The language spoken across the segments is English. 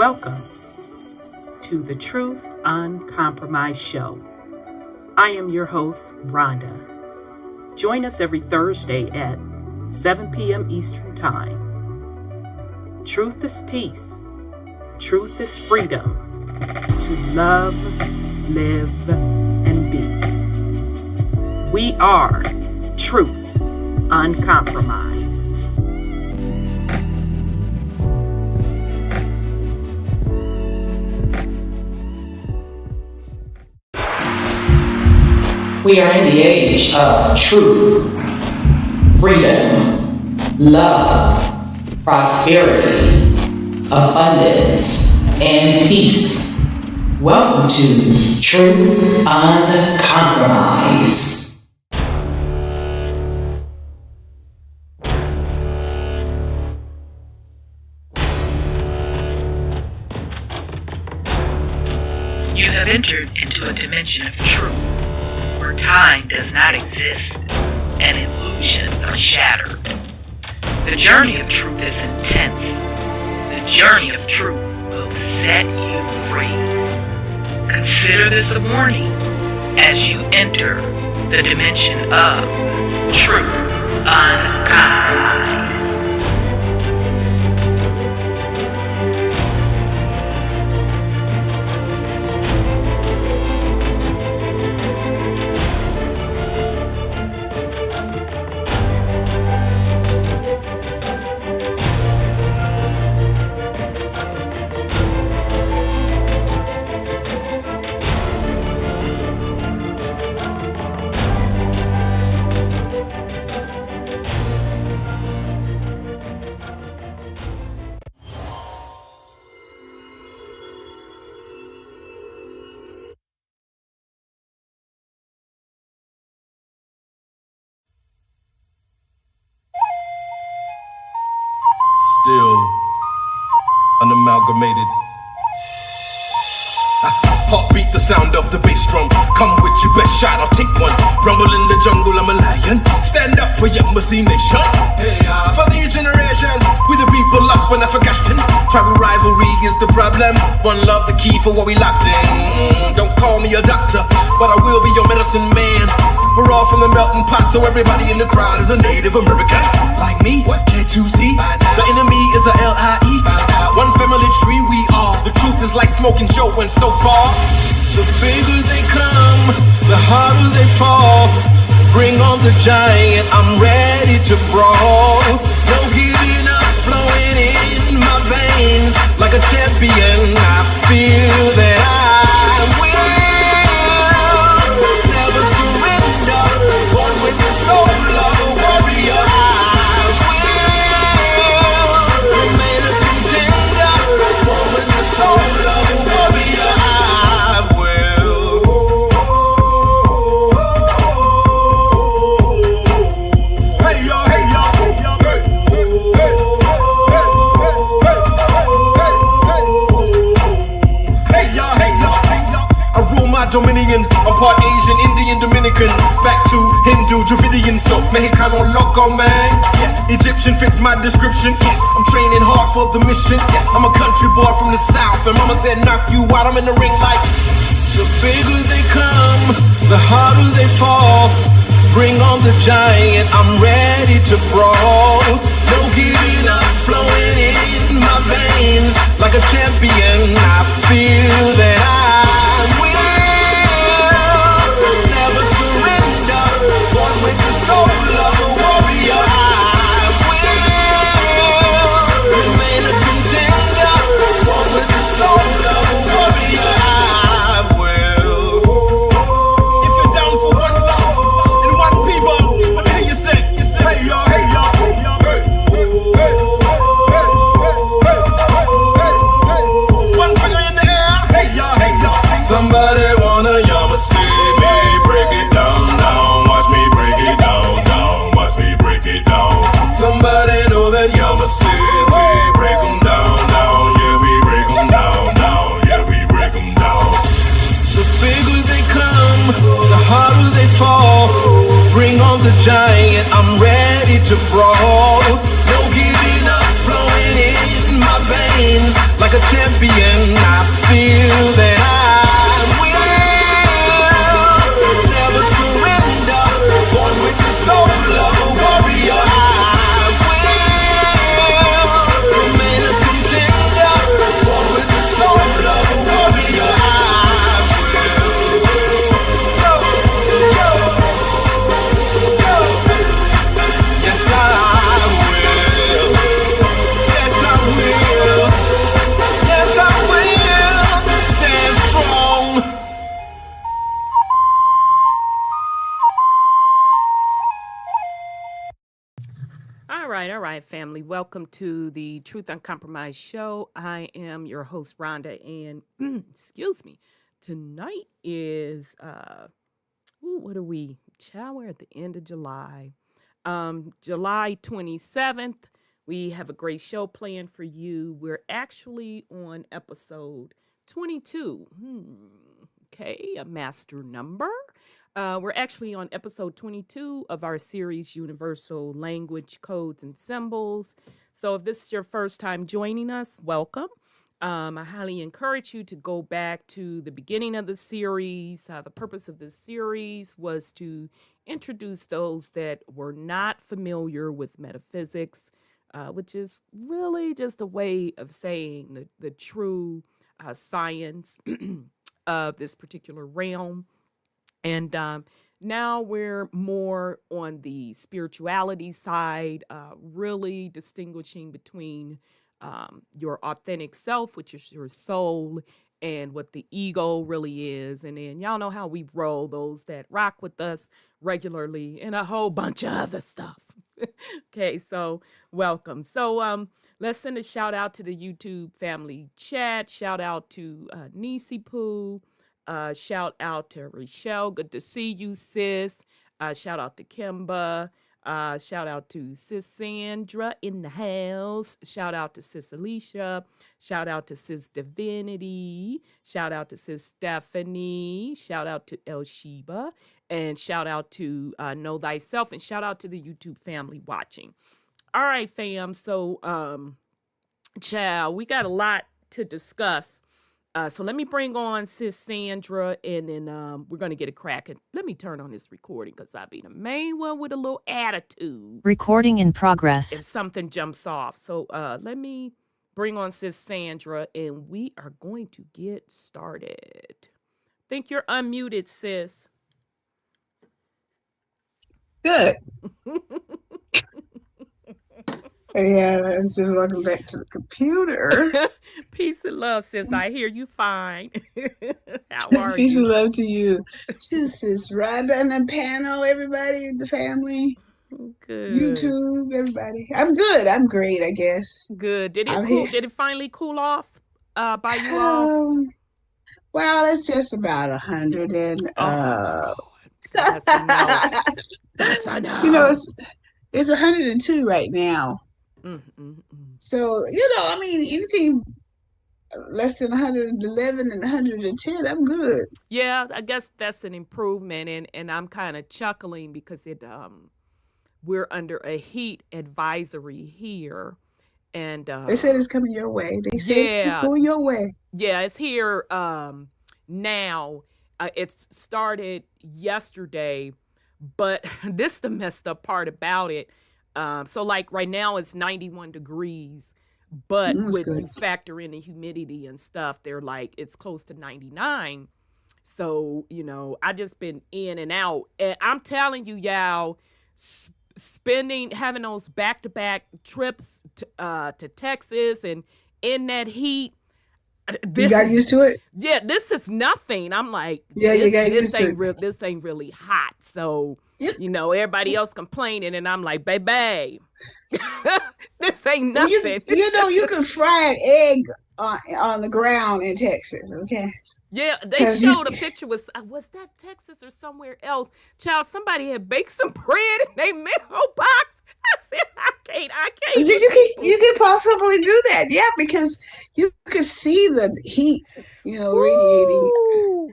Welcome to the Truth Uncompromised Show. I am your host, Rhonda. Join us every Thursday at 7 p.m. Eastern Time. Truth is peace. Truth is freedom to love, live, and be. We are Truth Uncompromised. We are in the age of truth, freedom, love, prosperity, abundance, and peace. Welcome to Truth Uncompromised. You have entered into a dimension of truth, where time does not exist and illusions are shattered. The journey of truth is intense. The journey of truth will set you free. Consider this a warning as you enter the dimension of truth uncompromised. Still unamalgamated. Heartbeat, the sound of the bass drum. Come with your best shot, I'll take one. Rumble in the jungle, I'm a lion. Stand up for your Embassy Nation. For these generations, we the people lost but not forgotten. Tribal rivalry is the problem. One love, the key for what we locked in. Don't call me a doctor, but I will be your medicine man. We're all from the melting pot, so everybody in the crowd is a Native American. Like me, can't you see? The enemy is a L-I-E. One family tree we are. The truth is like smoking Joe, and so far the bigger they come, the harder they fall. Bring on the giant, I'm ready to brawl. No giving up, flowing in my veins. Like a champion, I feel that I will never surrender. Born with the soul of a warrior, I will remain a contender. Born with the soul of a warrior, I will. Hey yo, hey yo, hey yo, hey, hey, hey, hey, hey, hey, yo, hey yo, hey yo. I rule my dominion. I'm part Asian, Indian, Dominican, back to Hindu, Dravidian, so Mexicano loco, man. Yes, Egyptian fits my description. Yes, I'm training hard for the mission. Yes, I'm a country boy from the south, and mama said knock you out. I'm in the ring like the bigger they come, the harder they fall. Bring on the giant, I'm ready to brawl. No giving up, flowing in my veins. Like a champion, I feel that I will never surrender. Born with the soul of a warrior, I will remain a contender. Born with the soul of a warrior, I will. If you're down for one love and one people, let me hear you say, hey yo, hey yo, hey yo, hey, hey, hey, hey, hey, hey, hey, hey. One finger in the air, hey yo, hey yo, hey yo. Somebody wanna yama see me break it down, down. Watch me break it down, down. Watch me break it down. Somebody know that yama see we break 'em down, down. Yeah, we break 'em down, down. Yeah, we break 'em down. The bigger they come, the harder they fall. Bring on the giant, I'm ready to brawl. No giving up, flowing in my veins. Like a champion, All right, family. Welcome to the Truth Uncompromised show. I am your host, Rhonda, and excuse me. Tonight is what are we? Child, we're at the end of July. July 27th. We have a great show planned for you. We're actually on episode 22. Okay, a master number. We're actually on episode 22 of our series, Universal Language, Codes, and Symbols. So if this is your first time joining us, welcome. I highly encourage you to go back to the beginning of the series. The purpose of this series was to introduce those that were not familiar with metaphysics, which is really just a way of saying the true science of this particular realm. And now we're more on the spirituality side, really distinguishing between your authentic self, which is your soul, and what the ego really is. And then y'all know how we roll, those that rock with us regularly, and a whole bunch of other stuff. Okay, so welcome. So let's send a shout out to the YouTube family chat. Shout out to Nisi Poo. Shout out to Rochelle. Good to see you, sis. Shout out to Kimba. Shout out to Sis Sandra in the house. Shout out to Sis Alicia. Shout out to Sis Divinity. Shout out to Sis Stephanie. Shout out to El Sheba. And shout out to Know Thyself. And shout out to the YouTube family watching. All right, fam. So, child, we got a lot to discuss. So let me bring on Sis Sandra, and then we're going to get a crack. And let me turn on this recording because I be the main one with a little attitude. Recording in progress. If something jumps off. So let me bring on Sis Sandra, and we are going to get started. Think you're unmuted, sis. Good. Yeah, I was just welcome back to the computer. Peace and love, sis. I hear you fine. How are Peace you? and love to you. To Sis Rhonda and the panel, everybody, the family, Good. YouTube, everybody. I'm good. I'm great, I guess. Good. Did I'm it here. did it finally cool off by you all? Well, it's just about 100 and Oh my God. So that's a no. That's a no. you know, it's 102 right now. Mm. So, I mean, anything less than 111 and 110, I'm good. Yeah, I guess that's an improvement, and I'm kind of chuckling because we're under a heat advisory here, and They said it's coming your way. They said it's yeah, going your way. yeah, it's here now. It's started yesterday, but this the messed up part about it. So like right now it's 91 degrees, but That's with good. you factor in the humidity and stuff, they're like it's close to 99. So, I just been in and out. And I'm telling you, y'all, having those back-to-back trips to Texas and in that heat. You got used to it? Yeah, this is nothing. I'm like, Yeah, you got used to it. This ain't really hot. So, You- everybody else complaining, and I'm like, baby, this ain't Well, nothing. you can fry an egg on the ground in Texas, okay? Yeah, they 'Cause showed a picture. Was that Texas or somewhere else? Child, somebody had baked some bread in their mailbox. I said, I can't. You can possibly do that, yeah, because you could see the heat, radiating, Ooh,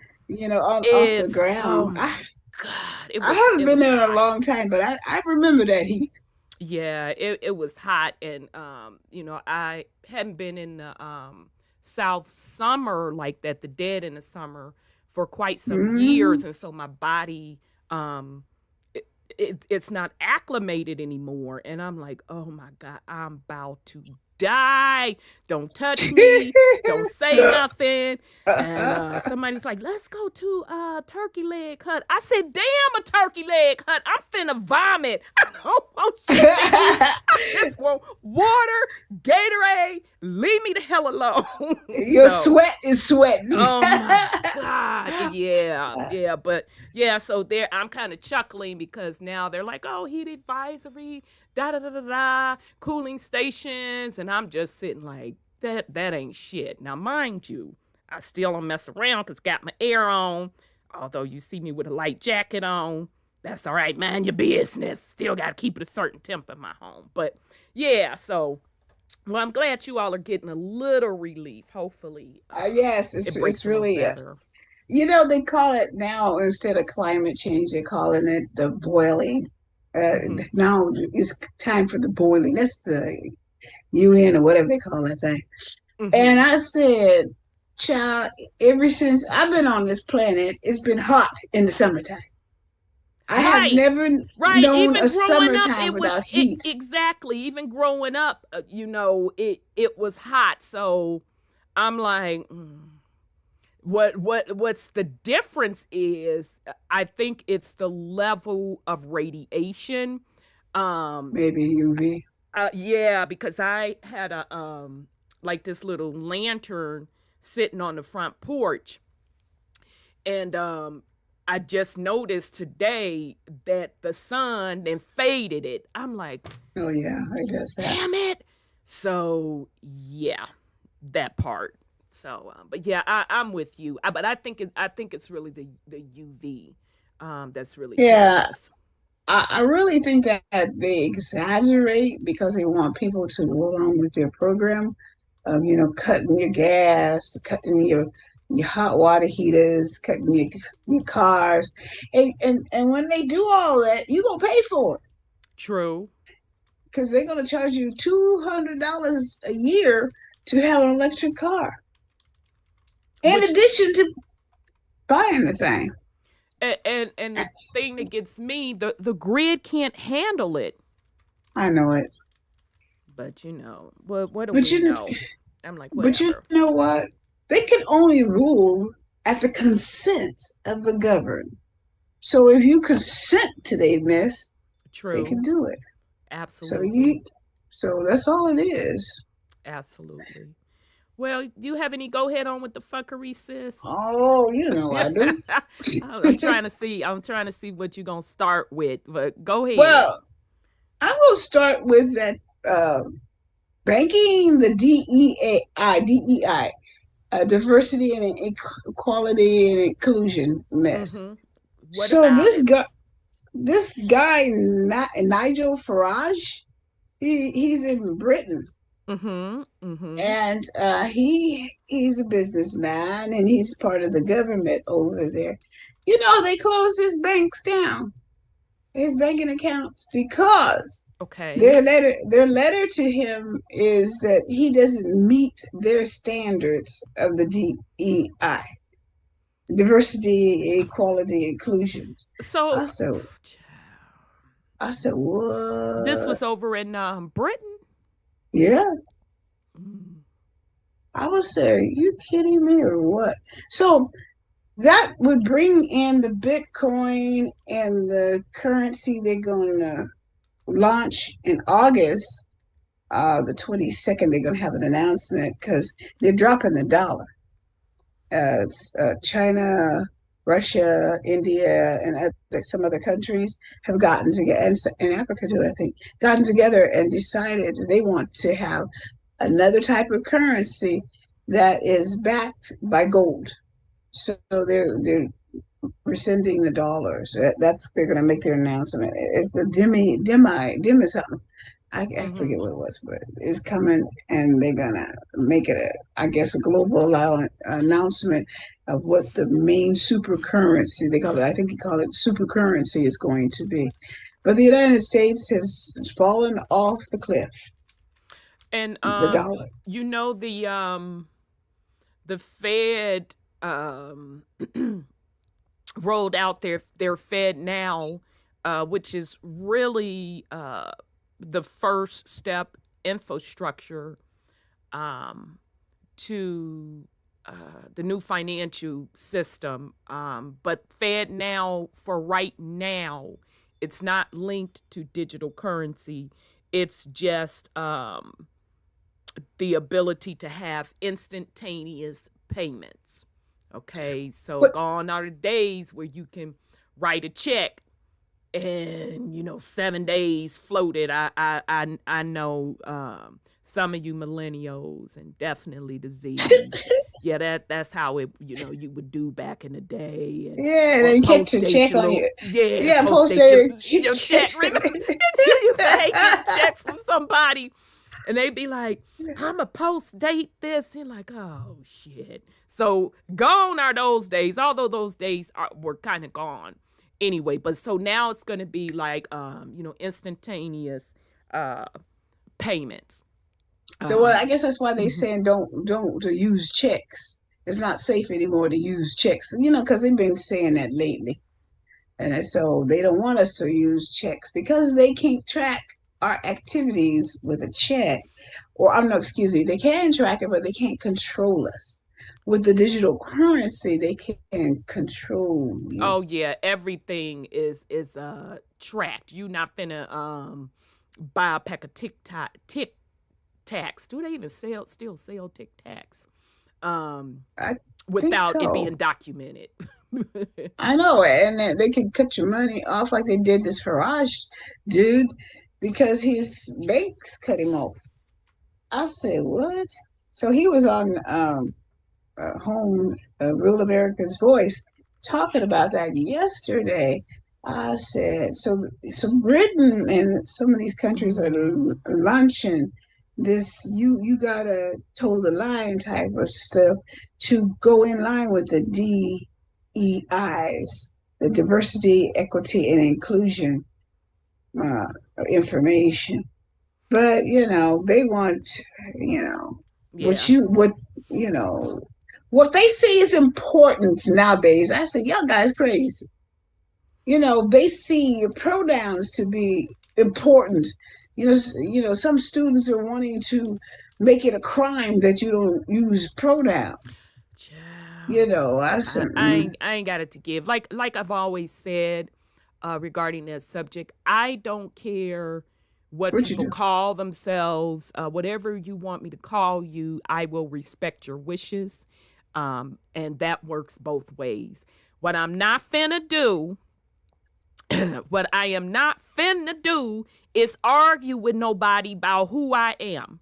off it's the ground. God, it I was. haven't It been was there in a hot. long time, but I remember that heat. Yeah, it was hot, and I hadn't been in the South summer like that, the dead in the summer, for quite some years, and so my body it's not acclimated anymore, and I'm like, oh my God, I'm about to die. Don't touch me. Don't say nothing. And somebody's like, let's go to Turkey Leg Hut. I said, damn, a turkey leg hut. I'm finna vomit. don't want shit to eat. I just want water, Gatorade. Leave me the hell alone. Your So, sweat is sweating. oh my God. Yeah. But yeah, so there I'm kind of chuckling because now they're like, oh, heat advisory, cooling stations. And I'm just sitting like, that ain't shit. Now, mind you, I still don't mess around because got my air on. Although you see me with a light jacket on. That's all right, mind your business. Still got to keep it a certain temp in my home. But yeah, so, well, I'm glad you all are getting a little relief. Hopefully, Yes, it breaks it's a little really, better. they call it now, instead of climate change, they're calling it the boiling. Now it's time for the boiling. That's the UN or whatever they call that thing. And I said, child, ever since I've been on this planet, it's been hot in the summertime. I have Right. never Right. known Even a growing up, summertime it was without heat. exactly. Even growing up, it was hot. So I'm like, what's the difference is I think it's the level of radiation. Maybe UV. Yeah, because I had a like this little lantern sitting on the front porch, and I just noticed today that the sun then faded it. I'm like, Oh yeah, I guess that. damn it. So yeah, that part. So, but yeah, I'm with you. But I think it's really the UV that's really killing Yeah, us. I really think that they exaggerate because they want people to go along with their program of, cutting your gas, cutting your hot water heaters, cutting your cars. And when they do all that, you're gonna pay for it True. because they're gonna charge you $200 a year to have an electric car. In Which addition to buying the thing. and the thing that gets me, the grid can't handle it. I know it. But what do But we you know? I'm like, but you whatever. know what? They can only rule at the consent of the governed. So if you consent to their mess, they True. can do it. So Absolutely. so that's all it is. Absolutely. Well, you have any go ahead on with the fuckery, sis? Oh, I do. I'm trying to see. I'm trying to see what you're gonna start with, but go ahead. Well, I'm gonna start with that banking, the DEI, diversity and equality and inclusion mess. What So about it? this guy, Nigel Farage, he's in Britain, and he's a businessman, and he's part of the government over there. They closed his banks down, his banking accounts, because Okay. their letter to him is that he doesn't meet their standards of the DEI, diversity, equality, inclusions. So, I said, this what? was over in Britain. Yeah. Mm. I was saying, you kidding me or what? So that would bring in the Bitcoin and the currency they're going to launch in August. The 22nd, they're going to have an announcement because they're dropping the dollar. China, Russia, India, and some other countries have gotten together, and Africa too, I think, gotten together and decided they want to have another type of currency that is backed by gold. So they're rescinding the dollars. They're going to make their announcement. It's the demi something. I forget what it was, but it's coming, and they're gonna make it I guess a global announcement of what the main super currency they call it. I think you call it super currency is going to be. But the United States has fallen off the cliff. And The dollar. The Fed rolled out their Fed Now, which is really the first step infrastructure to the new financial system. But Fed Now for right now It's not linked to digital currency. It's just the ability to have instantaneous payments. Okay, so But gone are the days where you can write a check and 7 days floated. I know some of you millennials and definitely the Z's. Yeah, that's how it you would do back in the day. And, yeah, or they catch post a date check your on little you. yeah, Yeah, post post date it. your check. Remember, you used to hate getting checks from somebody, and they'd be like, "I'ma post date this." You're like, "Oh shit." So gone are those days. Although those days were kind of gone anyway. But so now it's going to be like instantaneous payments. Well, I guess that's why they Mhm. saying don't to use checks. It's not safe anymore to use checks, because they've been saying that lately. And so they don't want us to use checks because they can't track our activities with a check. Or, I'm no, excuse me, they can track it, but they can't control us. With the digital currency, they can control you. Oh yeah, everything is tracked. You not finna buy a pack of Tic Tacs. Do they even still sell Tic Tacs? I think Without it so. being documented. I know, and they can cut your money off like they did this Farage dude because his banks cut him off. I said, what? So he was on home Real America's Voice talking about that yesterday. I said, so Britain and some of these countries are Mm. launching this you gotta toe the line type of stuff to go in line with the DEIs, the diversity, equity, and inclusion uh, information. But they want you know what Yeah. you what you know what they see is important nowadays. I said, y'all guys crazy. They see your pronouns to be important. Some students are wanting to make it a crime that you don't use pronouns. Child. I said, I ain't got it to give. Like I've always said regarding this subject, I don't care what what you people do? call themselves, whatever you want me to call you, I will respect your wishes. And that works both ways. What I'm not finna do, what I am not finna do is argue with nobody about who I am.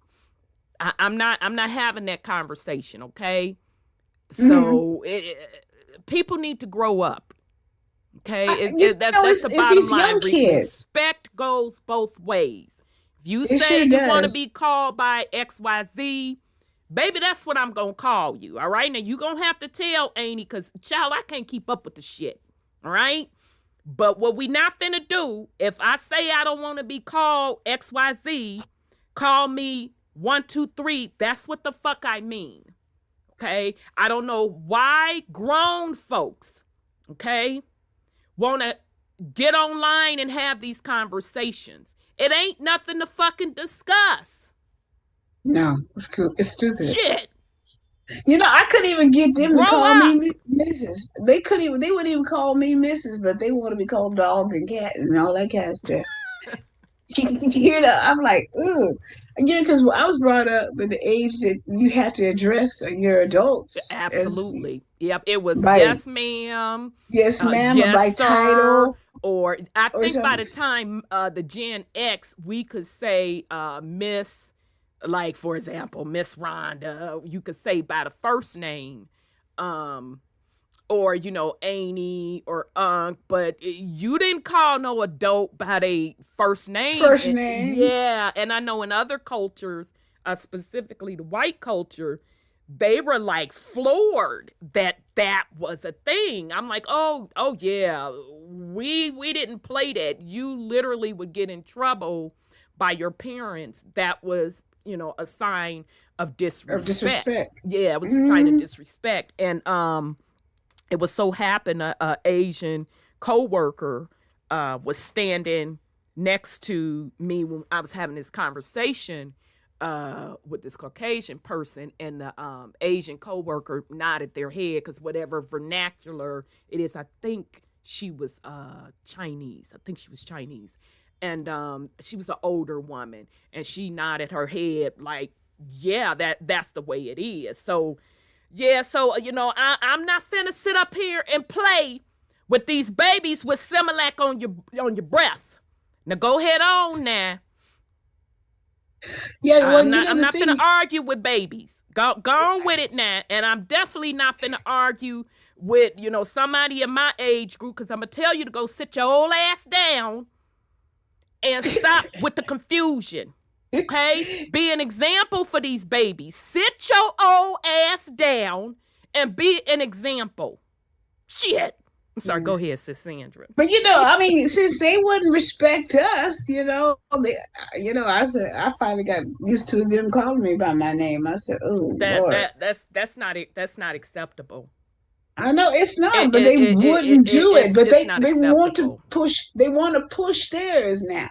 I'm not having that conversation, okay? Mm-hmm. So people need to grow up. Okay, that's the It's bottom these line. young kids. Respect goes both ways. If you It say sure you want to does. be called by XYZ, baby, that's what I'm gonna call you. All right, now you gonna have to tell Amy, cause child, I can't keep up with the shit. All right, but what we not finna do, if I say I don't want to be called XYZ, call me 123. That's what the fuck I mean. Okay, I don't know why grown folks, okay, want to get online and have these conversations. It ain't nothing to fucking discuss. No, it's cool. It's stupid. Shit. I couldn't even get them to Grow call up. me Mrs. They wouldn't even call me Mrs., but they want to be called dog and cat and all that kind of stuff. I'm like, ooh. Again, because I was brought up in the age that you had to address your adults as Absolutely. Yep. It was by yes, ma'am, yes, ma'am, or yes, by sir. title Or I or think by something. the time the Gen X, we could say Miss, like for example, Miss Rhonda. You could say by the first name. Or Annie or Unc, but you didn't call no adult by their first name. First name. Yeah, and I know in other cultures, specifically the white culture, they were like floored that that was a thing. I'm like, oh yeah, we didn't play that. You literally would get in trouble by your parents. That was a sign of Of disrespect. disrespect. Yeah, it was a sign of Mm-hmm. disrespect, and it was so happened a Asian coworker was standing next to me when I was having this conversation with this Caucasian person, and the Asian coworker nodded their head because whatever vernacular it is, I think She was Chinese. I think she was Chinese. And she was an older woman, and she nodded her head like, yeah, that's the way it is. So, yeah, so, I'm not finna sit up here and play with these babies with Similac on your breath. Now, go ahead on now. Yeah, well, I'm not finna argue with babies. Go on with it now. And I'm definitely not finna argue with, somebody in my age group, because I'm going to tell you to go sit your old ass down and stop with the confusion. Okay? Be an example for these babies. Sit your old ass down and be an example. Shit. I'm sorry. Go ahead, Sis Sandra. But since they wouldn't respect us, I said, I finally got used to them calling me by my name. I said, "Oh, Lord, that's not acceptable." I know it's not, but they wouldn't do it. But they want to push. They want to push theirs now.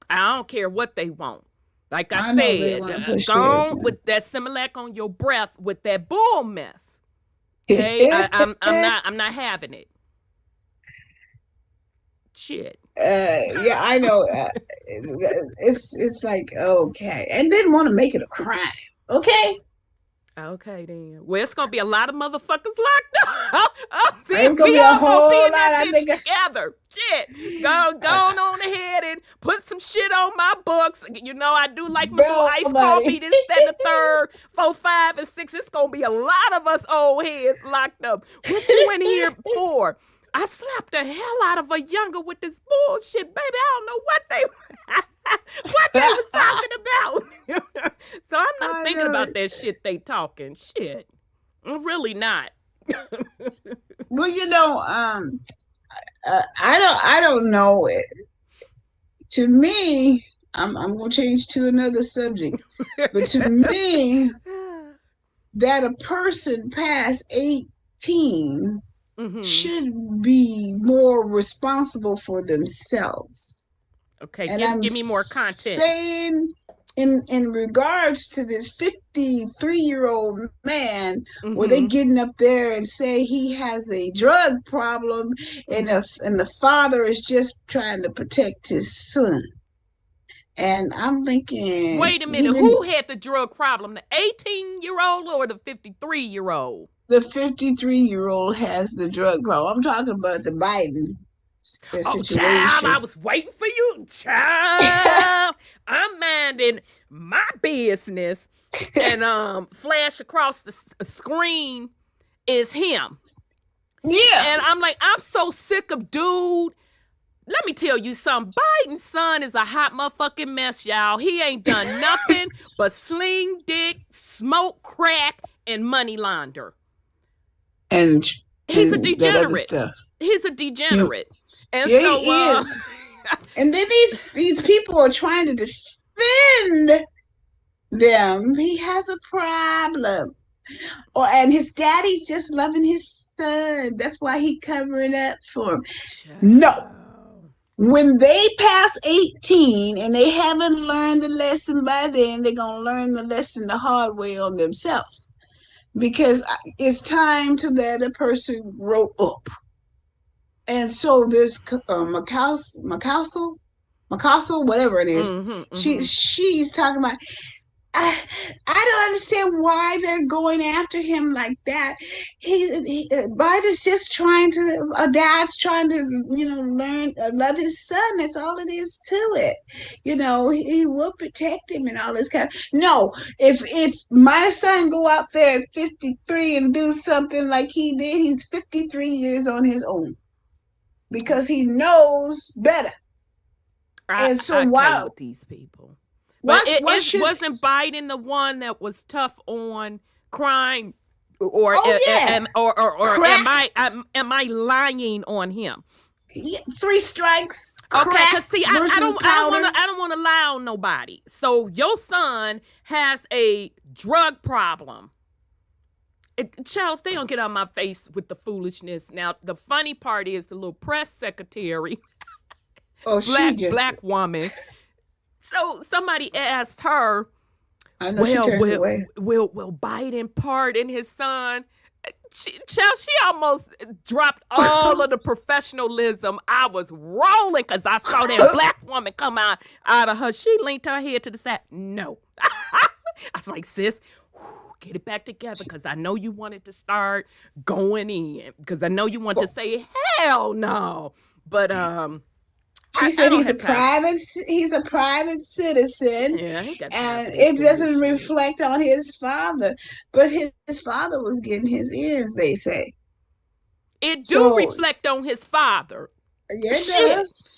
I don't care what they want. Like I said, go on with that Similac on your breath with that bull mess. Okay, I'm not having it. Shit. Yeah, I know. It's like, okay, and didn't want to make it a crime. Okay. Okay then. Well, it's gonna be a lot of motherfuckers locked up. It's gonna be a whole lot. I think together. Shit. Go on ahead and put some shit on my books. I do like my little iced coffee. This, that, and the third, 4, 5, and 6. It's gonna be a lot of us old heads locked up. What you in here for? I slapped the hell out of a younger with this bullshit, baby. I don't know what they was talking about. So I'm not thinking about that shit they talking. Shit. I'm really not. Well, I don't know. To me, I'm gonna change to another subject. But to me, that a person past 18 should be more responsible for themselves. Okay, give me more content. Saying in regards to this 53-year-old man, where they getting up there and say he has a drug problem, and the father is just trying to protect his son. And I'm thinking, wait a minute, who had the drug problem? The 18-year-old or the 53-year-old? The 53-year-old has the drug problem. I'm talking about the Biden situation. Child, I was waiting for you, child. I'm minding my business, and flash across the screen is him. Yeah. And I'm like, I'm so sick of dude. Let me tell you something. Biden's son is a hot motherfucking mess, y'all. He ain't done nothing but sling dick, smoke crack, and money launder. And he's a degenerate. He's a degenerate. And yeah, so, he is. And then these people are trying to defend them. He has a problem. And his daddy's just loving his son. That's why he covering up for him. No. When they pass 18 and they haven't learned the lesson by then, they're going to learn the lesson the hard way on themselves. Because it's time to let a person grow up. And so there's McCausel, whatever it is. She's talking about, I don't understand why they're going after him like that. Biden's just dad's trying to, learn, love his son. That's all it is to it. He will protect him and all this kind of. No, if my son go out there at 53 and do something like he did, he's 53 years on his own because he knows better. And so why with these people? But wasn't Biden the one that was tough on crime, or am I lying on him? 3 strikes. Okay, because see, I don't want to lie on nobody. So your son has a drug problem. Child, if they don't get on my face with the foolishness. Now, the funny part is the little press secretary, black woman. So somebody asked her, will Biden pardon his son? She almost dropped all of the professionalism. I was rolling because I saw that black woman come out of her. She leaned her head to the side. No. I was like, sis, get it back together because I know you wanted to start going in because I know you want to say, hell no. But she said he's a private citizen, and it doesn't reflect on his father. But his father was getting his ends, they say. It do reflect on his father. Yeah, it does.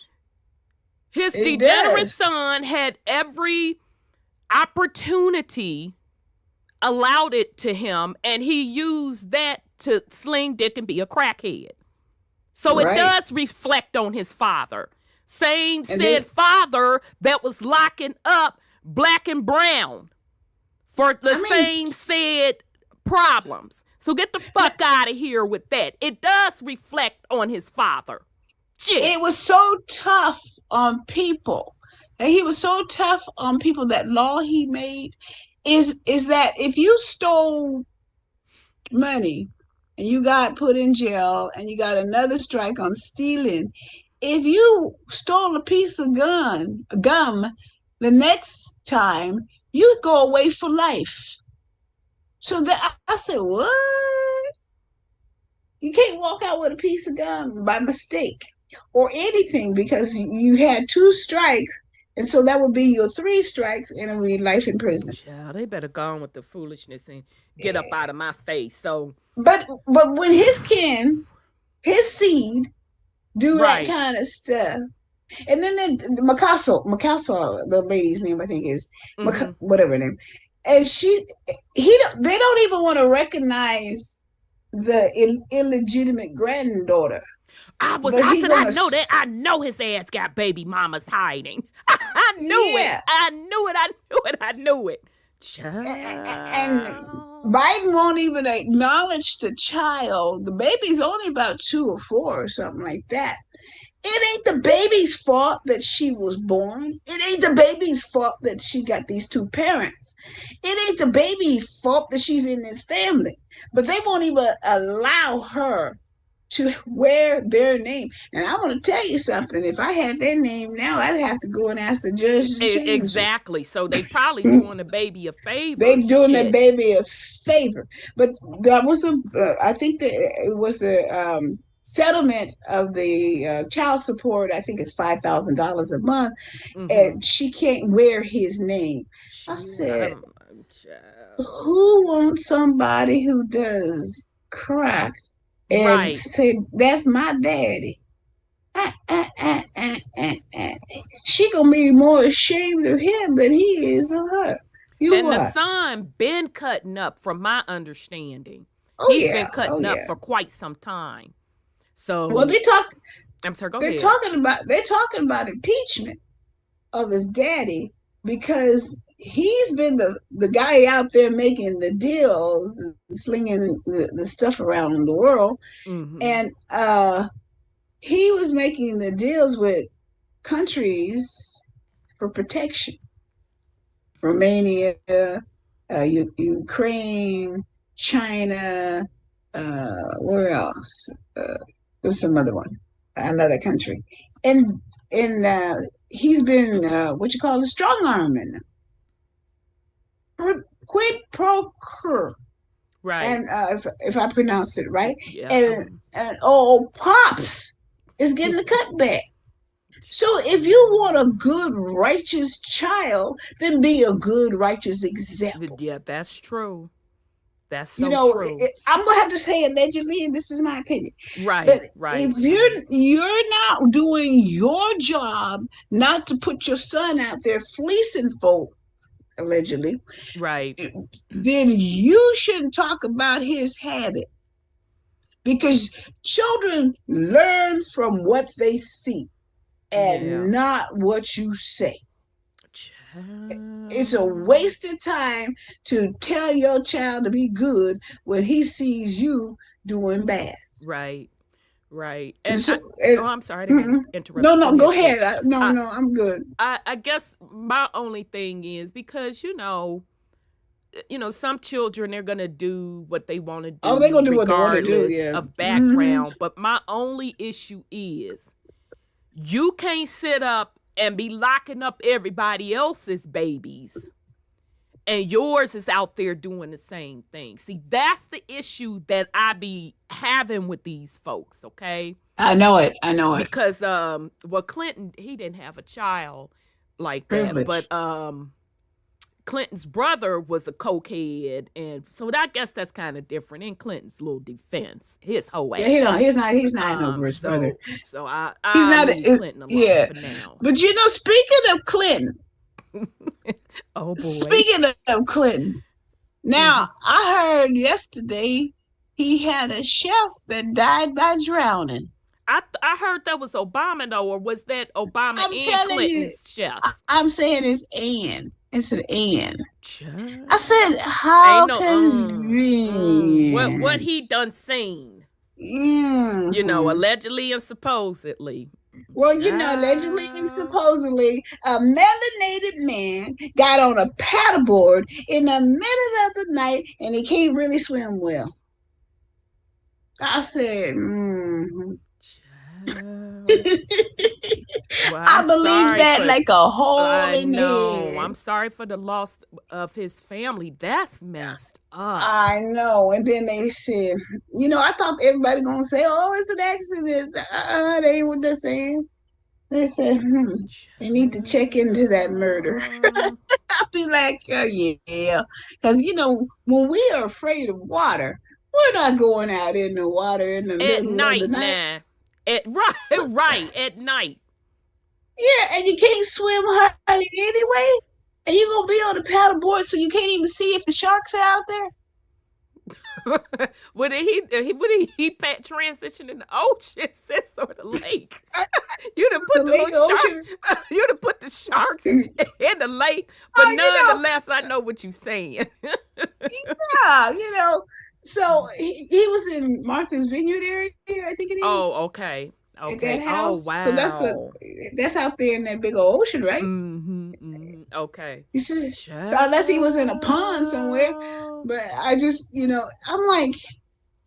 His degenerate son had every opportunity allowed it to him, and he used that to sling dick and be a crackhead. So it does reflect on his father. Same said father that was locking up black and brown for the same said problems. So get the fuck out of here with that. It does reflect on his father. Shit. It was so tough on people. And he was so tough on people. That law he made is that if you stole money and you got put in jail and you got another strike on stealing, if you stole a piece of gum, the next time you go away for life. So that I said, what? You can't walk out with a piece of gum by mistake or anything because you had 2 strikes. And so that would be your 3 strikes and it would be life in prison. Yeah, they better go on with the foolishness and get up out of my face. So, but when his seed do that kind of stuff, and then Makaso, the lady's name I think is whatever her name, and they don't even want to recognize the illegitimate granddaughter. I know that. I know his ass got baby mamas hiding. I knew it. Child. And Biden won't even acknowledge the child. The baby's only about 2 or 4 or something like that. It ain't the baby's fault that she was born. It ain't the baby's fault that she got these 2 parents. It ain't the baby's fault that she's in this family. But they won't even allow her to wear their name. And I want to tell you something. If I had their name now, I'd have to go and ask the judge to change exactly. So they probably doing the baby a favor. They doing the baby a favor. But that was I think that it was a settlement of the child support. I think it's $5,000 a month, and she can't wear his name. I said, who wants somebody who does crack and say that's my daddy? She gonna be more ashamed of him than he is of her. The son been cutting up, from my understanding. He's been cutting up for quite some time. So I'm sorry. Go ahead. They're talking about impeachment of his daddy because he's been the guy out there making the deals, slinging the stuff around the world, and he was making the deals with countries for protection. Romania, Ukraine, China, where else? There's some other one, another country. And he's been, strong arming them. Quid pro quo. Right. And if I pronounced it right. Yeah. And old Pops is getting the cutback. So if you want a good, righteous child, then be a good, righteous example. Yeah, that's true. That's so true. I'm gonna have to say allegedly, and this is my opinion. Right, but right. If you're not doing your job, not to put your son out there fleecing folk, allegedly, right, then you shouldn't talk about his habit, because children learn from what they see and not what you say. It's a waste of time to tell your child to be good when he sees you doing bad. Right. And so, I'm sorry, I didn't interrupt. No, go ahead. I'm good. I guess my only thing is because, some children, they're going to do what they want to do. Oh, they're going to do what they want to do, regardless yeah. of background. But my only issue is you can't sit up and be locking up everybody else's babies and yours is out there doing the same thing. See, that's the issue that I be having with these folks, okay? I know it. Because, Clinton, he didn't have a child like Privilege. that, but Clinton's brother was a cokehead, and so I guess that's kind of different in Clinton's little defense. His whole ass. Yeah, he's not no rich brother. So I He's not leave Clinton alone for now. But speaking of Clinton, oh boy. Speaking of Clinton, now I heard yesterday he had a chef that died by drowning. I heard that was Obama though, or was that Obama and Clinton's chef? I'm saying it's Ann. It's an Ann. Child. I said, how convenient. What he done seen? Mm-hmm. Allegedly and supposedly. Well, allegedly and supposedly, a melanated man got on a paddleboard in the middle of the night, and he can't really swim well. I said, Well, I believe that like a hole in the head. I'm sorry for the loss of his family. That's messed up. I know. And then they said, I thought everybody gonna say, "Oh, it's an accident." That ain't what they're saying. They said, they need to check into that murder. I'll be like, yeah, because when we are afraid of water, we're not going out in the water in the middle of the night. Right, at night. Yeah, and you can't swim hardly anyway. And you're going to be on the paddleboard so you can't even see if the sharks are out there. Would he transition in the ocean or the lake? You'd have put you'd have put the sharks in the lake, but nonetheless, I know what you're saying. Yeah, so he was in Martha's Vineyard area, I think it is. Oh, okay. At that house. Oh, wow. So that's out there in that big old ocean, right? Okay. You see? So unless he was in a pond somewhere, but I just, I'm like,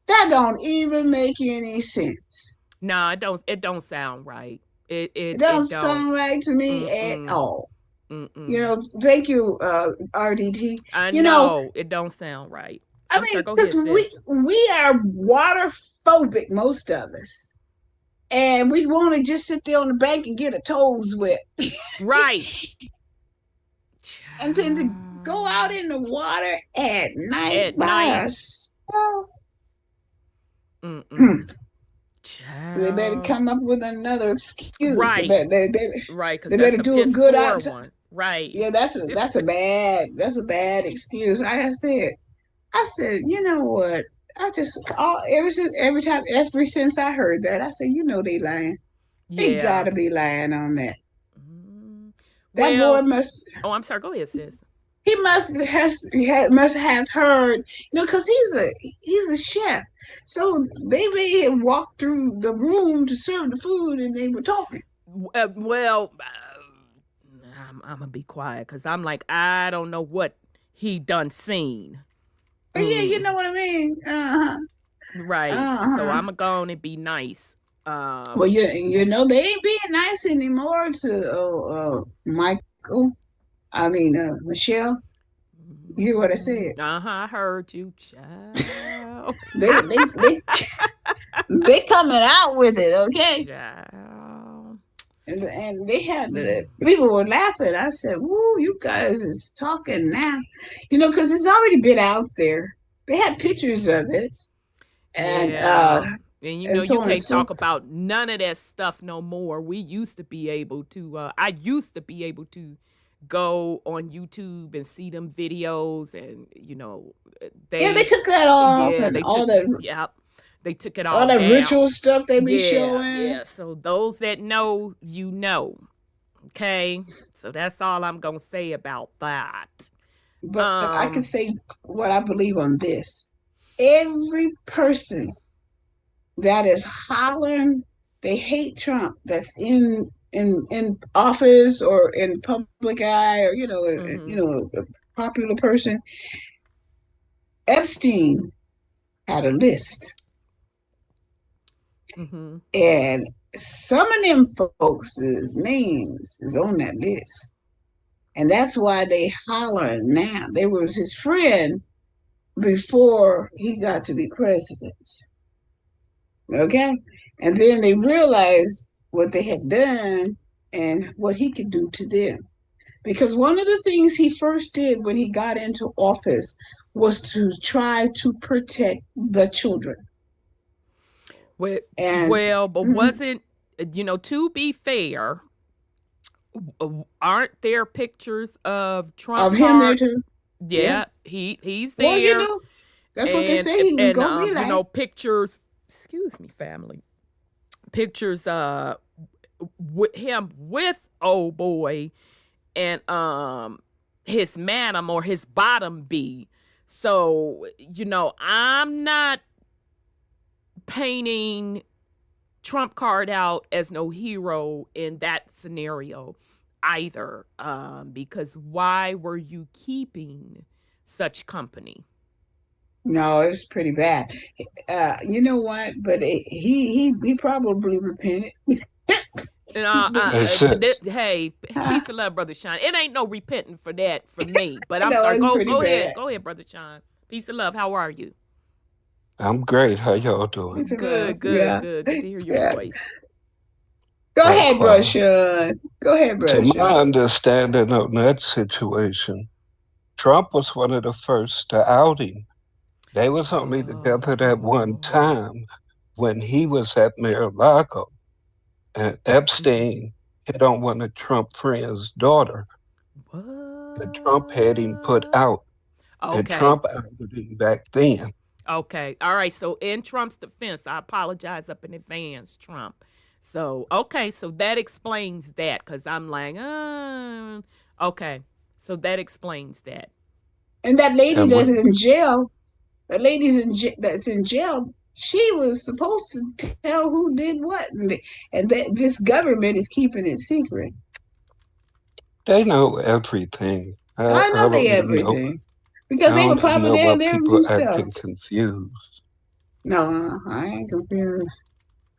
that don't even make any sense. No, it don't sound right. It don't sound right to me at all. Thank you, RDT. I know it don't sound right. Because we are water phobic, most of us. And we want to just sit there on the bank and get our toes wet. Right. And then to go out in the water at night by ourselves. So they better come up with another excuse. Right. They better do a good one. Right. Yeah, that's a bad excuse. I said, you know what? Ever since I heard that, I said, they lying. They gotta be lying on that. That boy must. Oh, I'm sorry. Go ahead, sis. He must have heard, because he's a chef. So they may have walked through the room to serve the food, and they were talking. I'm gonna be quiet because I'm like, I don't know what he done seen. Yeah, you know what I mean. Right. So I'm gonna go on and be nice. Well, they ain't being nice anymore to Michael. I mean, Michelle. You hear what I said? I heard you, child. they coming out with it, okay? Child. And they had people were laughing. I said, "Woo, you guys is talking now," because it's already been out there. They had pictures of it, and and you can't talk about none of that stuff no more. We used to be able to. I used to be able to go on YouTube and see them videos, and they took that off. Yeah, they took it all the down. ritual stuff they be showing. Yeah, so those that know, okay? So that's all I'm going to say about that. But I can say what I believe on this. Every person that is hollering, they hate Trump, that's in office or in public eye or, a popular person, Epstein had a list. Mm-hmm. And some of them folks' names is on that list. And that's why they hollering now. They was his friend before he got to be president. Okay? And then they realized what they had done and what he could do to them. Because one of the things he first did when he got into office was to try to protect the children. Well, but wasn't, to be fair, aren't there pictures of Trump of him there too? Yeah, he's there. Well, that's what they say he was going to be like. Pictures, excuse me, family. Pictures with him with old boy and his madam or his bottom B. So, I'm not painting Trump card out as no hero in that scenario either, because why were you keeping such company? No, it's pretty bad. You know what? But he probably repented. Hey, peace and love, Brother Sean. It ain't no repenting for that for me. But I'm sorry. Go ahead, Brother Sean. Peace and love. How are you? I'm great. How y'all doing? Good. Good to hear your voice. Go ahead, Brother Sean. Go ahead, Brother Sean. To my understanding of that situation, Trump was one of the first to out him. They was only together that one time when he was at Mar-a-Lago, and Epstein hit on one of Trump friends' daughter. And Trump had him put out. Okay. And Trump outed him back then. Okay. All right. So in Trump's defense, I apologize up in advance, Trump. So, okay. So that explains that, because I'm like, okay. So that explains that. And that lady that's in jail, that's in jail, she was supposed to tell who did what. And that this government is keeping it secret. They know everything. I know they everything. Because they were probably there themselves. Acting confused. No, I ain't confused.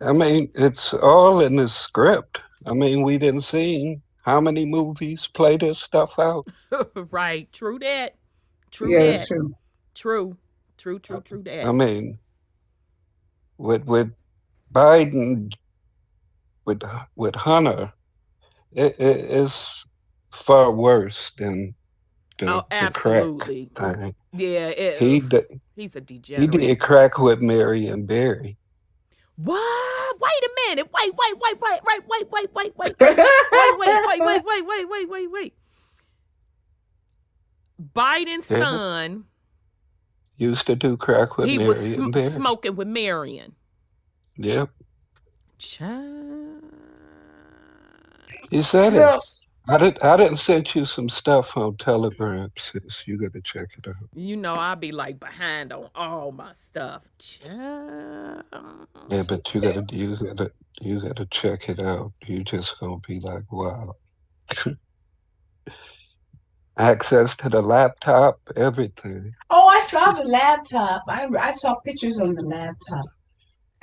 I mean, it's all in the script. I mean, we didn't see how many movies play this stuff out. Right. True that. That's true. True that. I mean, with Biden, with Hunter, it's far worse than the absolutely. Crack thing. Yeah, he's a degenerate. He did crack with Mary and Barry. What? Wait a minute. Wait. Wait. Biden's son used to do crack with Mary and Barry. Smoking with Marion. Yep. Child. He said it. I didn't send you some stuff on Telegram, sis. You got to check it out. I'll be like behind on all my stuff. Child. Yeah, but you gotta check it out. You just gonna be like, wow. Access to the laptop, everything. Oh, I saw the laptop. I saw pictures on the laptop.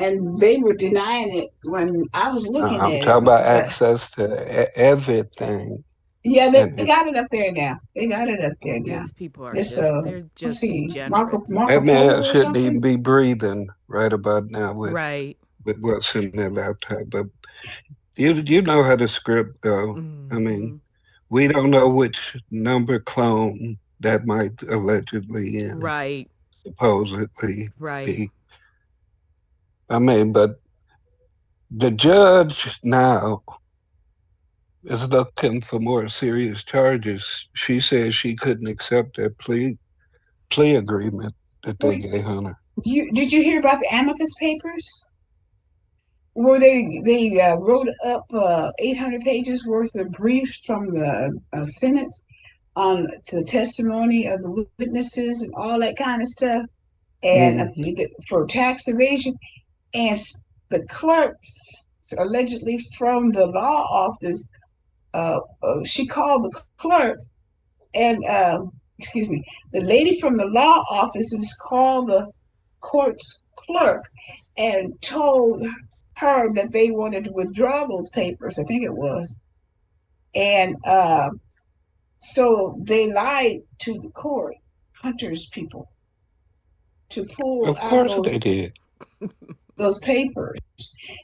And they were denying it when I was looking at it. I'm talking about access to everything. Yeah, they got it up there now. These people are they're just degenerates. That man shouldn't even be breathing right about now with what's in their laptop. But you know how the script go. Mm-hmm. I mean, we don't know which number clone that might allegedly supposedly be. I mean, but the judge now is looking for more serious charges. She says she couldn't accept that plea agreement that they gave Hunter. Did you hear about the amicus papers? Where they wrote up 800 pages worth of briefs from the Senate on the testimony of the witnesses and all that kind of stuff, and for tax evasion. And the clerk, allegedly from the law office, she called the clerk and excuse me, the lady from the law offices called the court's clerk and told her that they wanted to withdraw those papers, I think it was. And so they lied to the court, Hunter's people, to pull Of out course they did. those papers.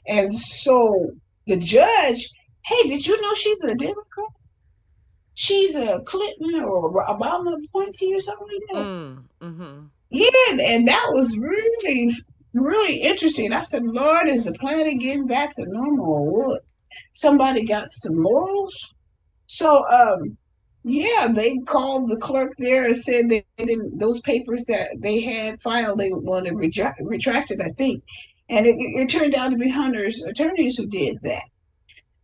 And so the judge, hey, did you know she's a Democrat? She's a Clinton or Obama appointee or something like that. Yeah, and that was really, really interesting. I said, Lord, is the planet getting back to normal or what? Somebody got some morals? So, yeah, they called the clerk there and said they didn't, those papers that they had filed, they wanted retracted, I think. And it turned out to be Hunter's attorneys who did that.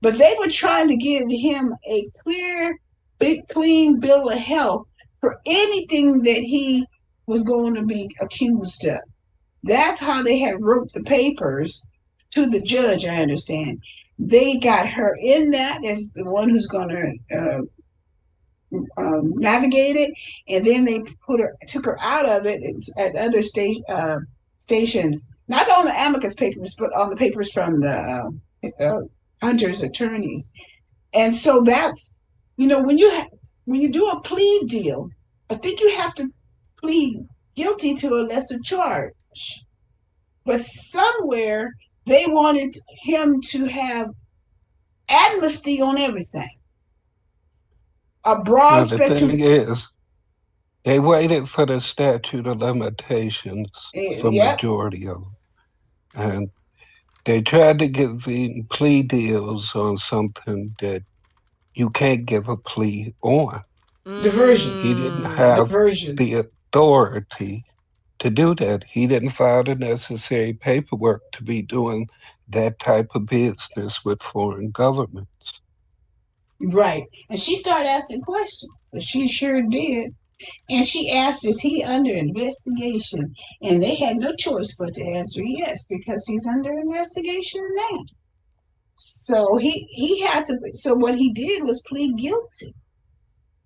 But they were trying to give him a clear, big, clean bill of health for anything that he was going to be accused of. That's how they had wrote the papers to the judge, I understand. They got her in that as the one who's going to navigate it, and then they took her out of it at other stations, not on the amicus papers, but on the papers from the Hunter's attorneys. And so that's, when you do a plea deal, I think you have to plead guilty to a lesser charge. But somewhere they wanted him to have amnesty on everything. A broad spectrum. The thing is, they waited for the statute of limitations for majority of them. And they tried to give the plea deals on something that you can't give a plea on. Diversion. He didn't have the authority to do that. He didn't file the necessary paperwork to be doing that type of business with foreign governments. Right. And she started asking questions. And she sure did. And she asked, is he under investigation? And they had no choice but to answer yes, because he's under investigation now. So he had to, so what he did was plead guilty.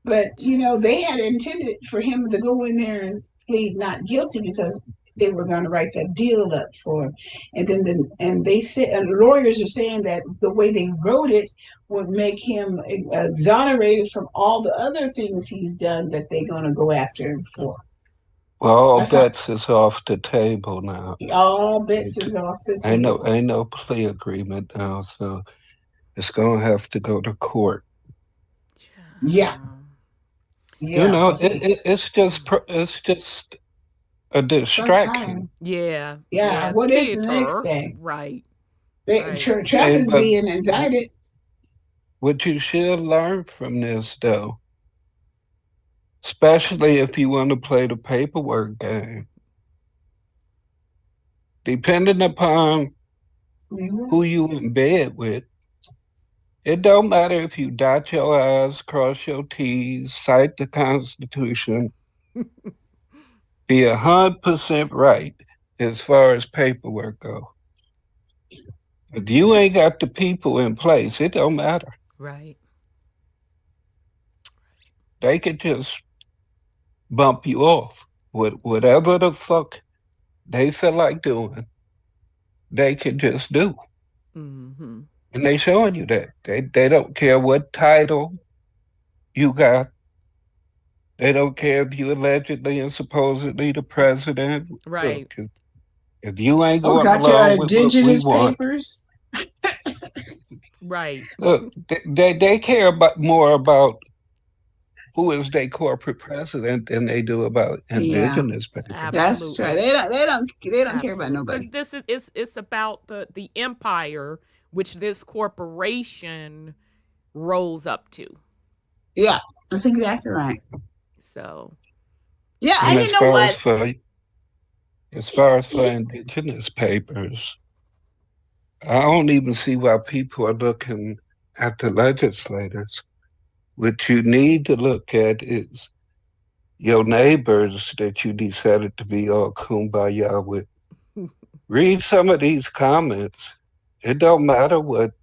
But, they had intended for him to go in there and plead not guilty because they were going to write that deal up for him. And then they said, and the lawyers are saying that the way they wrote it would make him exonerated from all the other things he's done that they're going to go after him for. Well, all bets is off the table now. All bets is off the table. Ain't no plea agreement now, so it's going to have to go to court. Yeah. It's just a distraction. Yeah. What is the next thing? Right. Trump is being indicted. What you should learn from this, though, especially if you want to play the paperwork game, depending upon who you in bed with, it don't matter if you dot your I's, cross your T's, cite the Constitution, be 100% right as far as paperwork go. If you ain't got the people in place, it don't matter. Right. They could just bump you off with whatever the fuck they feel like doing. They could just do. Mm-hmm. And they showing you that. They don't care what title you got. They don't care if you allegedly and supposedly the president. Right. Look, if you ain't going got along your with indigenous what we want, papers. Right. Look, they care more about who is their corporate president than they do about indigenous papers. Absolutely. That's right. They don't care about nobody. Because it's about the empire which this corporation rolls up to. Yeah, that's exactly right. So. Yeah, and you know what? As far as for indigenous papers, I don't even see why people are looking at the legislators. What you need to look at is your neighbors that you decided to be all kumbaya with. Read some of these comments. It don't matter what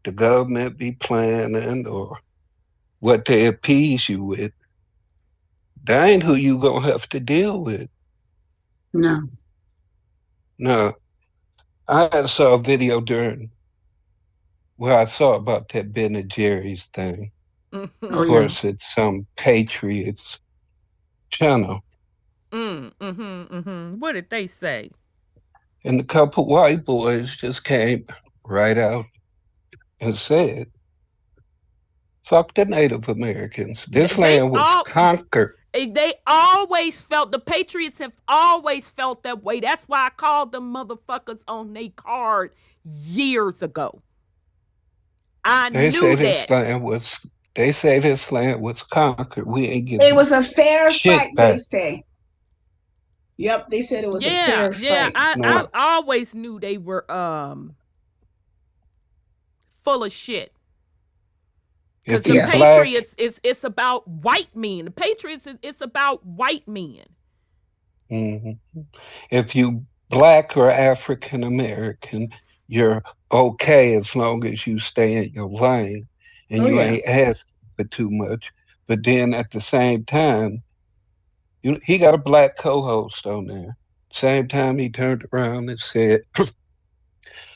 the government be planning or what they appease you with. That ain't who you gonna have to deal with. No. No. I saw a video where I saw about that Ben and Jerry's thing. Oh, Of course, it's some Patriots channel. What did they say? And a couple white boys just came right out and said, fuck the Native Americans. This land was conquered. They always felt, the Patriots have always felt that way. That's why I called them motherfuckers on their card years ago. They say this land was conquered. We ain't getting it was a fair fight, back. They say. Yep, they said it was a fair fight. I always knew they were full of shit. Because the Patriots, it's about white men. The Patriots, it's about white men. Mm-hmm. If you black or African American, you're okay as long as you stay in your lane and you ain't asking for too much. But then at the same time, he got a black co-host on there. Same time he turned around and said,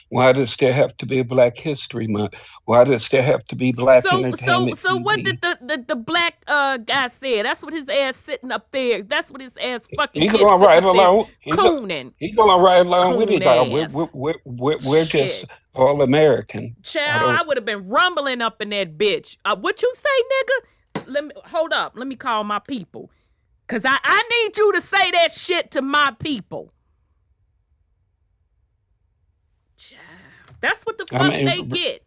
why does there have to be a Black History Month? Why does there have to be black entertainment? So what did the black guy say? That's what his ass sitting up there. That's what his ass fucking. He's gonna ride along. Cooning. He's gonna ride along with it. We're just all American. Child, I would have been rumbling up in that bitch. What you say, nigga? Hold up. Let me call my people. Cause I need you to say that shit to my people. That's what the fuck they get.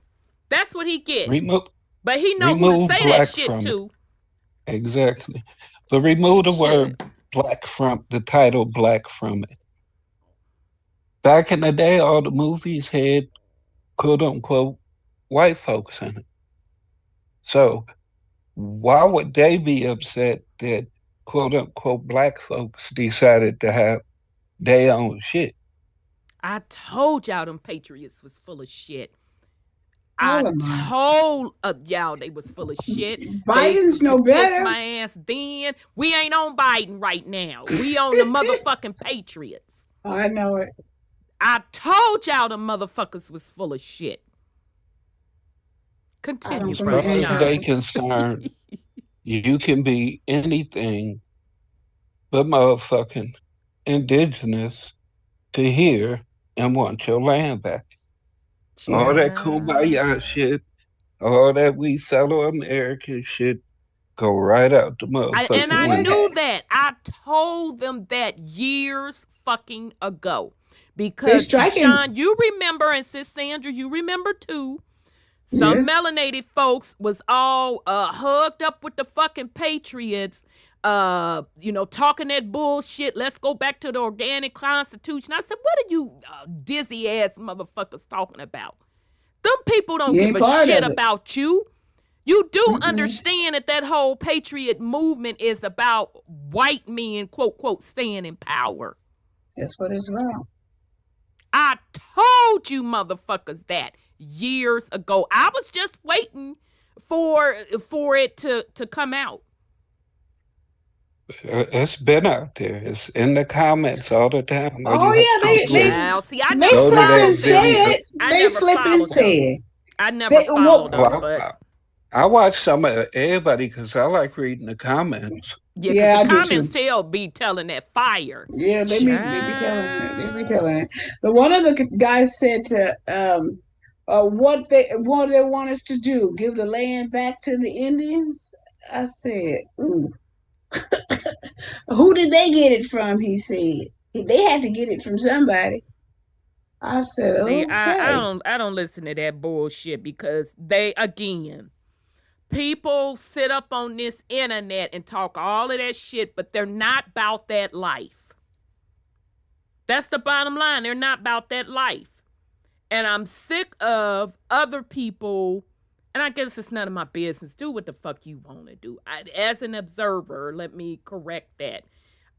That's what he get. But he know who to say that shit to. Exactly. But remove the word black from the title black from it. Back in the day, all the movies had quote unquote white folks in it. So why would they be upset that quote unquote black folks decided to have their own shit? I told y'all them Patriots was full of shit. I told y'all they was full of shit. Biden's no better. My ass then. We ain't on Biden right now. We on the motherfucking Patriots. I know it. I told y'all the motherfuckers was full of shit. Continue, bro. As far as they concerned, you can be anything but motherfucking indigenous to here and want your land back. Yeah. All that kumbaya shit, all that we fellow American shit, go right out the motherfucking And I knew that. I told them that years fucking ago. Because, Sean, you remember, and Sis Sandra, you remember too, some melanated folks was all hugged up with the fucking Patriots, talking that bullshit. Let's go back to the organic constitution. I said, what are you dizzy ass motherfuckers talking about? Them people don't give a shit about you. You do understand that whole patriot movement is about white men, quote, quote, staying in power. That's what it's about. I told you motherfuckers that years ago. I was just waiting for it to come out. It's been out there. It's in the comments all the time. Oh yeah, they slip and say it. They slip and say it. I never followed them, but I watch some of everybody because I like reading the comments. Yeah, the comments be telling that fire. Yeah, they be telling it. They be telling it. But one of the guys said to what they want us to do, give the land back to the Indians. I said, ooh. Who did they get it from? He said they had to get it from somebody. I said, okay. I don't listen to that bullshit because people sit up on this internet and talk all of that shit, but they're not about that life. That's the bottom line. They're not about that life. And I'm sick of other people. And I guess it's none of my business. Do what the fuck you want to do. As an observer, let me correct that.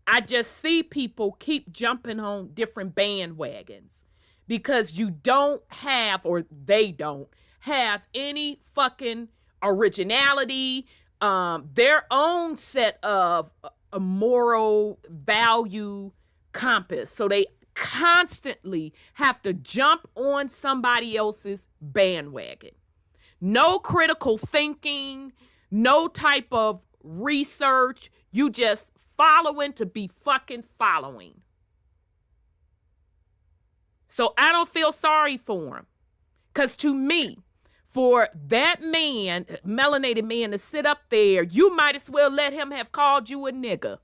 I just see people keep jumping on different bandwagons because you don't have, or they don't have any fucking originality, their own set of a moral value compass. So they constantly have to jump on somebody else's bandwagon. No critical thinking, no type of research. You just following to be fucking following. So I don't feel sorry for him. Because to me, for that man, melanated man, to sit up there, you might as well let him have called you a nigga.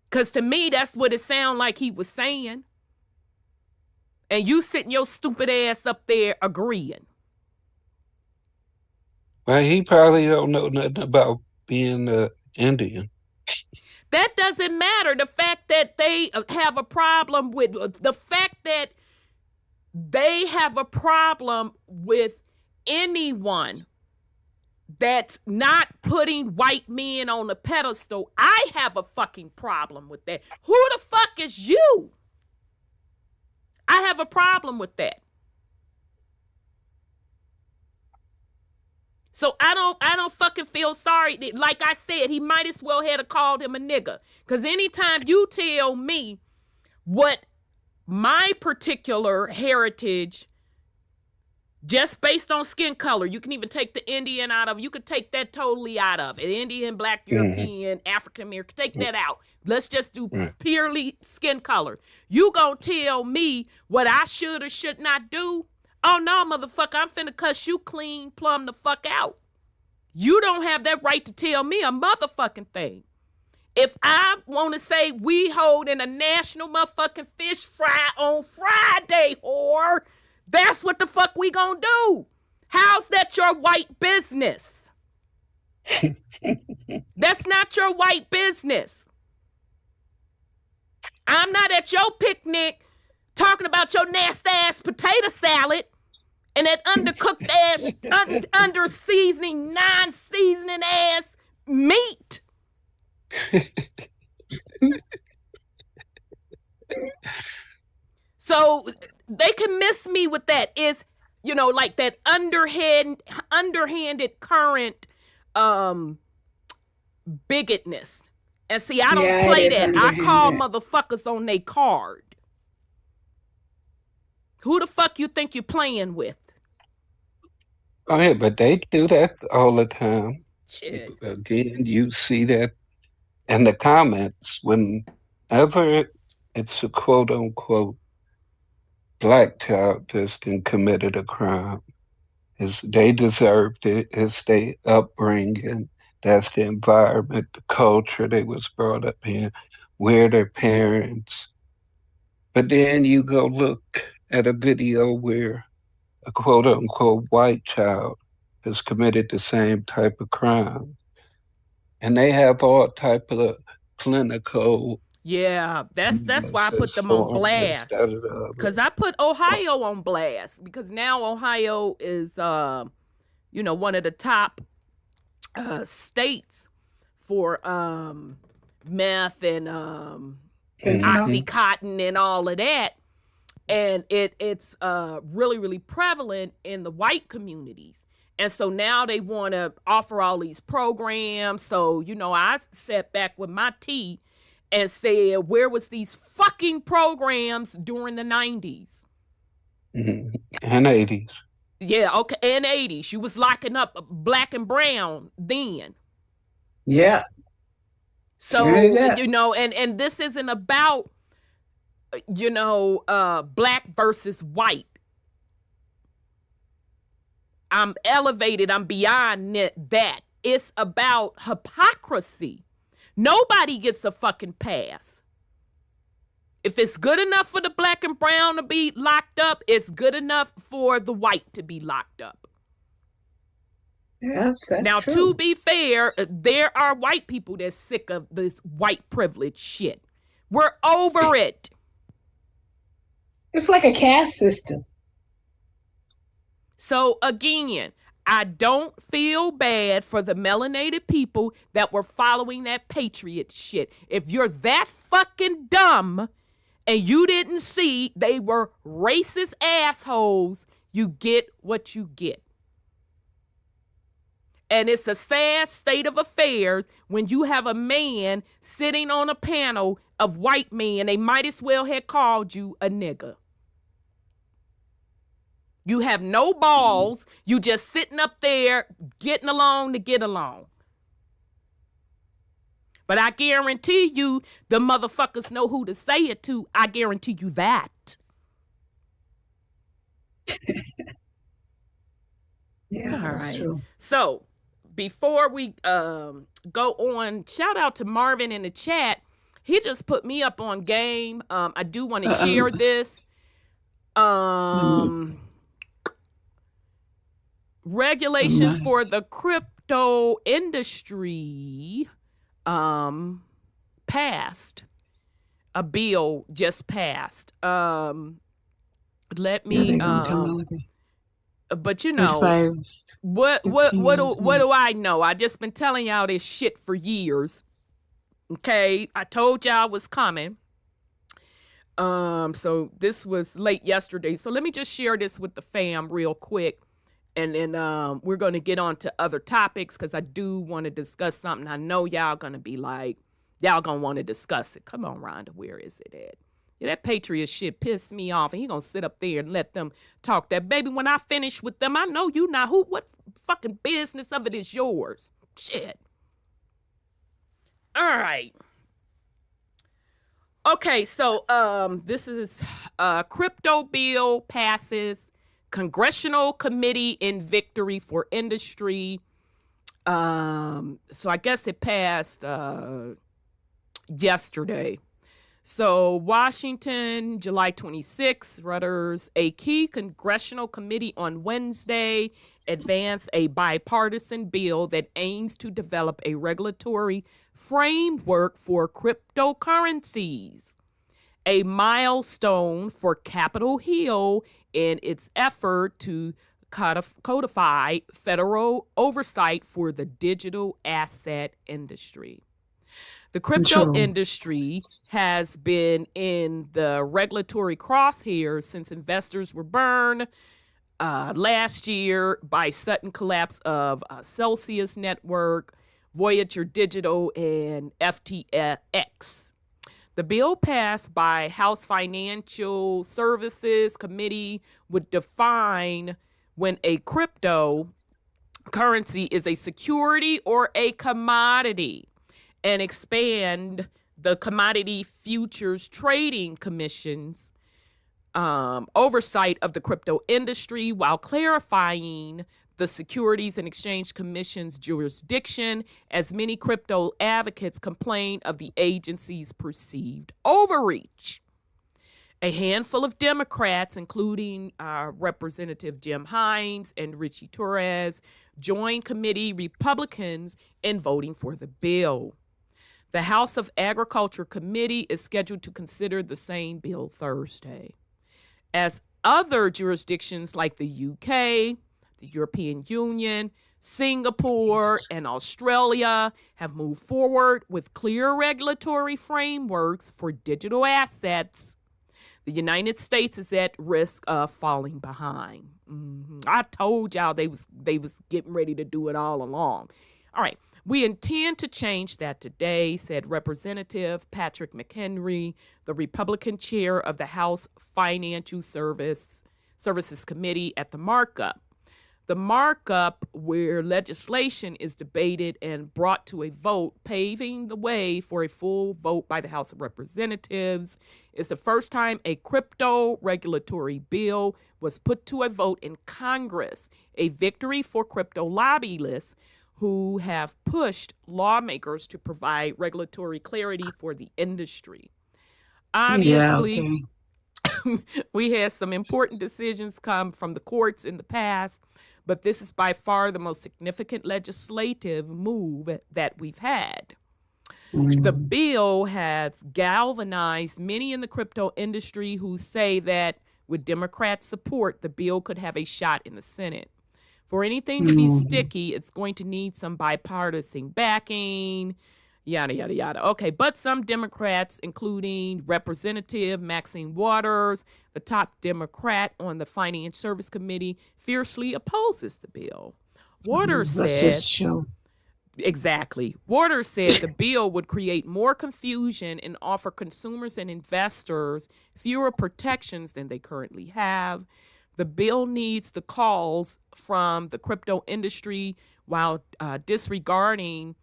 Because to me, that's what it sounded like he was saying. And you sitting your stupid ass up there agreeing. Well, he probably don't know nothing about being Indian. That doesn't matter. The fact that they have a problem with anyone that's not putting white men on a pedestal, I have a fucking problem with that. Who the fuck is you? I have a problem with that. So I don't fucking feel sorry. Like I said, he might as well have called him a nigga. Because anytime you tell me what my particular heritage, just based on skin color, you can even take the Indian out of it. You could take that totally out of it. Indian, Black, European, African American, take that out. Let's just do purely skin color. You gonna tell me what I should or should not do? Oh no, motherfucker, I'm finna cuss you clean plumb the fuck out. You don't have that right to tell me a motherfucking thing. If I want to say we holding a national motherfucking fish fry on Friday, whore, that's what the fuck we gonna do. How's that your white business? That's not your white business. I'm not at your picnic talking about your nasty ass potato salad and that undercooked ass, under seasoning, non-seasoning ass meat. So they can miss me with that. Is, you know, like that underhanded current bigotness. And see, I don't play that. I call motherfuckers on they card. Who the fuck you think you're playing with? Oh yeah, but they do that all the time. Shit. Again, you see that in the comments whenever it's a quote unquote Black child that's been committed a crime. They deserved it. It's their upbringing. That's the environment, the culture they was brought up in, where their parents. But then you go look at a video where a quote unquote white child has committed the same type of crime. And they have all type of clinical. Yeah, that's why I put them on blast. Because I put Ohio on blast. Because now Ohio is, one of the top states for meth and Oxycontin and all of that. And it's really, really prevalent in the white communities. And so now they want to offer all these programs. So, I sat back with my tea and said, where was these fucking programs during the 90s? Mm-hmm. And 80s. Yeah, okay, and 80s. You was locking up Black and brown then. Yeah. So, and this isn't about, Black versus white. I'm elevated. I'm beyond that. It's about hypocrisy. Nobody gets a fucking pass. If it's good enough for the Black and brown to be locked up, it's good enough for the white to be locked up. Yes, that's now, true. To be fair, there are white people that's sick of this white privilege shit. We're over it. It's like a caste system. So again, I don't feel bad for the melanated people that were following that patriot shit. If you're that fucking dumb and you didn't see they were racist assholes, you get what you get. And it's a sad state of affairs when you have a man sitting on a panel of white men. They might as well have called you a nigger. You have no balls. You just sitting up there getting along to get along. But I guarantee you the motherfuckers know who to say it to. I guarantee you that. Yeah, that's true. So before we go on, shout out to Marvin in the chat. He just put me up on game. I do want to share this. Regulations for the crypto industry passed. A bill just passed. Let me but you know what do I know? I just been telling y'all this shit for years. Okay, I told y'all it was coming. So this was late yesterday. So let me just share this with the fam real quick. And then we're going to get on to other topics because I do want to discuss something. I know y'all going to be like, y'all going to want to discuss it. Come on, Rhonda, where is it at? Yeah, that Patriot shit pissed me off. And he going to sit up there and let them talk that. Baby, when I finish with them, I know you not. What fucking business of it is yours? Shit. All right. Okay, so this is crypto bill passes. Congressional Committee in victory for industry. So I guess it passed yesterday. So Washington, July 26, Reuters, a key congressional committee on Wednesday advanced a bipartisan bill that aims to develop a regulatory framework for cryptocurrencies, a milestone for Capitol Hill in its effort to codify federal oversight for the digital asset industry. The crypto industry has been in the regulatory crosshairs since investors were burned last year by sudden collapse of Celsius Network, Voyager Digital, and FTX. The bill passed by House Financial Services Committee would define when a cryptocurrency is a security or a commodity and expand the Commodity Futures Trading Commission's oversight of the crypto industry while clarifying the Securities and Exchange Commission's jurisdiction, as many crypto advocates complain of the agency's perceived overreach. A handful of Democrats, including Representative Jim Himes and Richie Torres, joined committee Republicans in voting for the bill. The House of Agriculture Committee is scheduled to consider the same bill Thursday. As other jurisdictions like the UK, the European Union, Singapore, and Australia have moved forward with clear regulatory frameworks for digital assets, the United States is at risk of falling behind. I told y'all they was getting ready to do it all along. All right. We intend to change that today, said Representative Patrick McHenry, the Republican chair of the House Financial Services Committee at the markup. The markup, where legislation is debated and brought to a vote, paving the way for a full vote by the House of Representatives, is the first time a crypto regulatory bill was put to a vote in Congress, a victory for crypto lobbyists who have pushed lawmakers to provide regulatory clarity for the industry. Obviously, we had some important decisions come from the courts in the past, but this is by far the most significant legislative move that we've had. The bill has galvanized many in the crypto industry who say that with Democrat support, the bill could have a shot in the Senate. For anything to be sticky, it's going to need some bipartisan backing, yada, yada, yada. Okay, but some Democrats, including Representative Maxine Waters, the top Democrat on the Finance Service Committee, fiercely opposes the bill. Waters Let's said, just show. Exactly. Waters said the bill would create more confusion and offer consumers and investors fewer protections than they currently have. The bill needs the calls from the crypto industry while disregarding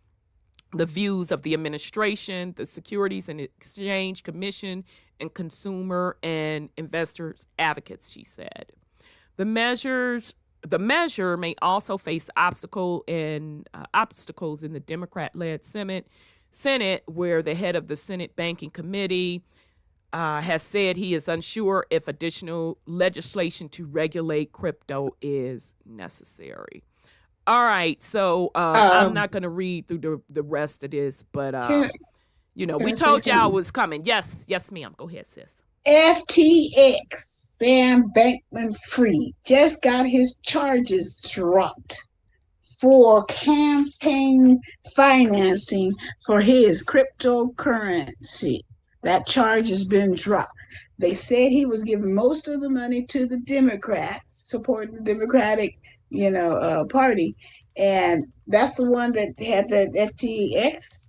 the views of the administration, the Securities and Exchange Commission, and consumer and investors advocates, she said. The measure may also face obstacles in the Democrat-led Senate, where the head of the Senate Banking Committee has said he is unsure if additional legislation to regulate crypto is necessary. All right, so I'm not going to read through the rest of this, but we told y'all it was coming. Yes, ma'am. Go ahead, sis. FTX, Sam Bankman-Fried, just got his charges dropped for campaign financing for his cryptocurrency. That charge has been dropped. They said he was giving most of the money to the Democrats, supporting the Democratic, party, and that's the one that had the FTX.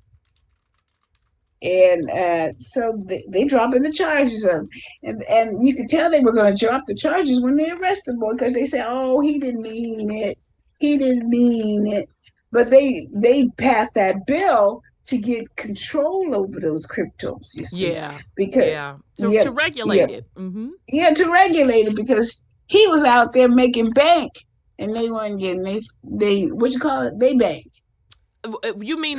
And so they dropping the charges of him. And you could tell they were going to drop the charges when they arrested him, because they said, oh, he didn't mean it. But they passed that bill to get control over those cryptos, you see. To regulate it. Mm-hmm. Yeah, to regulate it, because he was out there making bank and they weren't getting they what you call it? They bank. You mean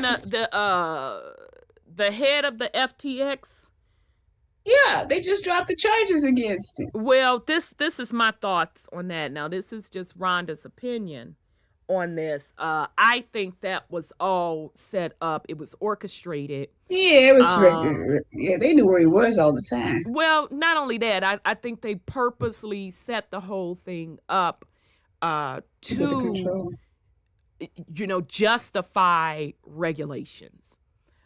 the head of the FTX? Yeah, they just dropped the charges against him. Well, this is my thoughts on that. Now, this is just Rhonda's opinion on this. I think that was all set up. It was orchestrated. Yeah, it was. They knew where he was all the time. Well, not only that, I think they purposely set the whole thing up to, justify regulations.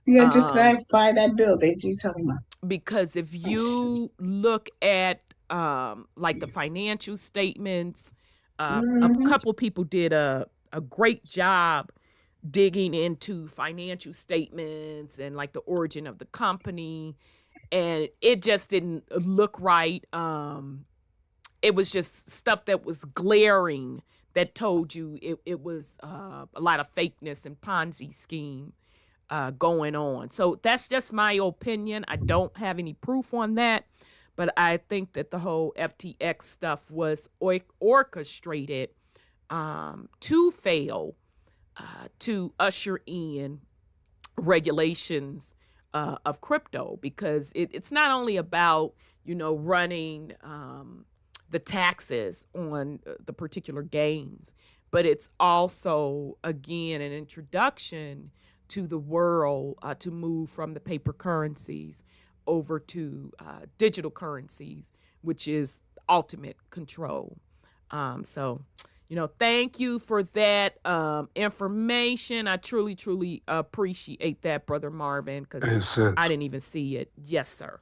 Yeah, just verify that bill that you're talking about. Because if you look at like the financial statements, a couple people did a great job digging into financial statements and like the origin of the company, and it just didn't look right. It was just stuff that was glaring that told you it was a lot of fakeness and Ponzi scheme going on. So that's just my opinion. I don't have any proof on that, but I think that the whole FTX stuff was orchestrated to fail, to usher in regulations of crypto, because it's not only about running the taxes on the particular gains, but it's also, again, an introduction to the world to move from the paper currencies over to digital currencies, which is ultimate control. So, thank you for that information. I truly, truly appreciate that, Brother Marvin, because I didn't even see it. Yes, sir.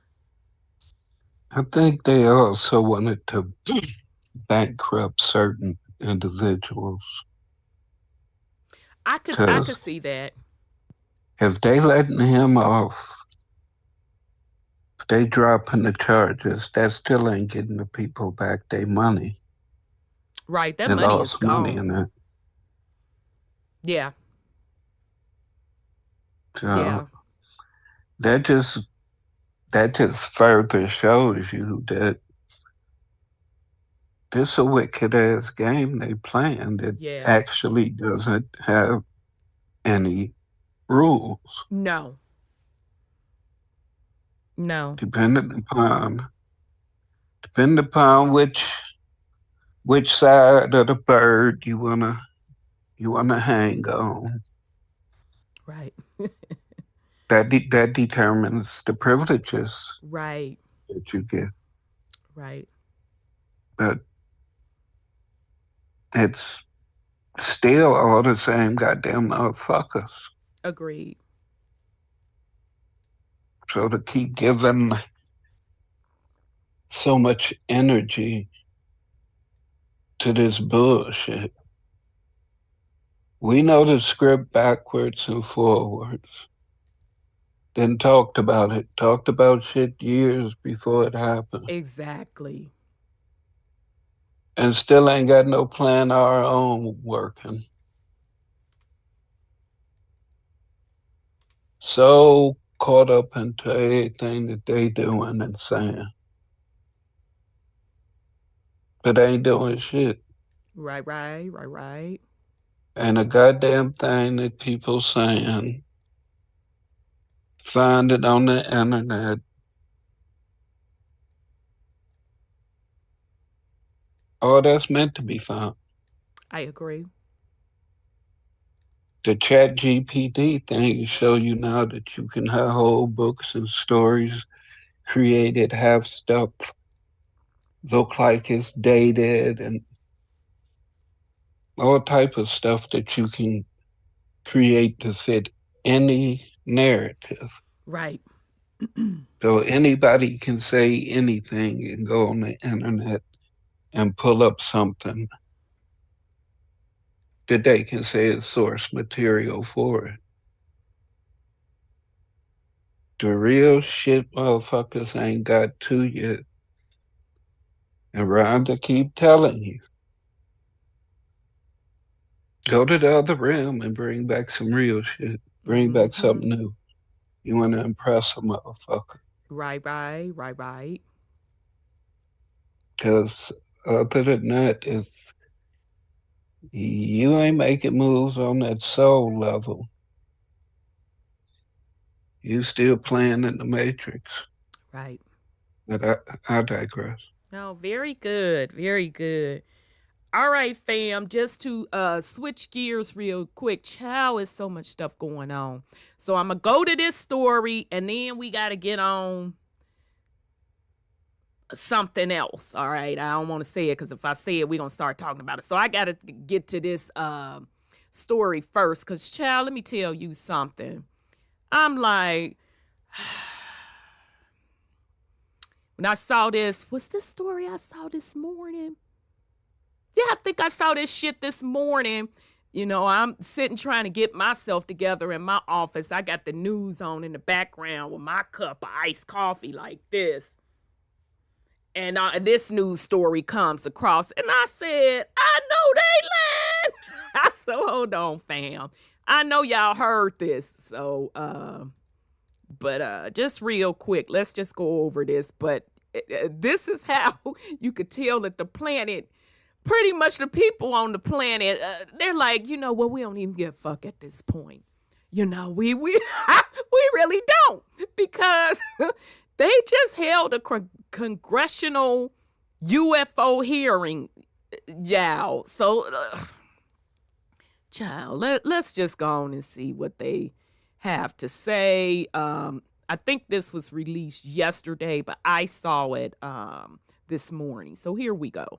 I think they also wanted to bankrupt certain individuals. I could see that. If they letting him off, if they dropping the charges, that still ain't getting the people back their money. Right, that money is gone. Money in it. Yeah. So that just further shows you that this is a wicked ass game they playing that actually doesn't have any rules. No. Depending upon which side of the bird you wanna hang on. Right. that determines the privileges. Right. That you get. Right. But it's still all the same goddamn motherfuckers. Agreed. So to keep giving so much energy to this bullshit We know the script backwards and forwards. Then talked about it. Talked about shit years before it happened. Exactly. And still ain't got no plan of our own working. So caught up into everything that they doing and saying. But ain't doing shit. Right. And a goddamn thing that people saying, find it on the internet. Oh, that's meant to be found. I agree. The chat GPT thing show you now that you can have whole books and stories created, have stuff look like it's dated and all type of stuff that you can create to fit any narrative. Right. So anybody can say anything and go on the internet and pull up something that they can say is source material for it. The real shit motherfuckers ain't got to yet. And Rhonda keep telling you, go to the other realm and bring back some real shit. Bring back something new. You want to impress a motherfucker. Right. Because other than that, if you ain't making moves on that soul level, you still playing in the Matrix. Right. But I digress. No, very good. Very good. All right, fam, just to switch gears real quick. Child, is so much stuff going on. So I'm going to go to this story, and then we got to get on something else. All right, I don't want to say it, because if I say it, we're going to start talking about it. So I got to get to this story first, because, child, let me tell you something. I'm like, when I saw this, what's this story I saw this morning? Yeah, I think I saw this shit this morning. You know, I'm sitting trying to get myself together in my office. I got the news on in the background with my cup of iced coffee like this. And this news story comes across. And I said, I know they lying. I said, hold on, fam. I know y'all heard this. So, but just real quick, let's just go over this. But this is how you could tell that the planet, pretty much the people on the planet, they're like, you know what, we don't even give a fuck at this point. You know, we really don't, because they just held a congressional UFO hearing, y'all. So, child, let's just go on and see what they have to say. I think this was released yesterday, but I saw it this morning. So here we go.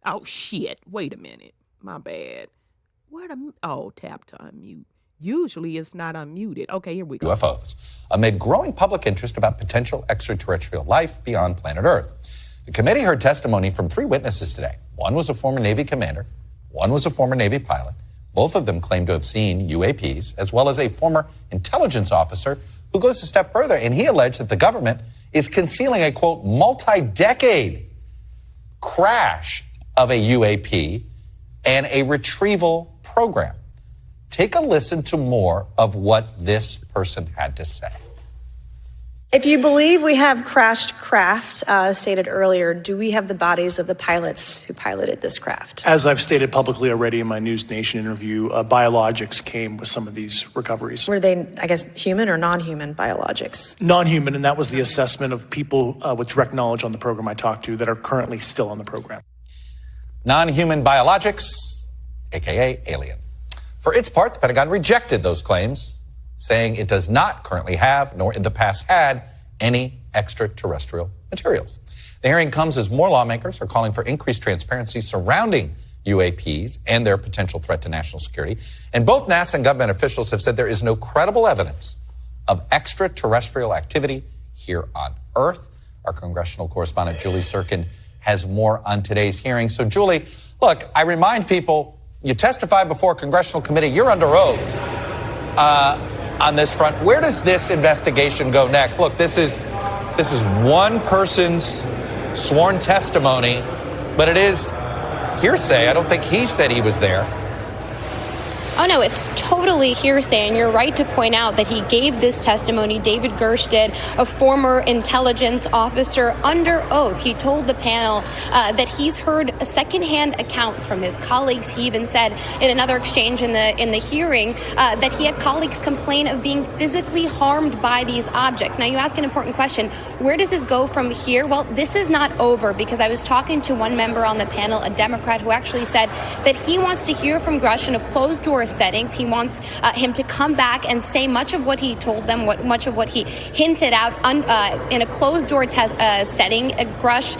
Oh, shit. Wait a minute. My bad. Tap to unmute. Usually it's not unmuted. Okay, here we go. UFOs, amid growing public interest about potential extraterrestrial life beyond planet Earth. The committee heard testimony from 3 witnesses today. One was a former Navy commander. One was a former Navy pilot. Both of them claim to have seen UAPs, as well as a former intelligence officer who goes a step further, and he alleged that the government is concealing a, quote, multi-decade crash of a UAP and a retrieval program. Take a listen to more of what this person had to say. If you believe we have crashed craft, stated earlier, do we have the bodies of the pilots who piloted this craft? As I've stated publicly already in my News Nation interview, biologics came with some of these recoveries. Were they, I guess, human or non-human biologics? Non-human, and that was the assessment of people with direct knowledge on the program I talked to that are currently still on the program. Non-human biologics, aka alien. For its part, the Pentagon rejected those claims, saying it does not currently have, nor in the past had, any extraterrestrial materials. The hearing comes as more lawmakers are calling for increased transparency surrounding UAPs and their potential threat to national security. And both NASA and government officials have said there is no credible evidence of extraterrestrial activity here on Earth. Our congressional correspondent, Julie Sirkin, has more on today's hearing. So, Julie, look, I remind people, you testified before a congressional committee. You're under oath on this front. Where does this investigation go next? Look, this is one person's sworn testimony, but it is hearsay. I don't think he said he was there. Oh, no, it's totally hearsay, and you're right to point out that he gave this testimony. David Gersh did, a former intelligence officer, under oath. He told the panel that he's heard secondhand accounts from his colleagues. He even said in another exchange in the hearing that he had colleagues complain of being physically harmed by these objects. Now, you ask an important question. Where does this go from here? Well, this is not over, because I was talking to one member on the panel, a Democrat, who actually said that he wants to hear from Gersh in a closed-door settings. He wants him to come back and say much of what he told them, much of what he hinted out in a closed-door setting. Gersh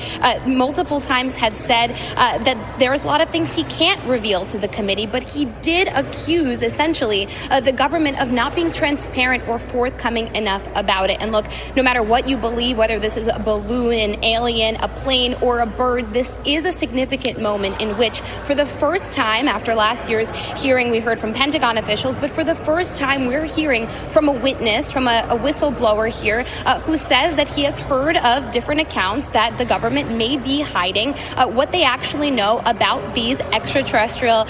multiple times had said that there's a lot of things he can't reveal to the committee, but he did accuse, essentially, the government of not being transparent or forthcoming enough about it. And look, no matter what you believe, whether this is a balloon, an alien, a plane, or a bird, this is a significant moment in which, for the first time after last year's hearing, we heard from Pentagon officials, but for the first time we're hearing from a witness, from a whistleblower here, who says that he has heard of different accounts that the government may be hiding what they actually know about these extraterrestrial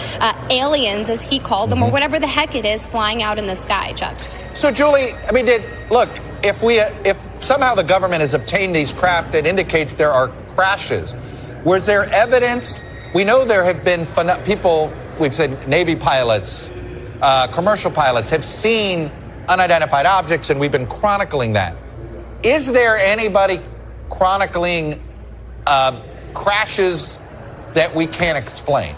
aliens, as he called them, or whatever the heck it is flying out in the sky, Chuck. So, Julie, I mean, if somehow the government has obtained these craft that indicates there are crashes, was there evidence? We know there have been people, we've said Navy pilots, commercial pilots have seen unidentified objects, and we've been chronicling that. Is there anybody chronicling crashes that we can't explain?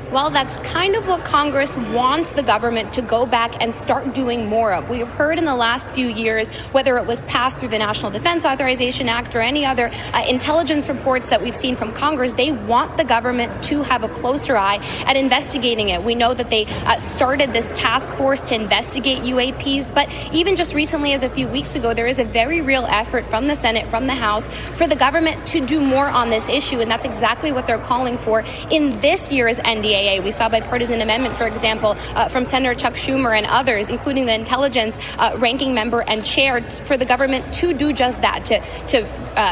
Well, that's kind of what Congress wants the government to go back and start doing more of. We've heard in the last few years, whether it was passed through the National Defense Authorization Act or any other intelligence reports that we've seen from Congress, they want the government to have a closer eye at investigating it. We know that they started this task force to investigate UAPs, but even just recently, as a few weeks ago, there is a very real effort from the Senate, from the House, for the government to do more on this issue, and that's exactly what they're calling for in this year's NDAA. We saw bipartisan amendment, for example, from Senator Chuck Schumer and others, including the intelligence ranking member and chair, for the government to do just that, to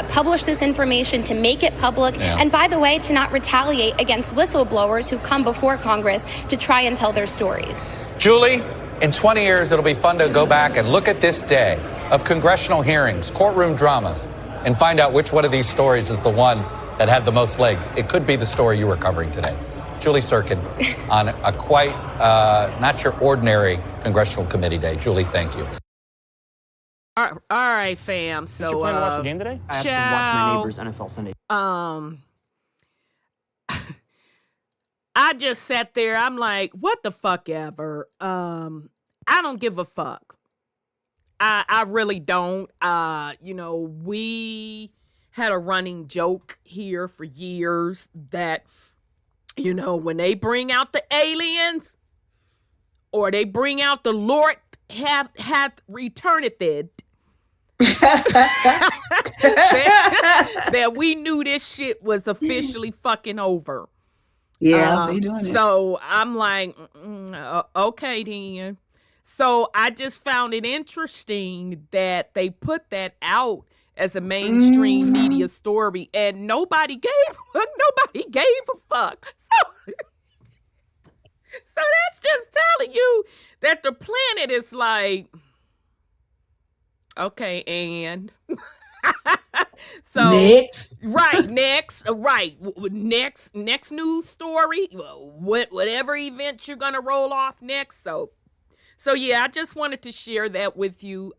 publish this information, to make it public, and by the way, to not retaliate against whistleblowers who come before Congress to try and tell their stories. Julie, in 20 years, it'll be fun to go back and look at this day of congressional hearings, courtroom dramas, and find out which one of these stories is the one that had the most legs. It could be the story you were covering today. Julie Sirkin on a quite not your ordinary congressional committee day. Julie, thank you. All right, fam. So, you plan to watch the game today? I have to watch my neighbor's NFL Sunday. I just sat there. I'm like, what the fuck ever. I don't give a fuck. I really don't. We had a running joke here for years that, when they bring out the aliens or they bring out the Lord hath returned it, that we knew this shit was officially fucking over. Yeah, they doing it. So I'm like, okay then. So I just found it interesting that they put that out as a mainstream media story, and nobody gave a fuck. So that's just telling you that the planet is like, okay, and so next news story, whatever event you're gonna roll off next. So yeah, I just wanted to share that with you.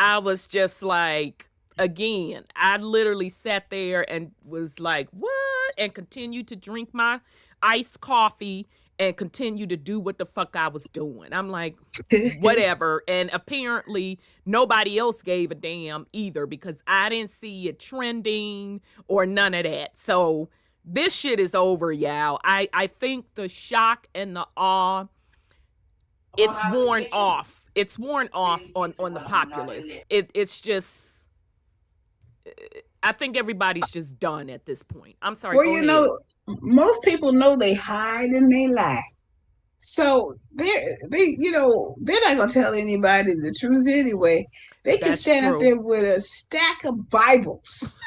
I was just like, again, I literally sat there and was like, what? And continued to drink my iced coffee and continue to do what the fuck I was doing. I'm like, whatever. And apparently nobody else gave a damn either, because I didn't see it trending or none of that. So this shit is over, y'all. I think the shock and the awe, it's worn off. It's worn off on the populace. It's just, I think everybody's just done at this point. I'm sorry. Well, most people know they hide and they lie. So they're not gonna tell anybody the truth anyway. They can stand up there with a stack of Bibles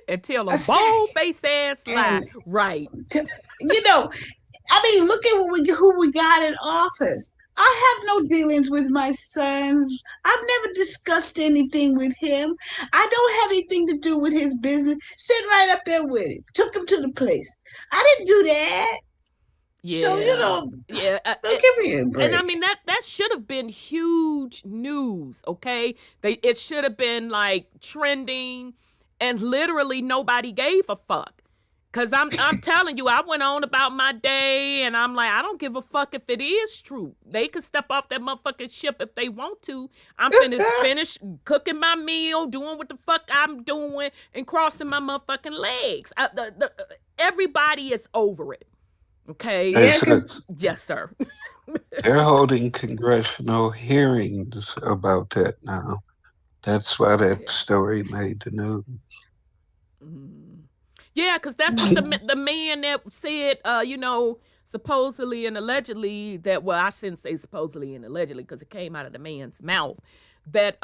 and tell a bold-faced ass lie. Right. I mean, look at who we got in office. I have no dealings with my sons. I've never discussed anything with him. I don't have anything to do with his business. Sit right up there with him. Took him to the place. I didn't do that. Yeah. So, don't give me a break. And I mean, that should have been huge news, okay? It should have been like trending, and literally nobody gave a fuck. Cause I'm telling you, I went on about my day, and I'm like, I don't give a fuck if it is true. They can step off that motherfucking ship if they want to. I'm finish cooking my meal, doing what the fuck I'm doing, and crossing my motherfucking legs. Everybody is over it. Okay. Yes, sir. They're holding congressional hearings about that now. That's why that story made the news. Yeah, because that's what the man that said, supposedly and allegedly that, well, I shouldn't say supposedly and allegedly because it came out of the man's mouth, that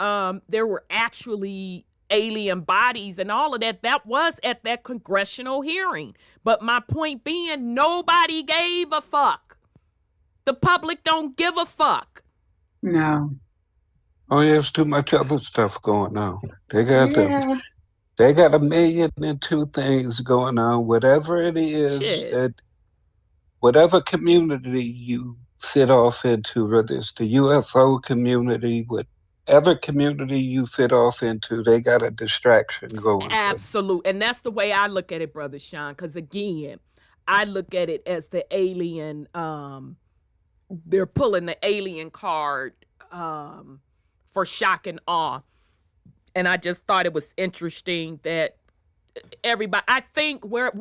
there were actually alien bodies and all of that. That was at that congressional hearing. But my point being, nobody gave a fuck. The public don't give a fuck. No. Oh, there's too much other stuff going on. They got 1,000,002 things going on. Whatever it is, that whatever community you fit off into, whether it's the UFO community, whatever community you fit off into, they got a distraction going. Absolutely. And that's the way I look at it, Brother Sean, because again, I look at it as the alien, they're pulling the alien card for shock and awe. And I just thought it was interesting that everybody, I think where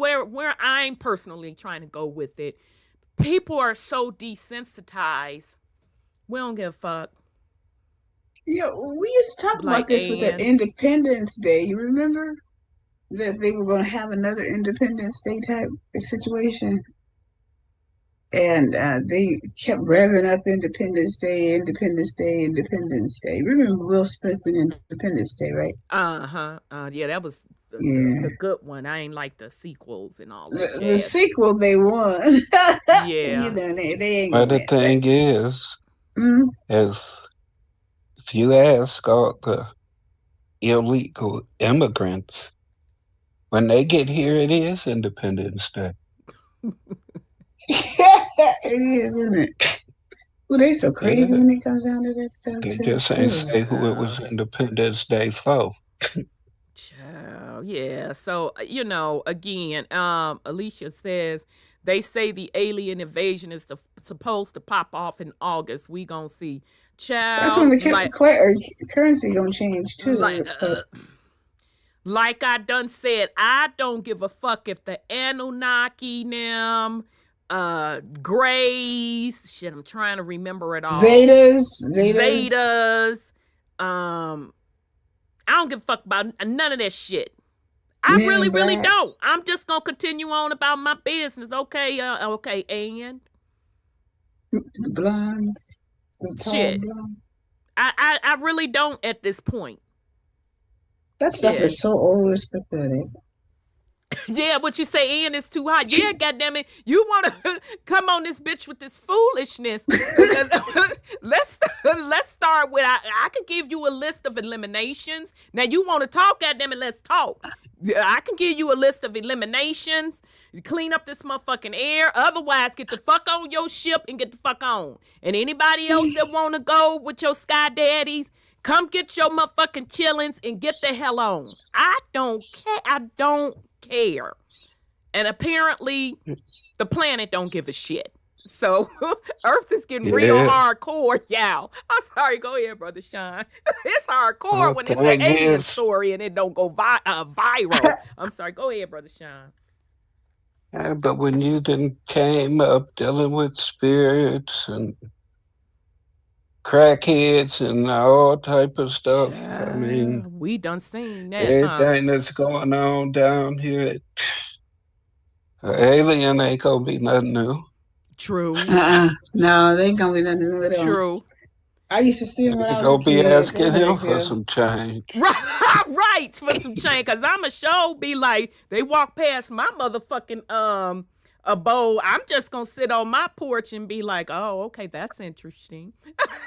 I'm personally trying to go with it, people are so desensitized. We don't give a fuck. Yeah, we used to talk about this with the Independence Day. You remember that they were going to have another Independence Day type situation? And they kept revving up Independence Day, Independence Day, Independence Day. Remember Will Smith and Independence Day, right? Yeah, that was the good one. I ain't like the sequels and all that. The sequel, they won. Yeah. They ain't. But the thing is, if you ask all the illegal immigrants, when they get here, it is Independence Day. It is, isn't it? Well, they so crazy when it comes down to that stuff. They just ain't say who it was Independence Day for. Yeah. So, again, Alicia says, they say the alien invasion is supposed to pop off in August. We gonna see. Child, that's when the currency gonna change too. Like I done said, I don't give a fuck if the Anunnaki, them, Grays, shit, I'm trying to remember it all. Zetas. I don't give a fuck about none of that shit. I really don't. I'm just gonna continue on about my business. Okay, and the blondes. Shit. I really don't at this point. That stuff is so old, it's pathetic. Yeah, what you say, Ian, is too hot. Yeah, goddammit, you want to come on this bitch with this foolishness. Let's start with, I can give you a list of eliminations. Now, you want to talk, goddammit, let's talk. I can give you a list of eliminations. You clean up this motherfucking air. Otherwise, get the fuck on your ship and get the fuck on. And anybody else that want to go with your sky daddies, come get your motherfucking chillings and get the hell on. I don't care. And apparently, the planet don't give a shit. So, Earth is getting real hardcore, y'all. I'm sorry. Go ahead, Brother Sean. It's hardcore when it's an alien story and it don't go viral. I'm sorry. Go ahead, Brother Sean. Yeah, but when you then came up dealing with spirits and crackheads and all type of stuff, I mean, we done seen that. Everything that's going on down here, Alien ain't gonna be nothing new. True. No, they ain't gonna be nothing new at all. True. I used to see him when I was a Gonna be kid. asking him for some change. Right, for some change. Cause I'm a show be like, they walk past my motherfucking abode. I'm just gonna sit on my porch and be like, oh, okay, that's interesting.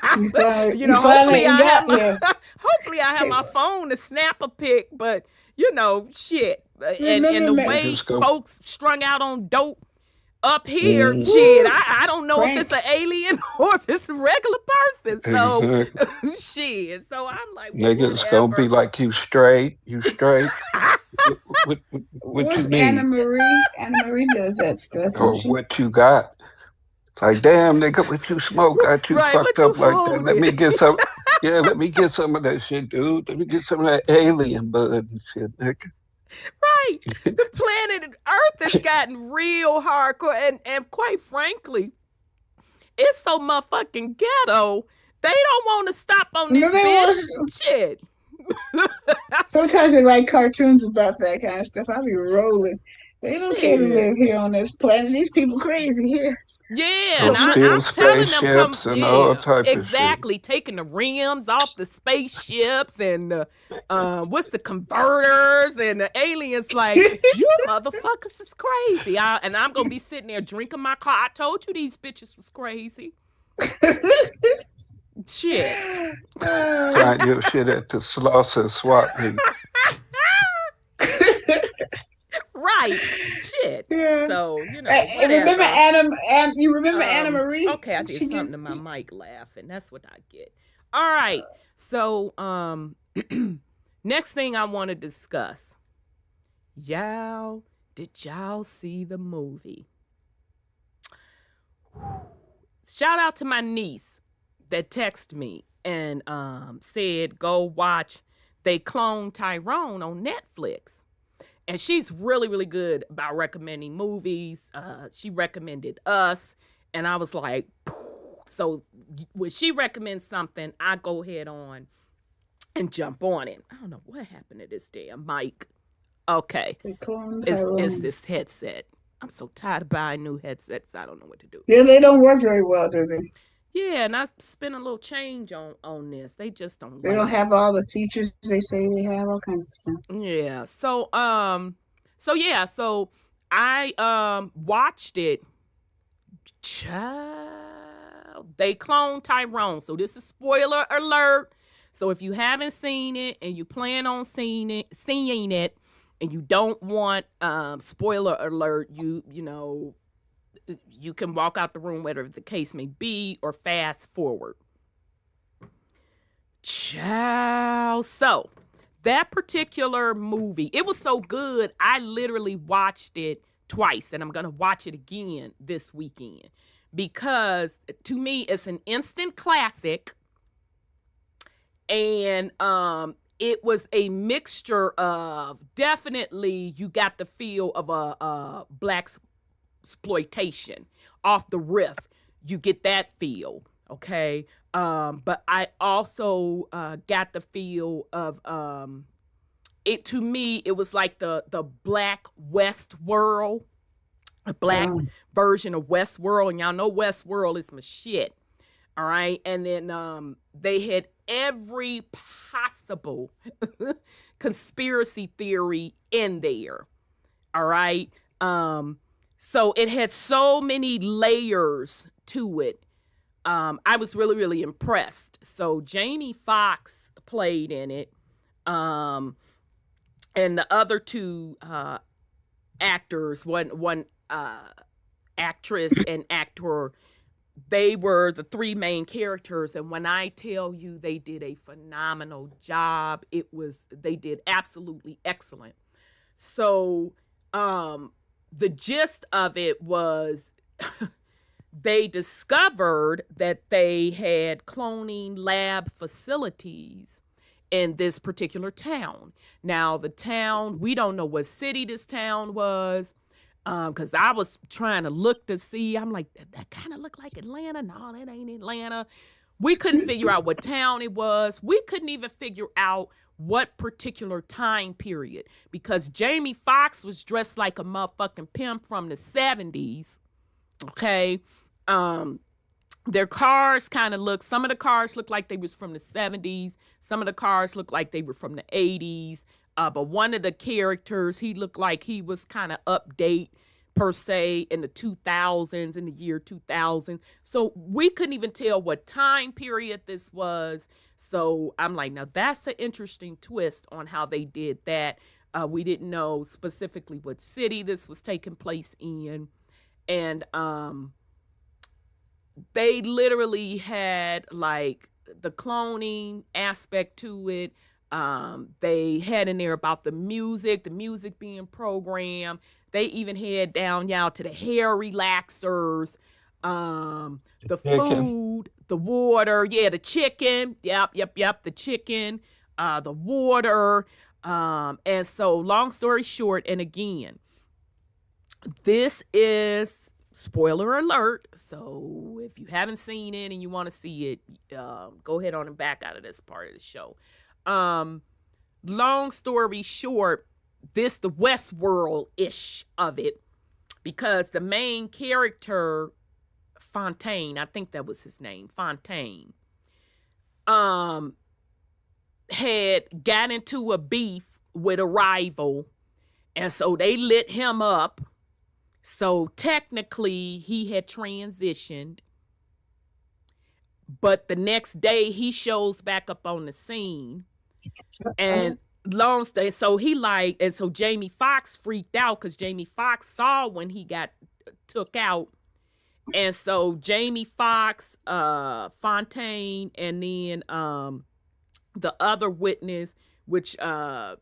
Hopefully I have my phone to snap a pic, but shit. And the way folks strung out on dope up here, shit, I don't know if it's an alien or if it's a regular person. So, shit. So I'm like, niggas gonna be like, you straight. What's Anna Marie? Anna Marie does that stuff. Or what you got? Like, damn, nigga, what you smoke got you fucked up like that. Let me get some. Yeah, let me get some of that shit, dude. Let me get some of that alien bud and shit, nigga. Right. The planet Earth has gotten real hardcore. And quite frankly, it's so motherfucking ghetto. They don't want to stop on this shit. Sometimes they write cartoons about that kind of stuff. I'll be rolling. They don't care to live here on this planet. These people crazy here. Yeah, and I'm telling them, all types exactly, of shit. Taking the rims off the spaceships and what's the converters, and the aliens like, you motherfuckers is crazy. And I'm gonna be sitting there drinking my coffee. I told you these bitches was crazy. Shit. Find your shit at the Slauson swap meet. Right. Shit. Yeah. So, and remember Anna Marie? Okay, I did something to my mic laughing. That's what I get. All right. So, next thing I want to discuss. Did y'all see the movie? Shout out to my niece that texted me and said, go watch They Cloned Tyrone on Netflix. And she's really, really good about recommending movies. She recommended Us. And I was like, so when she recommends something, I go head on and jump on it. I don't know what happened to this damn mic. Okay. It's this headset. I'm so tired of buying new headsets. I don't know what to do. Yeah, they don't work very well, do they? Yeah, and I spent a little change on this. They just don't. They don't have all the features they say they have, all kinds of stuff. Yeah. So I watched it. They Cloned Tyrone. So this is spoiler alert. So if you haven't seen it and you plan on seeing it, and you don't want spoiler alert, you can walk out the room, whatever the case may be, or fast forward. So that particular movie, it was so good, I literally watched it twice, and I'm going to watch it again this weekend because to me, it's an instant classic, and it was a mixture of, definitely you got the feel of a black exploitation off the riff. You get that feel, okay? But I also got the feel of it. To me, it was like the black Westworld, a black version of Westworld, and y'all know Westworld is my shit. All right, and then they had every possible conspiracy theory in there. All right. So it had so many layers to it. I was really, really impressed. So Jamie Foxx played in it. And the other two actors, one actress and actor, they were the three main characters. And when I tell you they did a phenomenal job, they did absolutely excellent. So the gist of it was they discovered that they had cloning lab facilities in this particular town. Now, the town, we don't know what city this town was, because I was trying to look to see. I'm like, that kind of looked like Atlanta. No, that ain't Atlanta. We couldn't figure out what town it was. We couldn't even figure out what particular time period, because Jamie Foxx was dressed like a motherfucking pimp from the 70s. Okay. Their cars kind of look, some of the cars look like they was from the 70s. Some of the cars look like they were from the 80s. But one of the characters, he looked like he was kind of update per se in the 2000s, in the year 2000. So we couldn't even tell what time period this was. So I'm like, now that's an interesting twist on how they did that. We didn't know specifically what city this was taking place in. And they literally had like the cloning aspect to it. They had in there about the music being programmed. They even had down y'all to the hair relaxers, the food, the water, the chicken. Yep, the chicken, the water. And so long story short, and again, this is spoiler alert. So if you haven't seen it and you want to see it, go ahead on and back out of this part of the show. Long story short, this the Westworld-ish of it, because the main character, Fontaine, I think that was his name, Fontaine, had got into a beef with a rival, and so they lit him up. So technically he had transitioned, but the next day he shows back up on the scene, and so Jamie Foxx freaked out because Jamie Foxx saw when he got took out. And so Jamie Foxx, Fontaine, and then the other witness, which the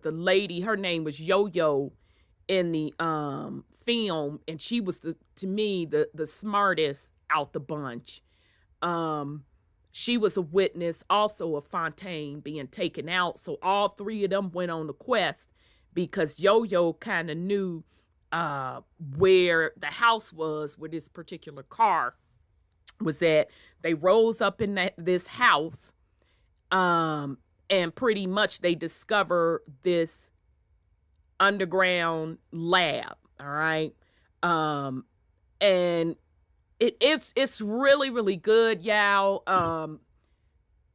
lady, her name was Yo-Yo in the film, and she was to me the smartest out the bunch. She was a witness also of Fontaine being taken out. So all three of them went on the quest because Yo-Yo kind of knew where the house was, where this particular car was at. They rose up in this house, and pretty much they discover this underground lab. All right. And it's really, really good, y'all.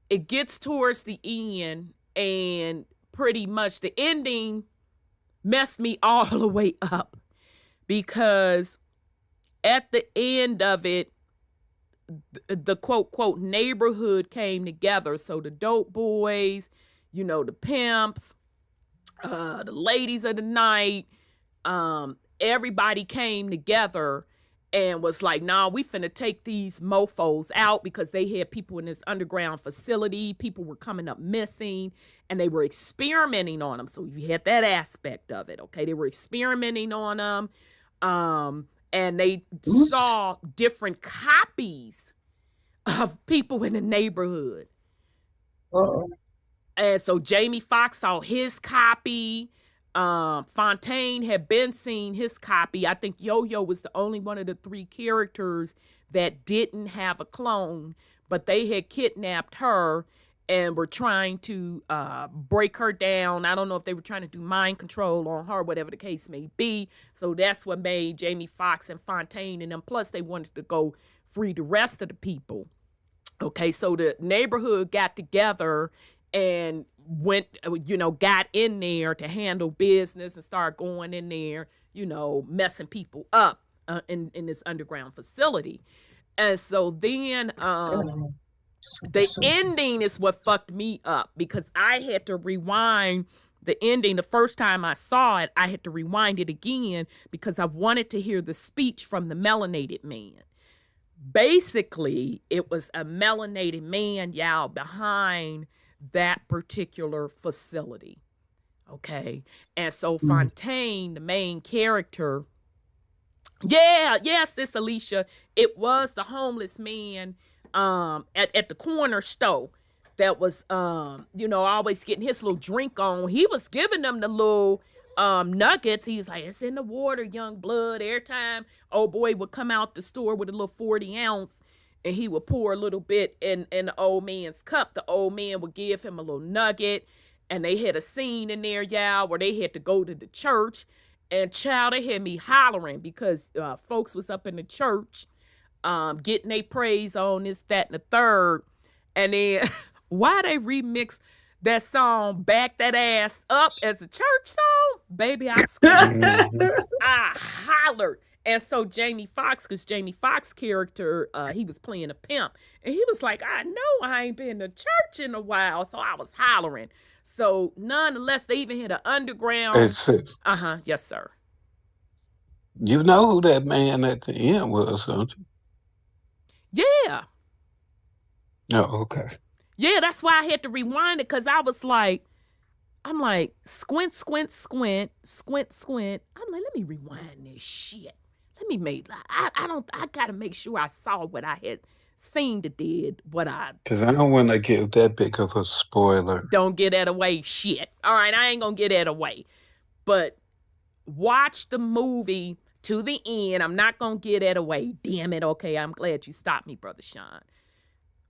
It gets towards the end, and pretty much the ending messed me all the way up, because at the end of it, the quote neighborhood came together. So the dope boys, the pimps, the ladies of the night, everybody came together and was like, nah, we finna take these mofos out, because they had people in this underground facility. People were coming up missing, and they were experimenting on them. So you had that aspect of it, okay? They were experimenting on them, and they saw different copies of people in the neighborhood. Uh-oh. And so Jamie Foxx saw his copy. Fontaine had been seeing his copy. I think Yo-Yo was the only one of the three characters that didn't have a clone, but they had kidnapped her and were trying to break her down. I don't know if they were trying to do mind control on her, whatever the case may be. So that's what made Jamie Foxx and Fontaine and them. Plus, they wanted to go free the rest of the people. Okay, so the neighborhood got together and went, got in there to handle business and start going in there, messing people up in this underground facility. And so then the ending is what fucked me up, because I had to rewind the ending. The first time I saw it, I had to rewind it again because I wanted to hear the speech from the melanated man. Basically, it was a melanated man, y'all, behind that particular facility. Okay. And so Fontaine, the main character, sis Alicia, it was the homeless man at the corner store that was always getting his little drink on. He was giving them the little nuggets. He's like, it's in the water, young blood. Every time old boy would come out the store with a little 40 ounce, and he would pour a little bit in the old man's cup. The old man would give him a little nugget, and they had a scene in there, y'all, where they had to go to the church, and child, they had me hollering because folks was up in the church getting their praise on this, that, and the third, and then why they remix that song "Back That Ass Up" as a church song, baby, I screamed. I hollered. And so Jamie Foxx, because Jamie Foxx's character, he was playing a pimp, and he was like, I know I ain't been to church in a while, so I was hollering. So nonetheless, they even hit an underground. Yes, sir. You know who that man at the end was, don't you? Yeah. Oh, okay. Yeah, that's why I had to rewind it, because I was like, I'm like, squint, squint, squint, squint, squint. I'm like, let me rewind this shit. Let me make, I got to make sure I saw what I had seen that did what I. Because I don't want to give that big of a spoiler. Don't get that away, shit. All right, I ain't going to get that away. But watch the movie to the end. I'm not going to get that away. Damn it. Okay, I'm glad you stopped me, Brother Sean.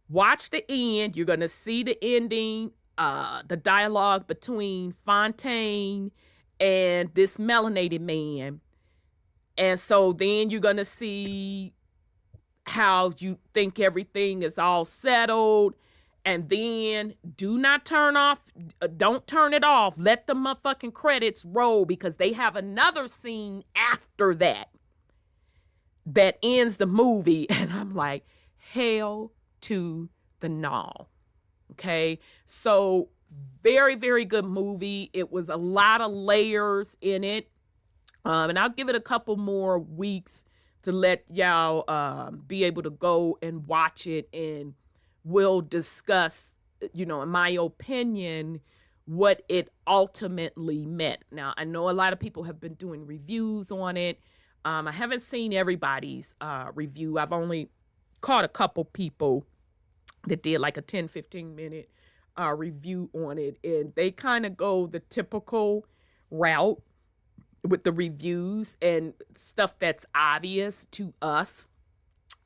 Watch the end. You're going to see the ending, the dialogue between Fontaine and this melanated man. And so then you're going to see how you think everything is all settled. And then don't turn it off. Let the motherfucking credits roll, because they have another scene after that ends the movie. And I'm like, hell to the no. Okay. So very, very good movie. It was a lot of layers in it. And I'll give it a couple more weeks to let y'all be able to go and watch it, and we'll discuss, in my opinion, what it ultimately meant. Now, I know a lot of people have been doing reviews on it. I haven't seen everybody's review. I've only caught a couple people that did like a 10, 15 minute review on it, and they kind of go the typical route with the reviews and stuff that's obvious to us.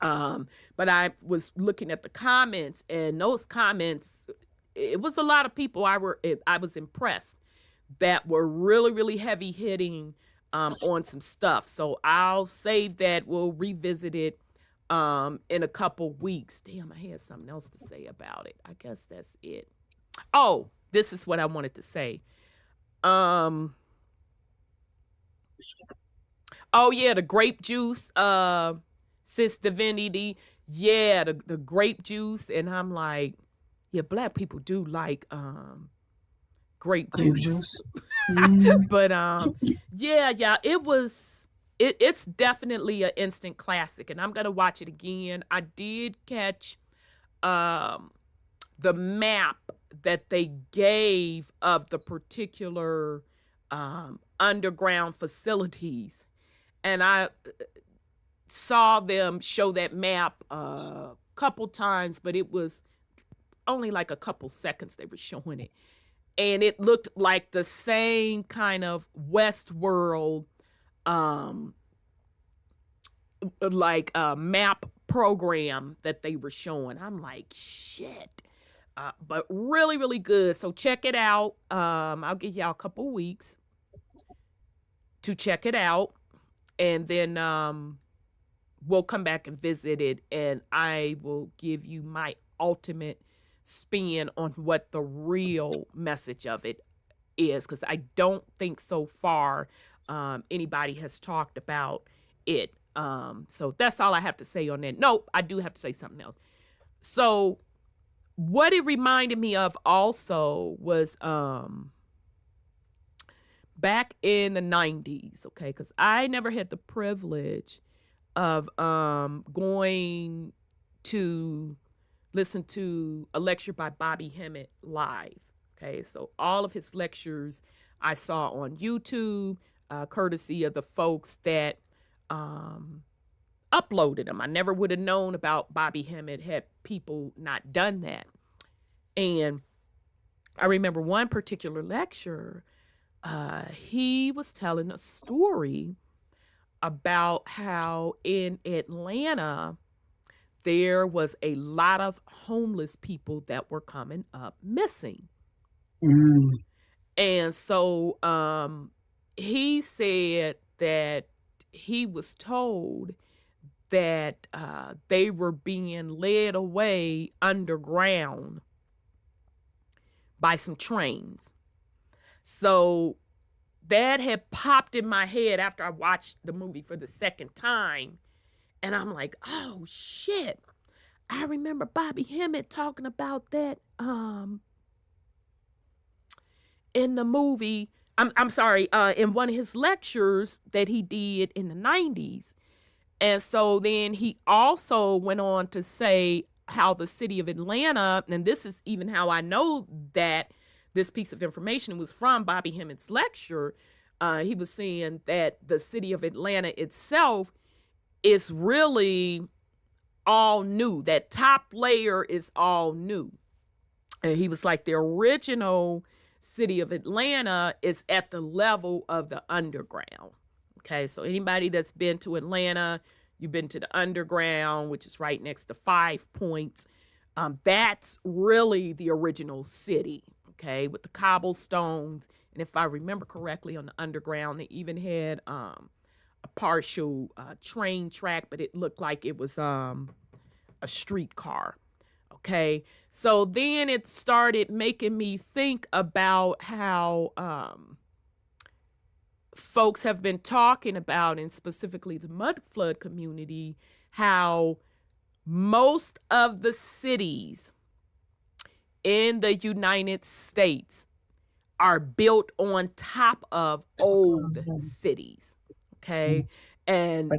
But I was looking at the comments, and those comments, it was a lot of people I was impressed that were really, really heavy hitting on some stuff. So I'll save that. We'll revisit it in a couple weeks. Damn, I had something else to say about it. I guess that's it. Oh, this is what I wanted to say. Oh yeah, the grape juice, Sis Divinity. Yeah, the grape juice. And I'm like, yeah, Black people do like grape juice. But yeah, it's definitely an instant classic, and I'm gonna watch it again. I did catch the map that they gave of the particular underground facilities, and I saw them show that map a couple times, but it was only like a couple seconds they were showing it, and it looked like the same kind of Westworld like map program that they were showing. I'm like, shit. But really, really good. So check it out. I'll give y'all a couple weeks to check it out, and then we'll come back and visit it, and I will give you my ultimate spin on what the real message of it is, because I don't think so far anybody has talked about it. So that's all I have to say on that. Nope, I do have to say something else. So what it reminded me of also was back in the 90s, okay, because I never had the privilege of going to listen to a lecture by Bobby Hemmett live, okay? So all of his lectures I saw on YouTube, courtesy of the folks that uploaded them. I never would have known about Bobby Hemmett had people not done that. And I remember one particular lecture, he was telling a story about how in Atlanta there was a lot of homeless people that were coming up missing. And so he said that he was told that they were being led away underground by some trains. So that had popped in my head after I watched the movie for the second time. And I'm like, oh, shit. I remember Bobby Hemmett talking about that in the movie. I'm sorry, in one of his lectures that he did in the 90s. And so then he also went on to say how the city of Atlanta, and this is even how I know that this piece of information was from Bobby Hemmett's lecture. He was saying that the city of Atlanta itself is really all new. That top layer is all new. And he was like, the original city of Atlanta is at the level of the underground. Okay, so anybody that's been to Atlanta, you've been to the underground, which is right next to 5 Points. That's really the original city, okay, with the cobblestones. And if I remember correctly, on the underground, they even had a partial train track, but it looked like it was a streetcar. Okay, so then it started making me think about how folks have been talking about, and specifically the mud flood community, how most of the cities in the United States are built on top of old cities. Okay, and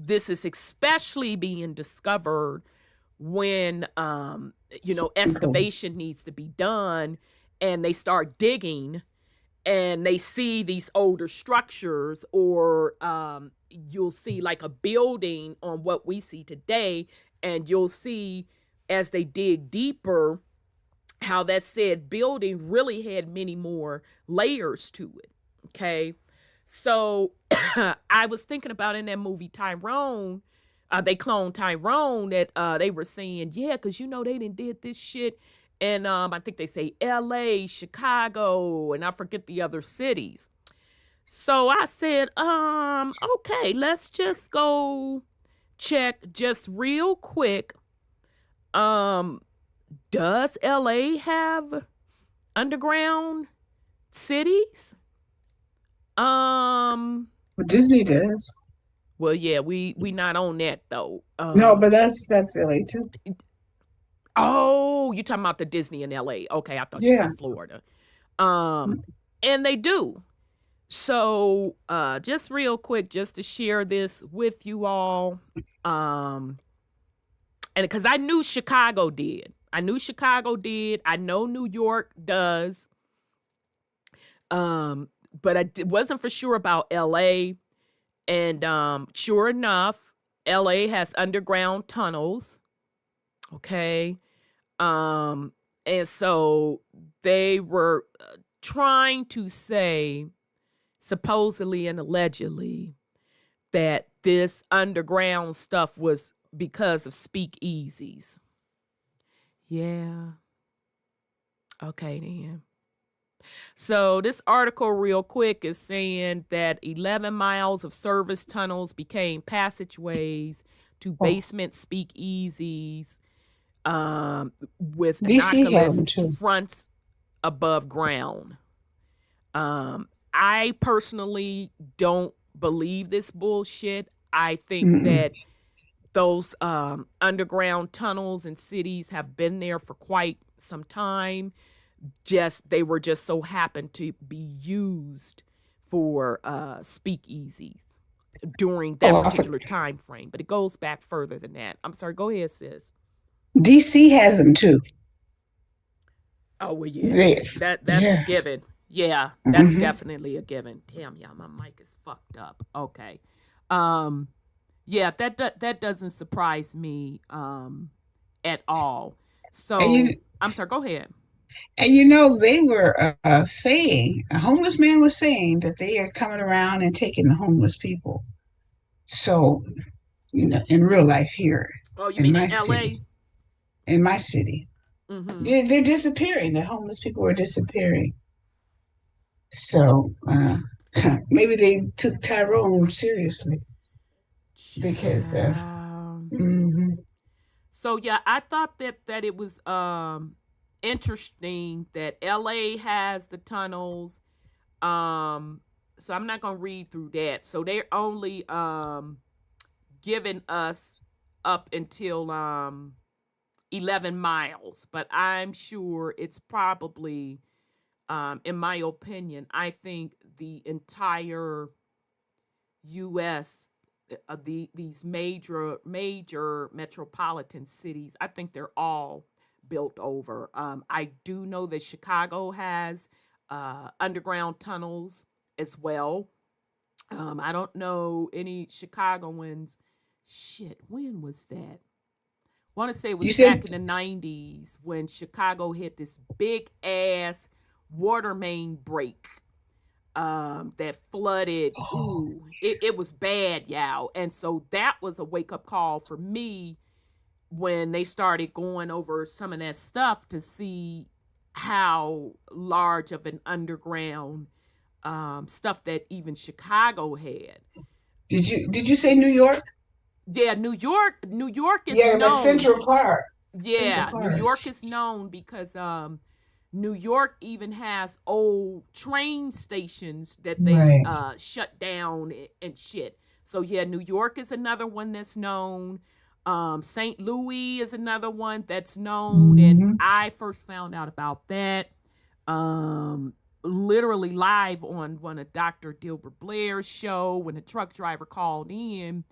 this is especially being discovered when excavation needs to be done, and they start digging and they see these older structures, or you'll see like a building on what we see today, and you'll see as they dig deeper how that said building really had many more layers to it. Okay, so I was thinking about in that movie Tyrone, they cloned Tyrone, that they were saying, yeah, because they did this shit. And I think they say LA, Chicago, and I forget the other cities. So I said, okay, let's just go check just real quick. Does LA have underground cities? Disney does. Well, yeah, we not on that though. No, but that's LA too. Oh, you talking about the Disney in LA? Okay, I thought you were in Florida. And they do. So, just real quick, just to share this with you all, and because I knew Chicago did. I know New York does. But I wasn't for sure about LA. And sure enough, LA has underground tunnels. Okay. And so they were trying to say, supposedly and allegedly, that this underground stuff was because of speakeasies. Yeah. Okay, then. So this article real quick is saying that 11 miles of service tunnels became passageways to basement speakeasies with innocuous fronts above ground. I personally don't believe this bullshit. I think that those underground tunnels and cities have been there for quite some time. They were just so happened to be used for speakeasies during that particular time frame. But it goes back further than that. I'm sorry, go ahead, sis. DC has them too. Oh, well, yeah. That's a given. Yeah, that's definitely a given. Damn, yeah, my mic is fucked up. Okay. Yeah, that doesn't surprise me at all. So, I'm sorry, go ahead. And they were saying, a homeless man was saying that they are coming around and taking the homeless people. So, in real life here. Oh, you in mean my in LA? city. In my city. Mm-hmm. Yeah, they're disappearing. The homeless people are disappearing. So maybe they took Tyrone seriously because mhm. So yeah, I thought that it was interesting that LA has the tunnels. So I'm not gonna read through that. So they're only giving us up until 11 miles, but I'm sure it's probably in my opinion, I think the entire US these major metropolitan cities, I think they're all built over. I do know that Chicago has underground tunnels as well. I don't know any Chicagoans. Shit, when was that? I want to say it was back in the 90s when Chicago hit this big ass water main break that flooded. Ooh, it was bad, y'all. And so that was a wake-up call for me when they started going over some of that stuff to see how large of an underground stuff that even Chicago had. Did you say New York? Yeah, New York is known. But Central Park. Yeah, Central Park. New York is known because New York even has old train stations that they shut down and shit. So yeah, New York is another one that's known. St. Louis is another one that's known, and I first found out about that literally live on one of Dr. Dilbert Blair's show when a truck driver called in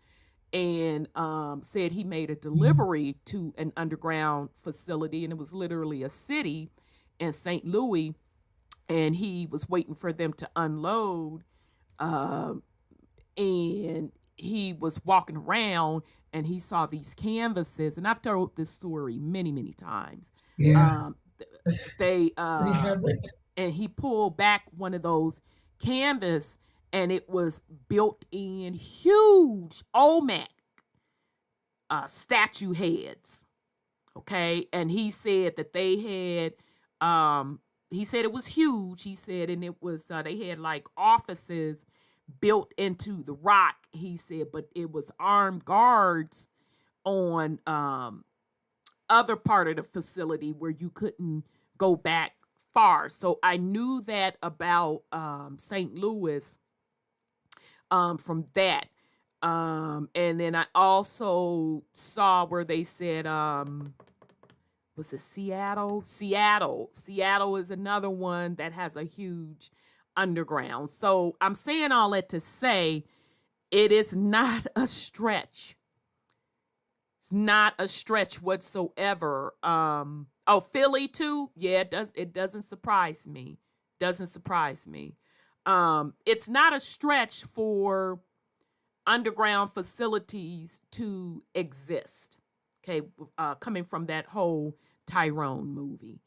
and said he made a delivery to an underground facility, and it was literally a city in St. Louis, and he was waiting for them to unload, and he was walking around and he saw these canvases, and I've told this story many, many times. Yeah. And he pulled back one of those canvas, and it was built in huge Olmec statue heads. Okay. And he said that they had, he said it was huge. He said, and it was, they had like offices built into the rock, he said, but it was armed guards on other part of the facility where you couldn't go back far. So I knew that about St. Louis from that. And then I also saw where they said, was it Seattle? Seattle is another one that has a huge underground. So I'm saying all that to say it is not a stretch. It's not a stretch whatsoever. Philly too. Yeah, it doesn't surprise me. It's not a stretch for underground facilities to exist. Okay, coming from that whole Tyrone movie.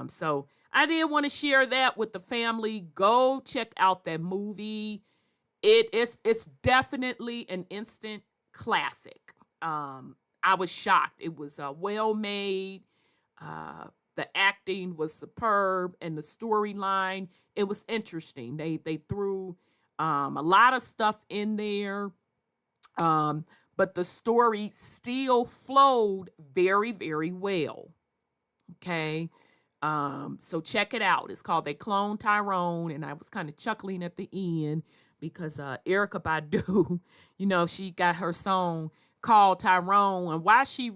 So I did want to share that with the family. Go check out that movie. It's definitely an instant classic. I was shocked. It was well made. The acting was superb, and the storyline, it was interesting. They threw a lot of stuff in there, but the story still flowed very, very well. Okay, so check it out. It's called They Cloned Tyrone, and I was kind of chuckling at the end because Erykah Badu, she got her song called Tyrone, and why she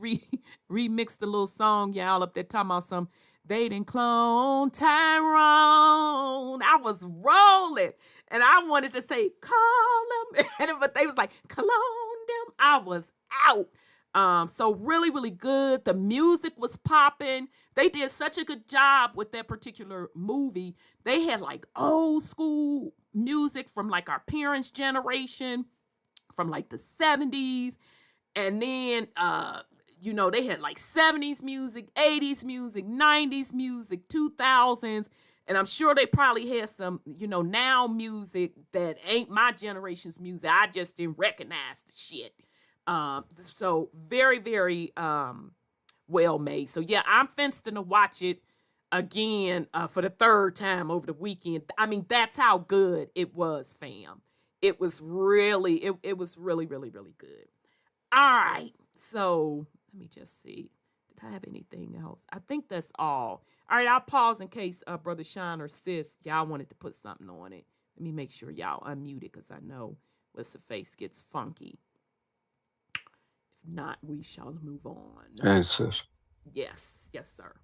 remixed the little song, y'all, up there talking about some, they didn't clone Tyrone. I was rolling, and I wanted to say, call them, but they was like, clone them. I was out. So really, really good. The music was popping. They did such a good job with that particular movie. They had like old school music from like our parents' generation, from like the 70s. And then, they had like 70s music, 80s music, 90s music, 2000s. And I'm sure they probably had some, now music that ain't my generation's music. I just didn't recognize the shit. So very, very well made. So yeah, I'm fenced to watch it again for the third time over the weekend. I mean, that's how good it was, fam. It was really, it was really, really, really good. All right. So let me just see. Did I have anything else? I think that's all. All right, I'll pause in case Brother Sean or Sis, y'all wanted to put something on it. Let me make sure y'all unmute it because I know what's the face gets funky. If not, we shall move on. Hey, sis. Yes, sir.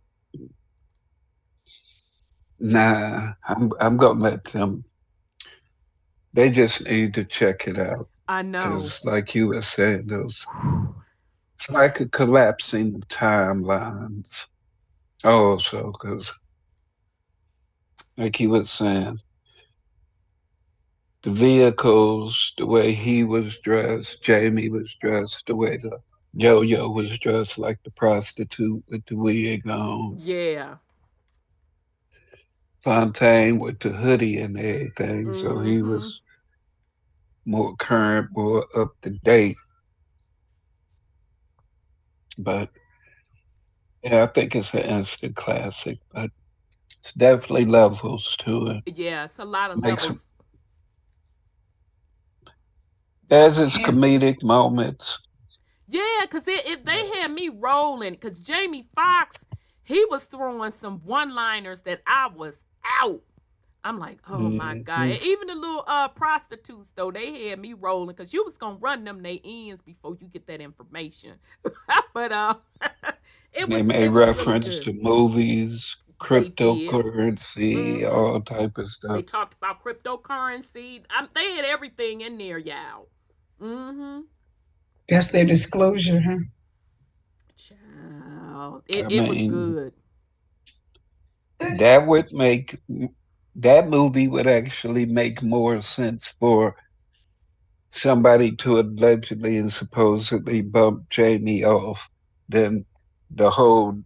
Nah, I'm gonna let them. They just need to check it out. I know. Because, like you were saying, it's like a collapsing of timelines. Also, because, like you were saying, the vehicles, the way he was dressed, Jamie was dressed, the way the Yo-Yo was dressed like the prostitute with the wig on. Yeah. Fontaine with the hoodie and everything, so he was more current, more up to date. But yeah, I think it's an instant classic, but it's definitely levels to it. Yeah, it's a lot of levels. There's its comedic moments. Yeah, because if they had me rolling, because Jamie Foxx, he was throwing some one-liners that I was out. I'm like, oh my God. And even the little prostitutes, though, they had me rolling because you was going to run them their ends before you get that information. But it was They made reference really to movies, cryptocurrency, all type of stuff. They talked about cryptocurrency. They had everything in there, y'all. That's their disclosure, huh? Child, it was good. That would make... That movie would actually make more sense for somebody to allegedly and supposedly bump Jamie off than the whole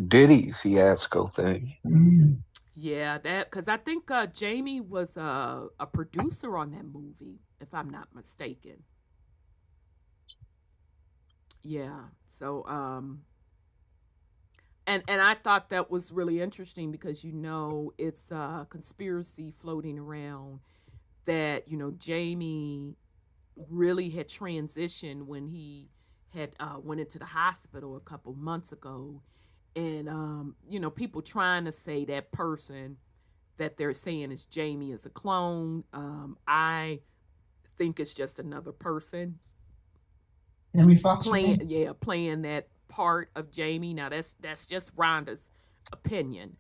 Diddy fiasco thing. Yeah, that because I think Jamie was a producer on that movie, if I'm not mistaken. Yeah, so and I thought that was really interesting because it's a conspiracy floating around that Jamie really had transitioned when he had went into the hospital a couple months ago, and people trying to say that person that they're saying is Jamie is a clone. I think it's just another person playing that part of Jamie. Now that's just Rhonda's opinion.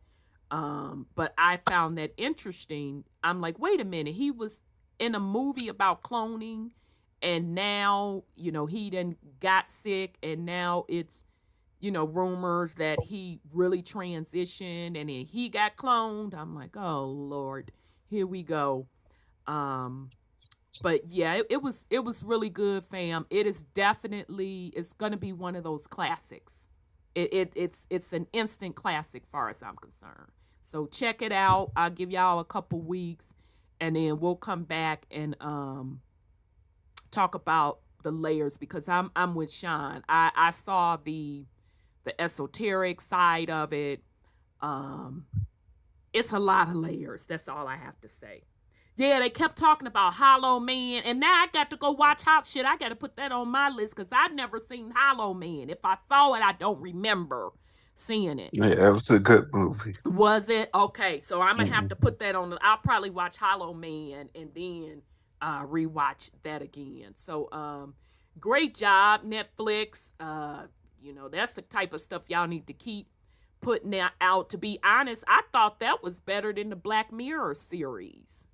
But I found that interesting. I'm like, wait a minute, he was in a movie about cloning and now, he done got sick and now it's, rumors that he really transitioned and then he got cloned. I'm like, oh Lord, here we go. But yeah, it was really good, fam. It's gonna be one of those classics. It's an instant classic far as I'm concerned. So check it out. I'll give y'all a couple weeks and then we'll come back and talk about the layers because I'm with Sean. I saw the esoteric side of it. It's a lot of layers. That's all I have to say. Yeah, they kept talking about Hollow Man, and now I got to go watch shit. I got to put that on my list because I'd never seen Hollow Man. If I saw it, I don't remember seeing it. Yeah, it was a good movie. Was it? Okay, so I'm going to have to put that on. I'll probably watch Hollow Man and then rewatch that again. So great job, Netflix. That's the type of stuff y'all need to keep putting out. To be honest, I thought that was better than the Black Mirror series.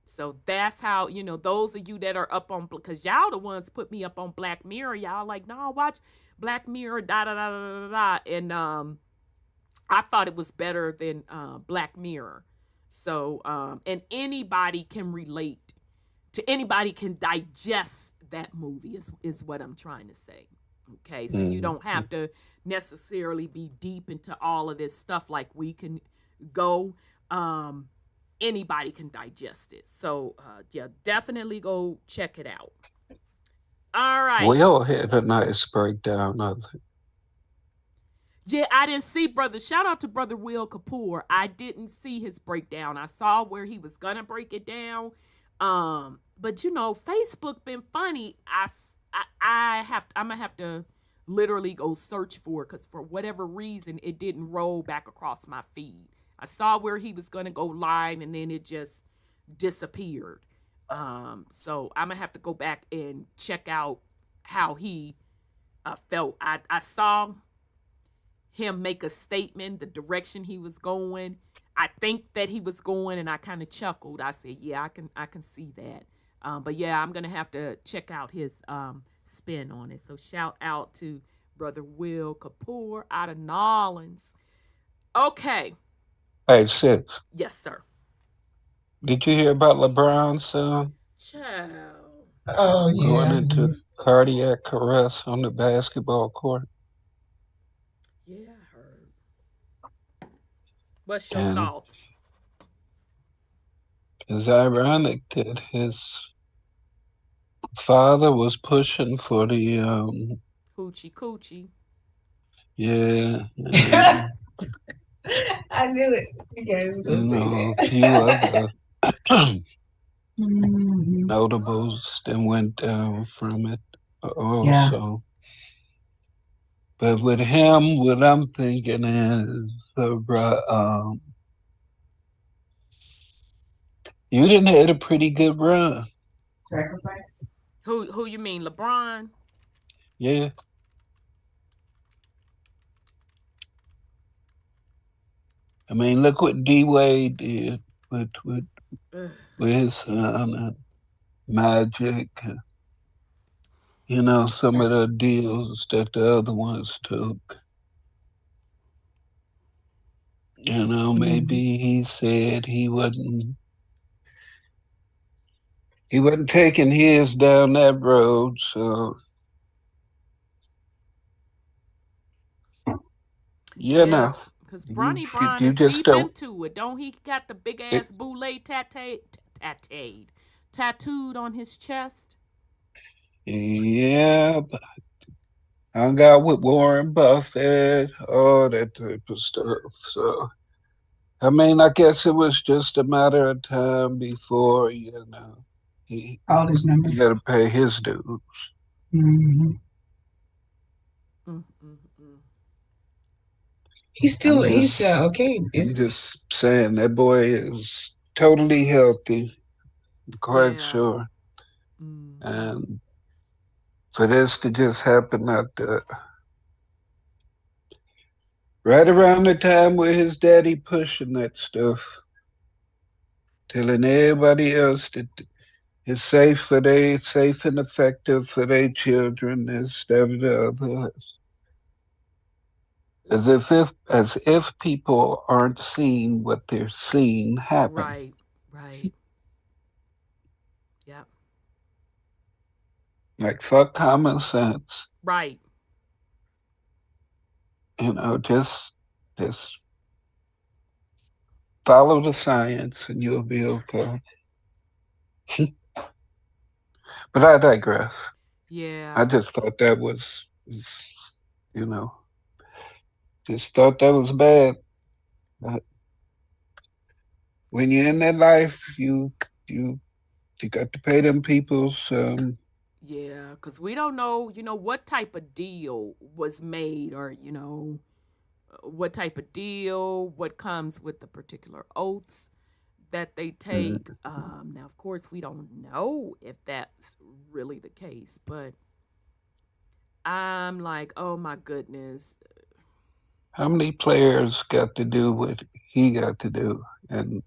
So that's how, those of you that are up on, because y'all the ones put me up on Black Mirror. Y'all like, no, watch Black Mirror, da da da da da da. And I thought it was better than Black Mirror. So and anybody can relate to, anybody can digest that movie is what I'm trying to say. Okay, so you don't have to necessarily be deep into all of this stuff like we can go. Anybody can digest it. So yeah, definitely go check it out. right. Will had a nice breakdown of it. Yeah, I didn't see shout out to Brother Will Kapoor. I didn't see his breakdown. I saw where he was gonna break it down. But Facebook been funny. I'm gonna have to literally go search for it because for whatever reason it didn't roll back across my feed. I saw where he was gonna go live and then it just disappeared. So I'm gonna have to go back and check out how he felt. I saw him make a statement, the direction he was going. I think that he was going, and I kind of chuckled. I said, "Yeah, I can see that." But yeah, I'm gonna have to check out his spin on it. So shout out to Brother Will Kapoor out of Nolans. Okay. Hey, sis. Yes, sir. Did you hear about LeBron's Child. Going into cardiac arrest on the basketball court? Yeah, I heard. What's your thoughts? It's ironic that his father was pushing for the Hoochie Coochie. Yeah. I knew it. You guys a few other notables that went down from it also. Yeah. But with him, what I'm thinking is, you didn't have a pretty good run. Sacrifice? Who you mean, LeBron? Yeah. I mean, look what D-Wade did with his son and Magic. Some of the deals that the other ones took. Maybe he said he wasn't taking his down that road, so yeah. Because Bronny Bron is deep into it. Don't he got the big ass boule tattooed on his chest? Yeah, but I got with Warren Buffett, all that type of stuff. So, I mean, I guess it was just a matter of time before, all his numbers. He got to pay his dues. Mm-hmm. He's okay. I'm just saying that boy is totally healthy, quite sure. And for this to just happen right around the time where his daddy pushing that stuff, telling everybody else that it's safe and effective for their children, this, that, and the other. As if people aren't seeing what they're seeing happen. Right. Yep. Like, fuck common sense. Right. Just follow the science and you'll be okay. But I digress. Yeah. I just thought that was just thought that was bad. But when you're in that life, you got to pay them people's. Yeah, because we don't know, what type of deal was made, or what type of deal, what comes with the particular oaths that they take. Now, of course, we don't know if that's really the case, but I'm like, oh my goodness. How many players got to do what he got to do in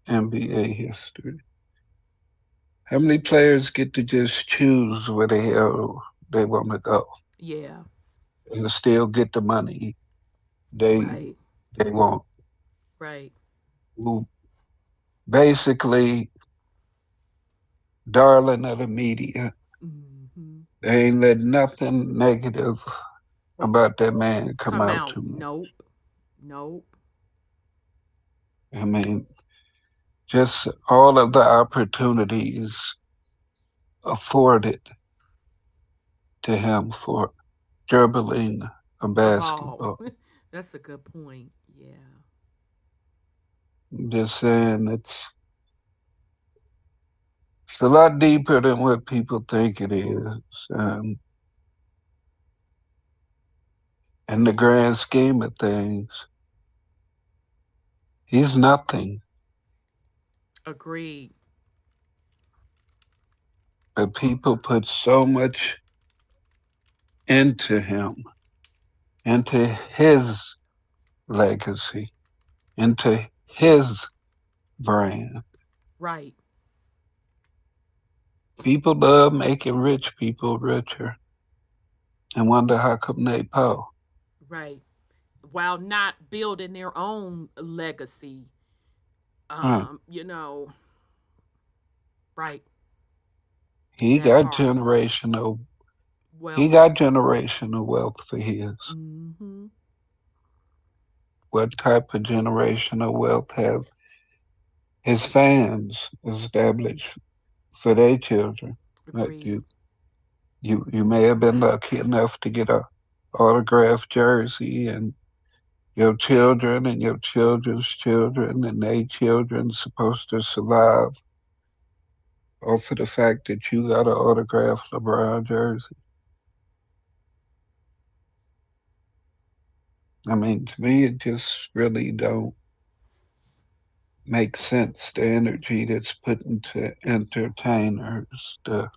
NBA history? How many players get to just choose where the hell they want to go? Yeah. And still get the money they want. Right. Who basically darling of the media. Mm-hmm. They ain't let nothing negative about that man come out to me. Nope. I mean, just all of the opportunities afforded to him for dribbling a basketball. That's a good point. Yeah. I'm just saying it's a lot deeper than what people think it is. In the grand scheme of things, he's nothing. Agreed. But people put so much into him, into his legacy, into his brand. Right. People love making rich people richer and wonder how come they poor. Right. While not building their own legacy. You know. Right. He got generational wealth for his. Mm-hmm. What type of generational wealth have his fans established for their children? Like you may have been lucky enough to get a autographed jersey, and your children and your children's children and their children supposed to survive off of the fact that you got an autographed LeBron jersey. I mean, to me, it just really don't make sense. The energy that's put into entertainers, the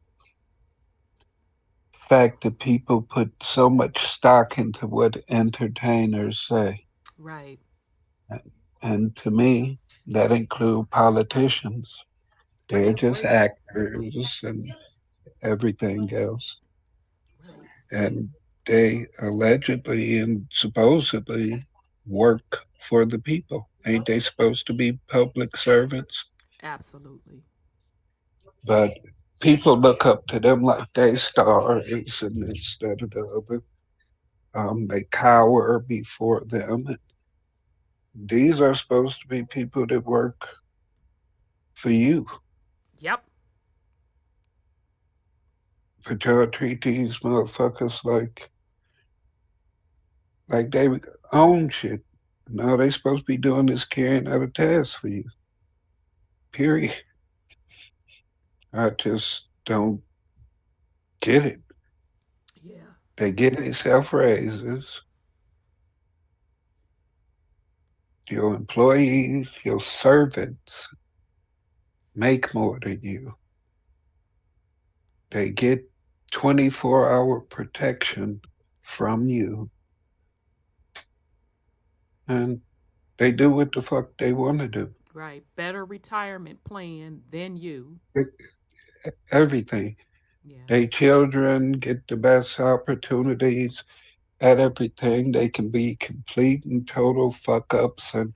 fact that people put so much stock into what entertainers say. Right. And to me, that include politicians. They're just actors and everything else. Right. And they allegedly and supposedly work for the people. Ain't they supposed to be public servants? Absolutely. But people look up to them like they stars, and instead of the other, they cower before them. These are supposed to be people that work for you. Yep. But y'all treat these motherfuckers like they own shit. No, they supposed to be doing this carrying out a task for you. Period. I just don't get it. Yeah. They get themselves raises. Your employees, your servants make more than you. They get 24-hour protection from you. And they do what the fuck they want to do. Right. Better retirement plan than you. Everything. Yeah. They children get the best opportunities at everything. They can be complete and total fuck ups, and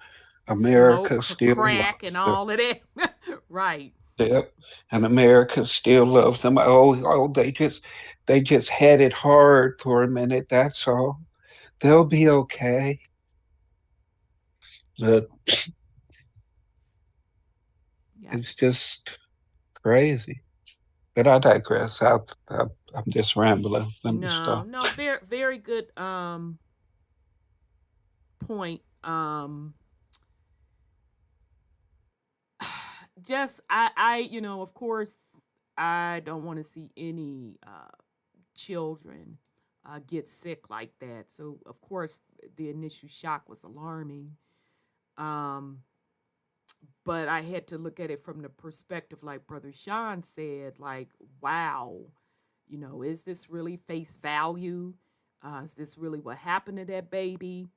America still crack loves and them. all of that. Right. Yep. And America still loves them. Oh, they just had it hard for a minute. That's all. They'll be okay. But it's just crazy. But I digress. I'm just rambling. Let me stop. No, very, very good point. Just I of course I don't want to see any children get sick like that. So of course the initial shock was alarming. But I had to look at it from the perspective, like Brother Sean said, like, wow, is this really face value? Is this really what happened to that baby?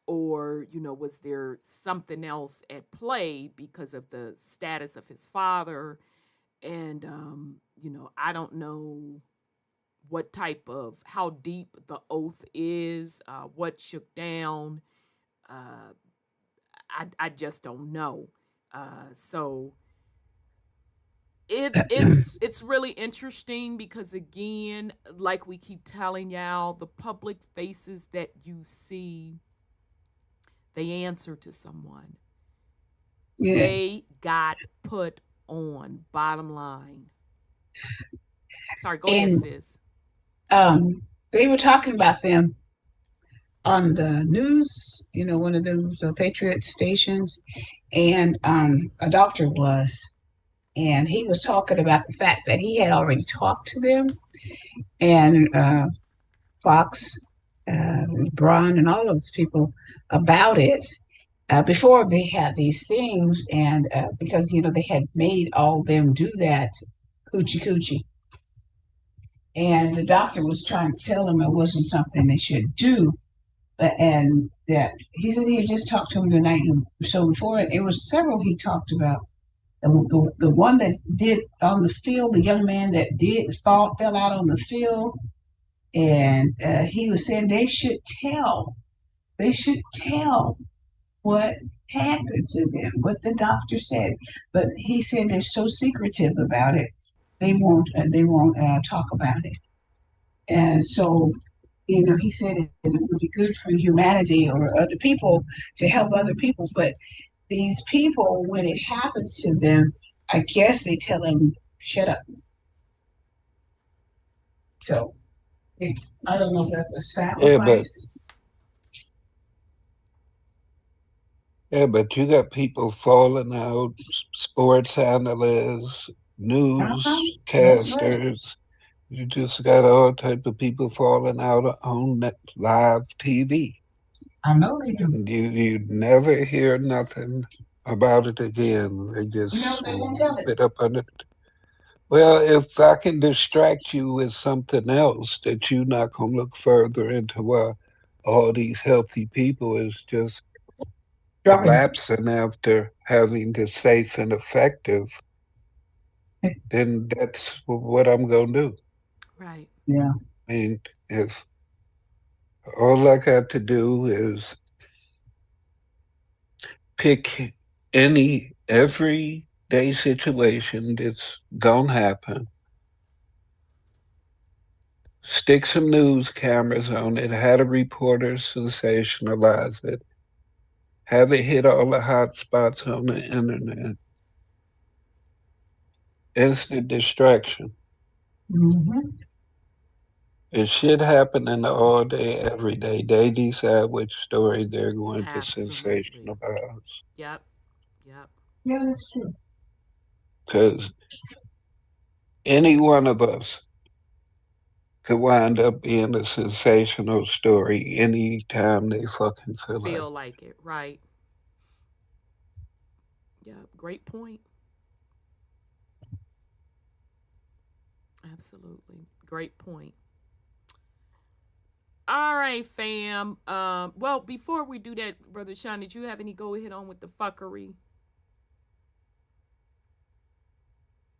Or, was there something else at play because of the status of his father? And, I don't know how deep the oath is, what shook down. I just don't know. So it's really interesting because, again, like we keep telling y'all, the public faces that you see, they answer to someone. Yeah. They got put on, bottom line. Sorry, go ahead, sis. They were talking about them on the news, one of those Patriot stations, and a doctor was, and he was talking about the fact that he had already talked to them, and Fox, Braun, and all those people about it before they had these things, and because they had made all them do that coochie, and the doctor was trying to tell them it wasn't something they should do. And that he said he had just talked to him the night so before, and it was several he talked about. The one that did on the field, the young man that fell out on the field, and he was saying they should tell what happened to them, what the doctor said. But he said they're so secretive about it, they won't talk about it. And so, he said it would be good for humanity or other people to help other people. But these people, when it happens to them, I guess they tell them, shut up. So, I don't know if that's a sacrifice. Yeah, but you got people falling out, sports analysts, newscasters. You just got all type of people falling out on live TV. I know they do. You never hear nothing about it again. They just they won't tell it up under it. Well, if I can distract you with something else that you're not going to look further into why all these healthy people is just collapsing after having the safe and effective, then that's what I'm going to do. Right. Yeah. I mean, if all I got to do is pick any everyday situation that's gonna happen, stick some news cameras on it, have a reporter sensationalize it, have it hit all the hot spots on the internet. Instant distraction. Mm-hmm. It should happen all day, every day. They decide which story they're going to sensationalize. Yep. Yeah, that's true. Because any one of us could wind up being a sensational story anytime they fucking feel like it. Right. Yeah, great point. Absolutely. Great point. All right, fam. Well, before we do that, Brother Sean, did you have any go ahead on with the fuckery?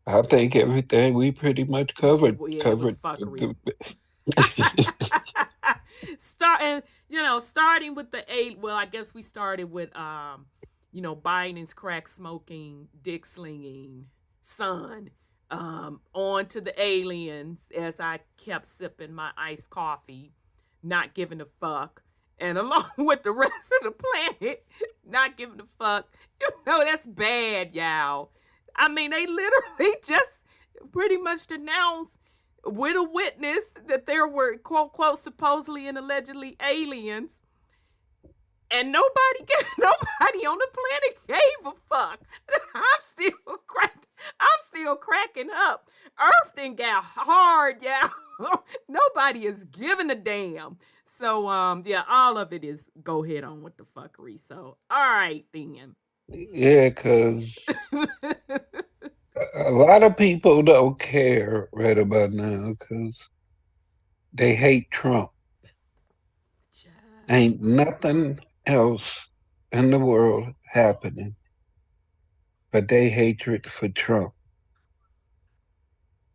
I think everything we pretty much covered. It was fuckery. Starting with I guess we started with Biden's crack smoking, dick slinging son. On to the aliens as I kept sipping my iced coffee, not giving a fuck, and along with the rest of the planet, not giving a fuck. That's bad, y'all. I mean, they literally just pretty much denounced with a witness that there were, quote, quote, supposedly and allegedly aliens. And nobody on the planet gave a fuck. I'm still cracking up. Earth done got hard, yeah. Nobody is giving a damn. So, all of it is go ahead on with the fuckery. So, all right, then. Yeah, because a lot of people don't care right about now because they hate Trump. Ain't nothing else in the world happening but they hatred for Trump.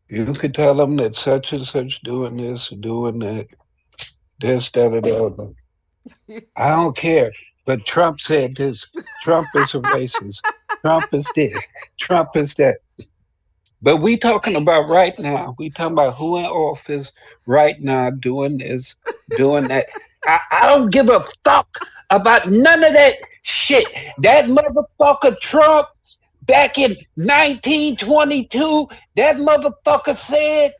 You could tell them that such and such doing this, doing that, this, that, or the other. I don't care. But Trump said this. Trump is a racist. Trump is this. Trump is that. But we talking about right now. We talking about who in office right now doing this, doing that. I don't give a fuck about none of that shit. That motherfucker Trump back in 1922, that motherfucker said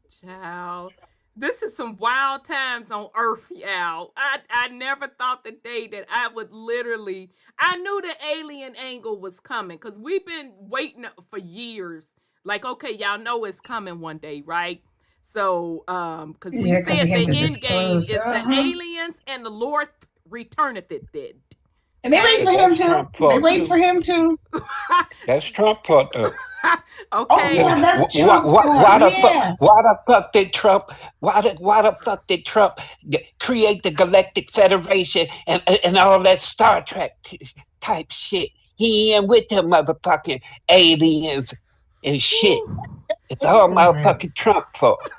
Child, this is some wild times on Earth, y'all. I never thought the day that I would literally, I knew the alien angle was coming because we've been waiting for years. Like, okay, y'all know it's coming one day, right? So, because we said the end game is the aliens and the Lord returneth it dead. And they wait for him too. They wait for him too. That's Trump fault though. Okay. Oh, well, that's Trump's why the fuck did Trump? Why the fuck did Trump create the Galactic Federation and all that Star Trek type shit? He ain't with them motherfucking aliens and shit. It's all motherfucking Trump fault.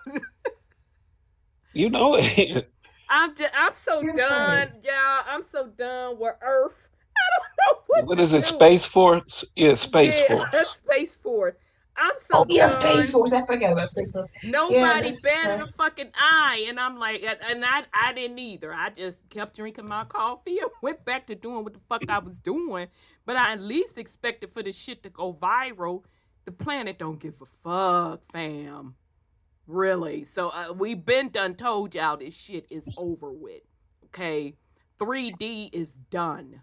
You know it. I'm so done, y'all. I'm so done with Earth. I don't know what is it, Space Force? Yeah, Space Force. Space Force. I'm so done. Space Force. I forgot about Space Force. Nobody batted a fucking eye, and I'm like, and I didn't either. I just kept drinking my coffee and went back to doing what the fuck I was doing. But I at least expected for this shit to go viral. The planet don't give a fuck, fam. Really. So we been done told y'all this shit is over with. Okay? 3D is done.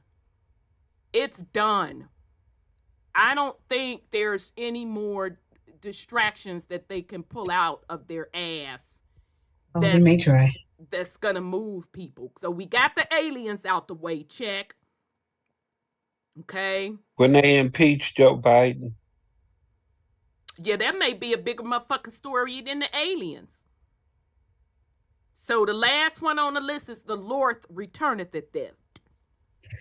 It's done. I don't think there's any more distractions that they can pull out of their ass. They may try. That's gonna move people. So we got the aliens out the way. Check. Okay. When they impeached Joe Biden. Yeah, that may be a bigger motherfucking story than the aliens. So the last one on the list is the Lord returneth at them.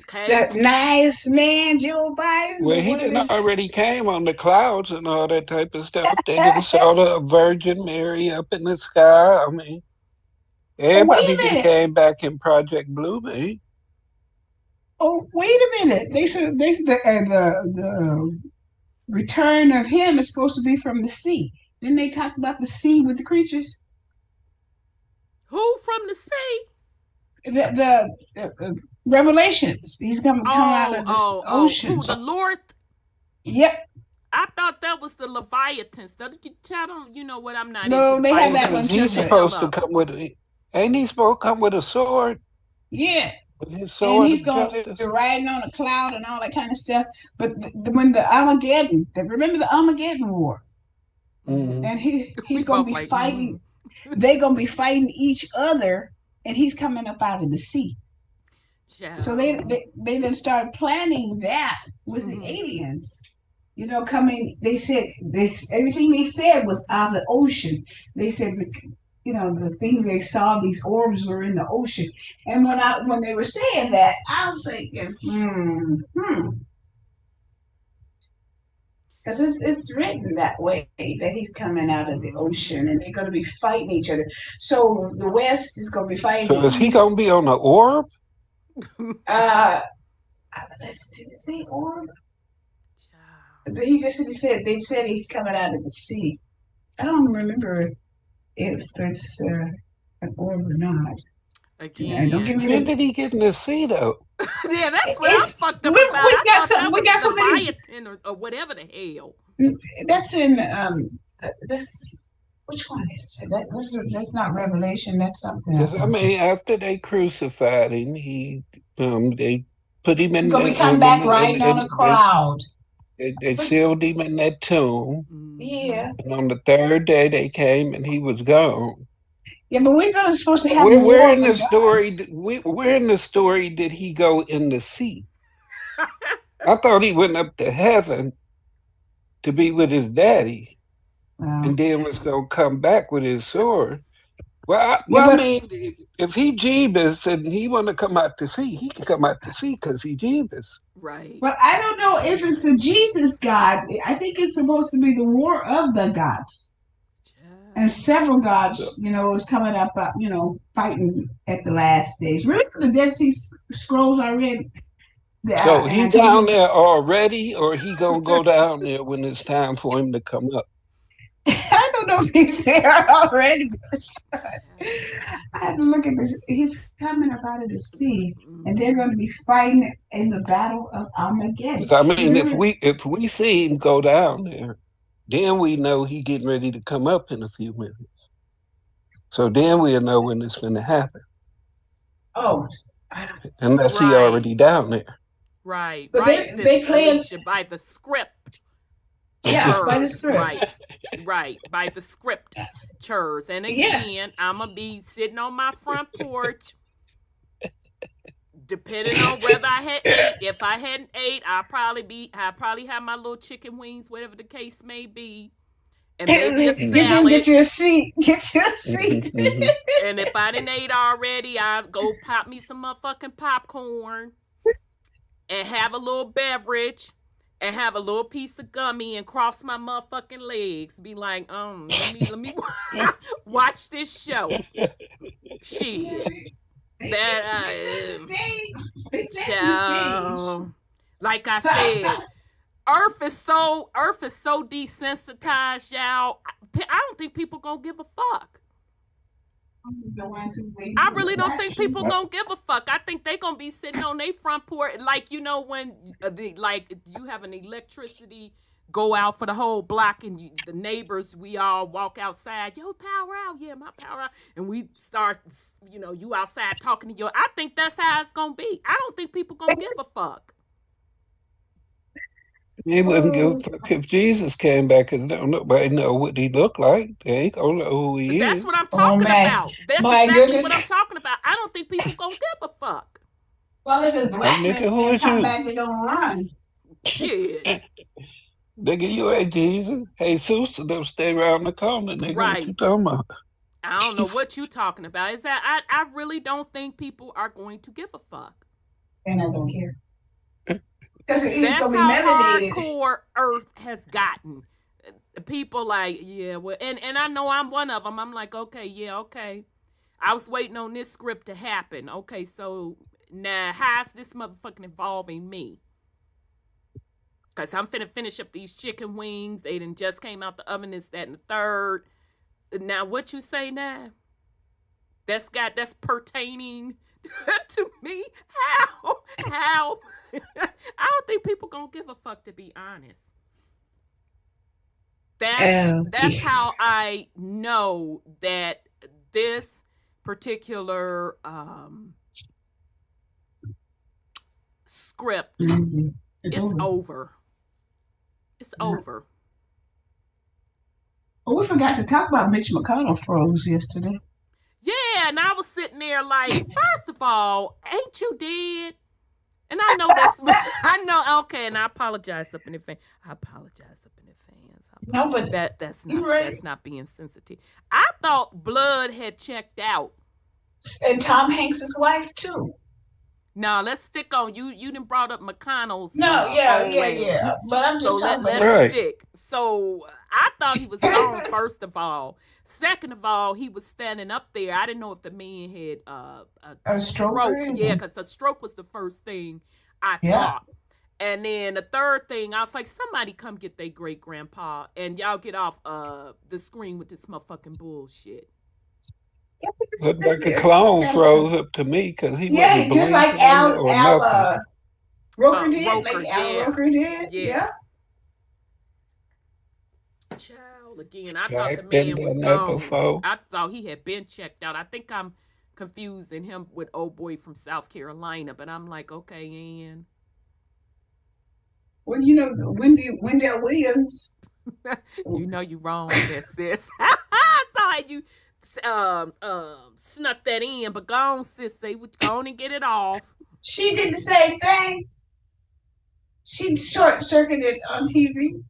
Okay. That nice man, Joe Biden. Well, he already came on the clouds and all that type of stuff. They didn't saw the Virgin Mary up in the sky. I mean, everybody just came back in Project Blue, man. Oh, wait a minute. They said the return of him is supposed to be from the sea. Didn't they talk about the sea with the creatures? Who from the sea? The Revelations. He's gonna come out of the ocean. Who, the Lord? Yep. I thought that was the Leviathans. You know what? I'm not. No, they have that one too. He's supposed to come with. Ain't he supposed to come with a sword? Yeah. With his sword and he's going to be riding on a cloud and all that kind of stuff. But when the Armageddon, remember the Armageddon War? Mm-hmm. And he's going to be fighting. They're going to be fighting each other, and he's coming up out of the sea. Yeah. So they then started planning that with the aliens. You know, coming. They said everything they said was out of the ocean. They said the things they saw, these orbs were in the ocean. And when they were saying that, I was thinking, because it's written that way, that he's coming out of the ocean and they're going to be fighting each other. So the West is going to be fighting. So is he going to be on the orb? Did it say orb? They said he's coming out of the sea. I don't remember if it's an orb or not. Again, when did he get in the sea though? Yeah, that's what I'm fucked up about. We got so many, or whatever the hell. That's in that's which one is it? That's not Revelation. That's something else. I mean, after they crucified him, they put him in. He's gonna come back riding on a cloud. They sealed him in that tomb. Yeah. And on the third day they came and he was gone. Yeah, but we're supposed to have where in the story? Where in the story did he go in the sea? I thought he went up to heaven to be with his daddy, and then was gonna come back with his sword. Well, I mean, if he Jeebus and he want to come out to sea, he can come out to sea because he Jeebus. Right. But I don't know if it's the Jesus God. I think it's supposed to be the war of the gods. And several gods, is coming up, fighting at the last days. Remember the Dead Sea Scrolls I read? So he down there already, or he gonna go down there when it's time for him to come up? I don't know if he's there already. I had to look at this. He's coming up out of the sea, and they're going to be fighting in the battle of Armageddon. I mean, if we see him go down there, then we know he's getting ready to come up in a few minutes. So then we'll know when it's going to happen. Oh, unless he already down there. Right. But right. they plan by the script. Yeah, by the script. Right. By the script churs. And again, I'm gonna be sitting on my front porch. Depending on whether I had ate. If I hadn't ate, I'd probably have my little chicken wings, whatever the case may be. And maybe a salad. Get your seat. Get your seat. And if I didn't ate already, I'd go pop me some motherfucking popcorn and have a little beverage and have a little piece of gummy and cross my motherfucking legs. Be like, let me watch this show. Shit. Like I said, Earth is so desensitized, y'all. I don't think people gonna give a fuck. I really don't think people gonna give a fuck. I think they gonna be sitting on their front porch, like when you have an electricity go out for the whole block, and the neighbors, we all walk outside. Yo, power out, yeah, my power out, and we start, you outside talking to I think that's how it's gonna be. I don't think people gonna give a fuck. They wouldn't give a fuck if Jesus came back, because nobody know what he looked like. They ain't gonna know who he is. That's what I'm talking about. That's exactly what I'm talking about. I don't think people gonna give a fuck. Well, if it's black men come back, they gonna run. Shit. Nigga, you ain't Jesus. Hey, Jesus, they'll stay around the corner, nigga. Right. What you talking about? I don't know what you talking about. Is that I really don't think people are going to give a fuck. And I don't care. That's how hardcore Earth has gotten. People like, yeah, well, and I know I'm one of them. I'm like, okay. I was waiting on this script to happen. Okay, so now how's this motherfucking involving me? Because I'm finna finish up these chicken wings. They done just came out the oven, this, that, and the third. Now, what you say now? That's pertaining to me? How? I don't think people gonna give a fuck, to be honest. That's how I know that this particular script is over. It's over. Oh, we forgot to talk about Mitch McConnell froze yesterday. Yeah, and I was sitting there like, first of all, ain't you dead? And I know that's, okay, and I apologize up in advance. No, but that's not being sensitive. I thought blood had checked out. And Tom Hanks' wife too. No, let's stick on you. You done brought up McConnell's. Yeah. But I'm just let's stick. So I thought he was gone, first of all. Second of all, he was standing up there. I didn't know if the man had a stroke. Yeah, because the stroke was the first thing I thought. And then the third thing, I was like, somebody come get their great grandpa and y'all get off the screen with this motherfucking bullshit. Looked like a clone froze up to me, because he wasn't just like Al Roker did. Al Roker did. Yeah. Child, again, I thought the man was gone. I thought he had been checked out. I think I'm confusing him with old boy from South Carolina, but I'm like, okay, Ann. Well, Wendell Williams. You know you wrong with that, sis. I saw you snuck that in, but go on, sis. Go on and get it off. She did the same thing. She short-circuited on TV.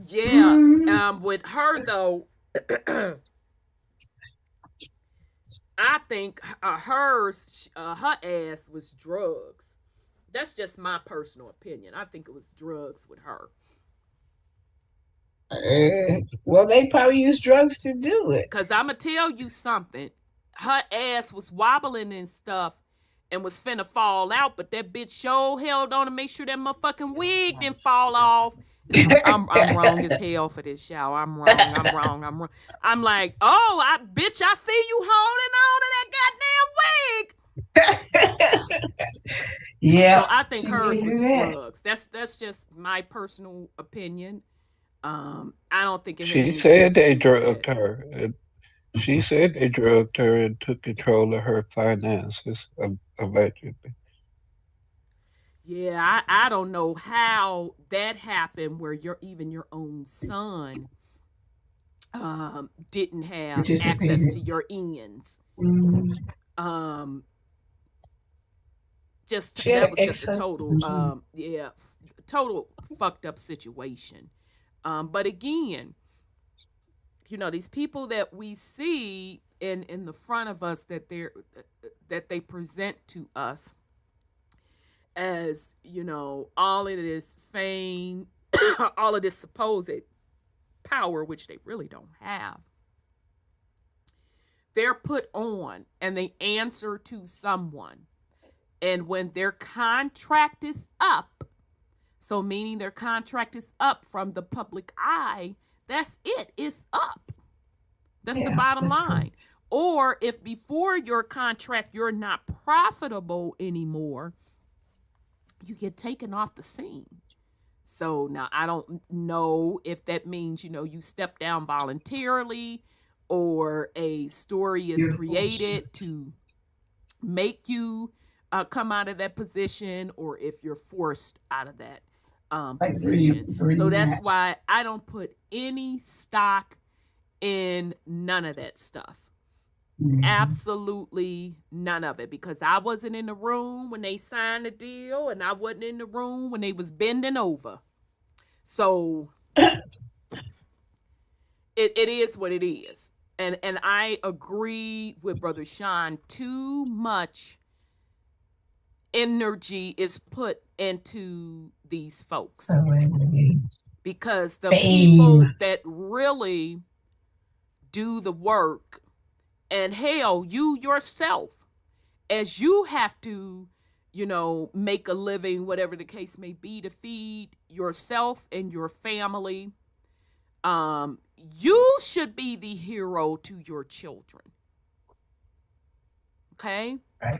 Yeah. With her though, I think her ass was drugs. That's just my personal opinion. I think it was drugs with her. Well, they probably use drugs to do it. Because I'm going to tell you something. Her ass was wobbling and stuff and was finna fall out, but that bitch sure held on to make sure that motherfucking wig didn't fall off. I'm wrong as hell for this, y'all. I'm wrong. I'm like, bitch, I see you holding on to that goddamn wig. Yeah. So I think hers was drugs. That's just my personal opinion. I don't think it had She anything said to they do with drugged that. her. She said they drugged her and took control of her finances, allegedly. Yeah, I don't know how that happened where even your own son didn't have access to Participated. your ends. Um, She had that an was just a total ex-husband. total fucked up situation. But again, these people that we see in the front of us that they present to us as, all of this fame, all of this supposed power, which they really don't have. They're put on and they answer to someone. And when their contract is up, so meaning their contract is up from the public eye, that's it. It's up. That's the bottom line. Or if before your contract you're not profitable anymore, you get taken off the scene. So now I don't know if that means, you step down voluntarily or a story is created to make you come out of that position, or if you're forced out of that position. So that's why I don't put any stock in none of that stuff. Absolutely none of it, because I wasn't in the room when they signed the deal and I wasn't in the room when they was bending over. So it is what it is. And I agree with Brother Sean. Too much energy is put into these folks. Because the people that really do the work, and hell, you yourself, as you have to, make a living, whatever the case may be, to feed yourself and your family, you should be the hero to your children. Okay? Right.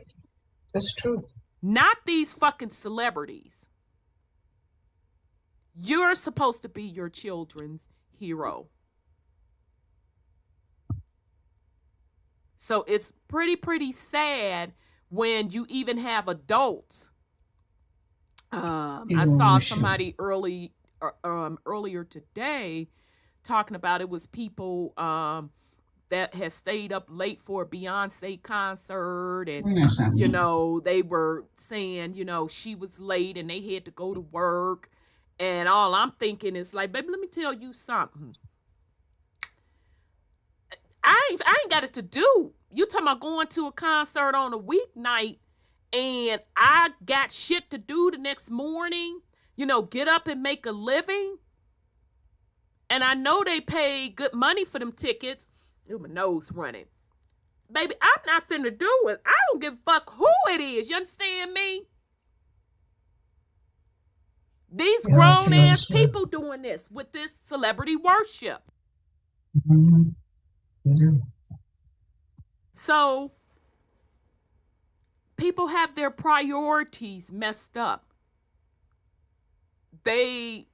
That's true. Not these fucking celebrities. You're supposed to be your children's hero. So it's pretty sad when you even have adults. I saw somebody earlier today talking about it was people that had stayed up late for a Beyonce concert, and they were saying she was late and they had to go to work, and all I'm thinking is like, baby, let me tell you something. I ain't got it to do. You talking about going to a concert on a weeknight, and I got shit to do the next morning, get up and make a living. And I know they pay good money for them tickets. Ooh, my nose running. Baby, I'm not finna do it. I don't give a fuck who it is. You understand me? These grown-ass people doing this with this celebrity worship. So people have their priorities messed up. They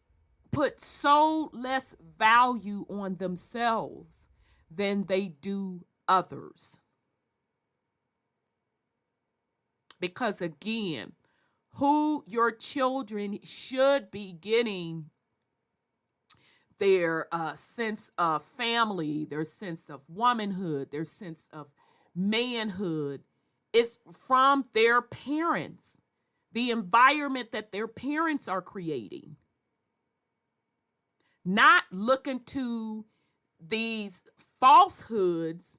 put so less value on themselves than they do others. Because again, who your children should be getting their sense of family, their sense of womanhood, their sense of manhood, is from their parents, the environment that their parents are creating. Not looking to these falsehoods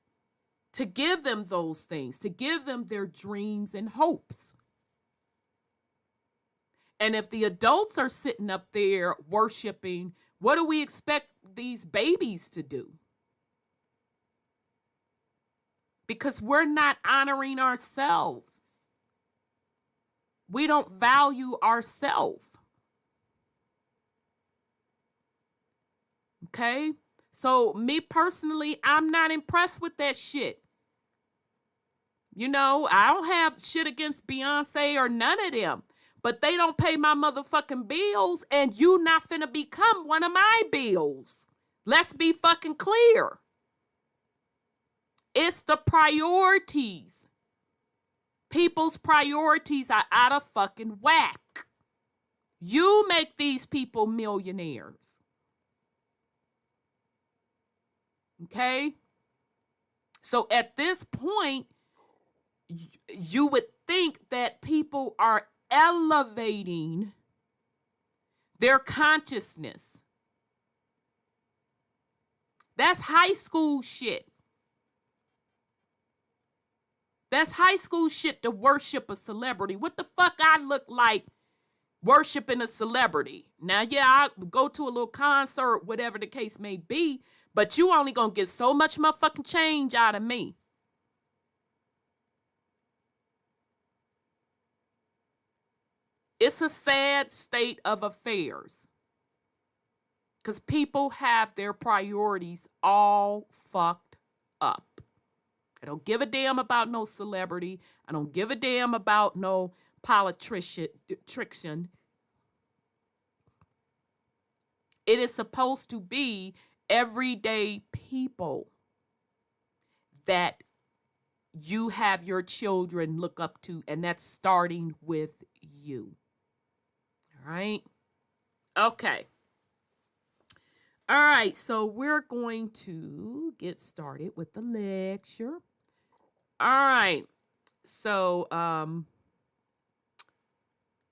to give them those things, to give them their dreams and hopes. And if the adults are sitting up there worshiping, what do we expect these babies to do? Because we're not honoring ourselves. We don't value ourselves. Okay? So me personally, I'm not impressed with that shit. I don't have shit against Beyonce or none of them. but they don't pay my motherfucking bills, and you not finna become one of my bills. Let's be fucking clear. It's the priorities. People's priorities are out of fucking whack. You make these people millionaires. Okay? So at this point, you would think that people are elevating their consciousness. That's high school shit. That's high school shit to worship a celebrity. What the fuck I look like worshiping a celebrity? Now, yeah, I'll go to a little concert, whatever the case may be, but you only gonna get so much motherfucking change out of me. It's a sad state of affairs because people have their priorities all fucked up. I don't give a damn about no celebrity. I don't give a damn about no politician. It is supposed to be everyday people that you have your children look up to, and that's starting with you. All right? Okay. All right, so we're going to get started with the lecture. All right, so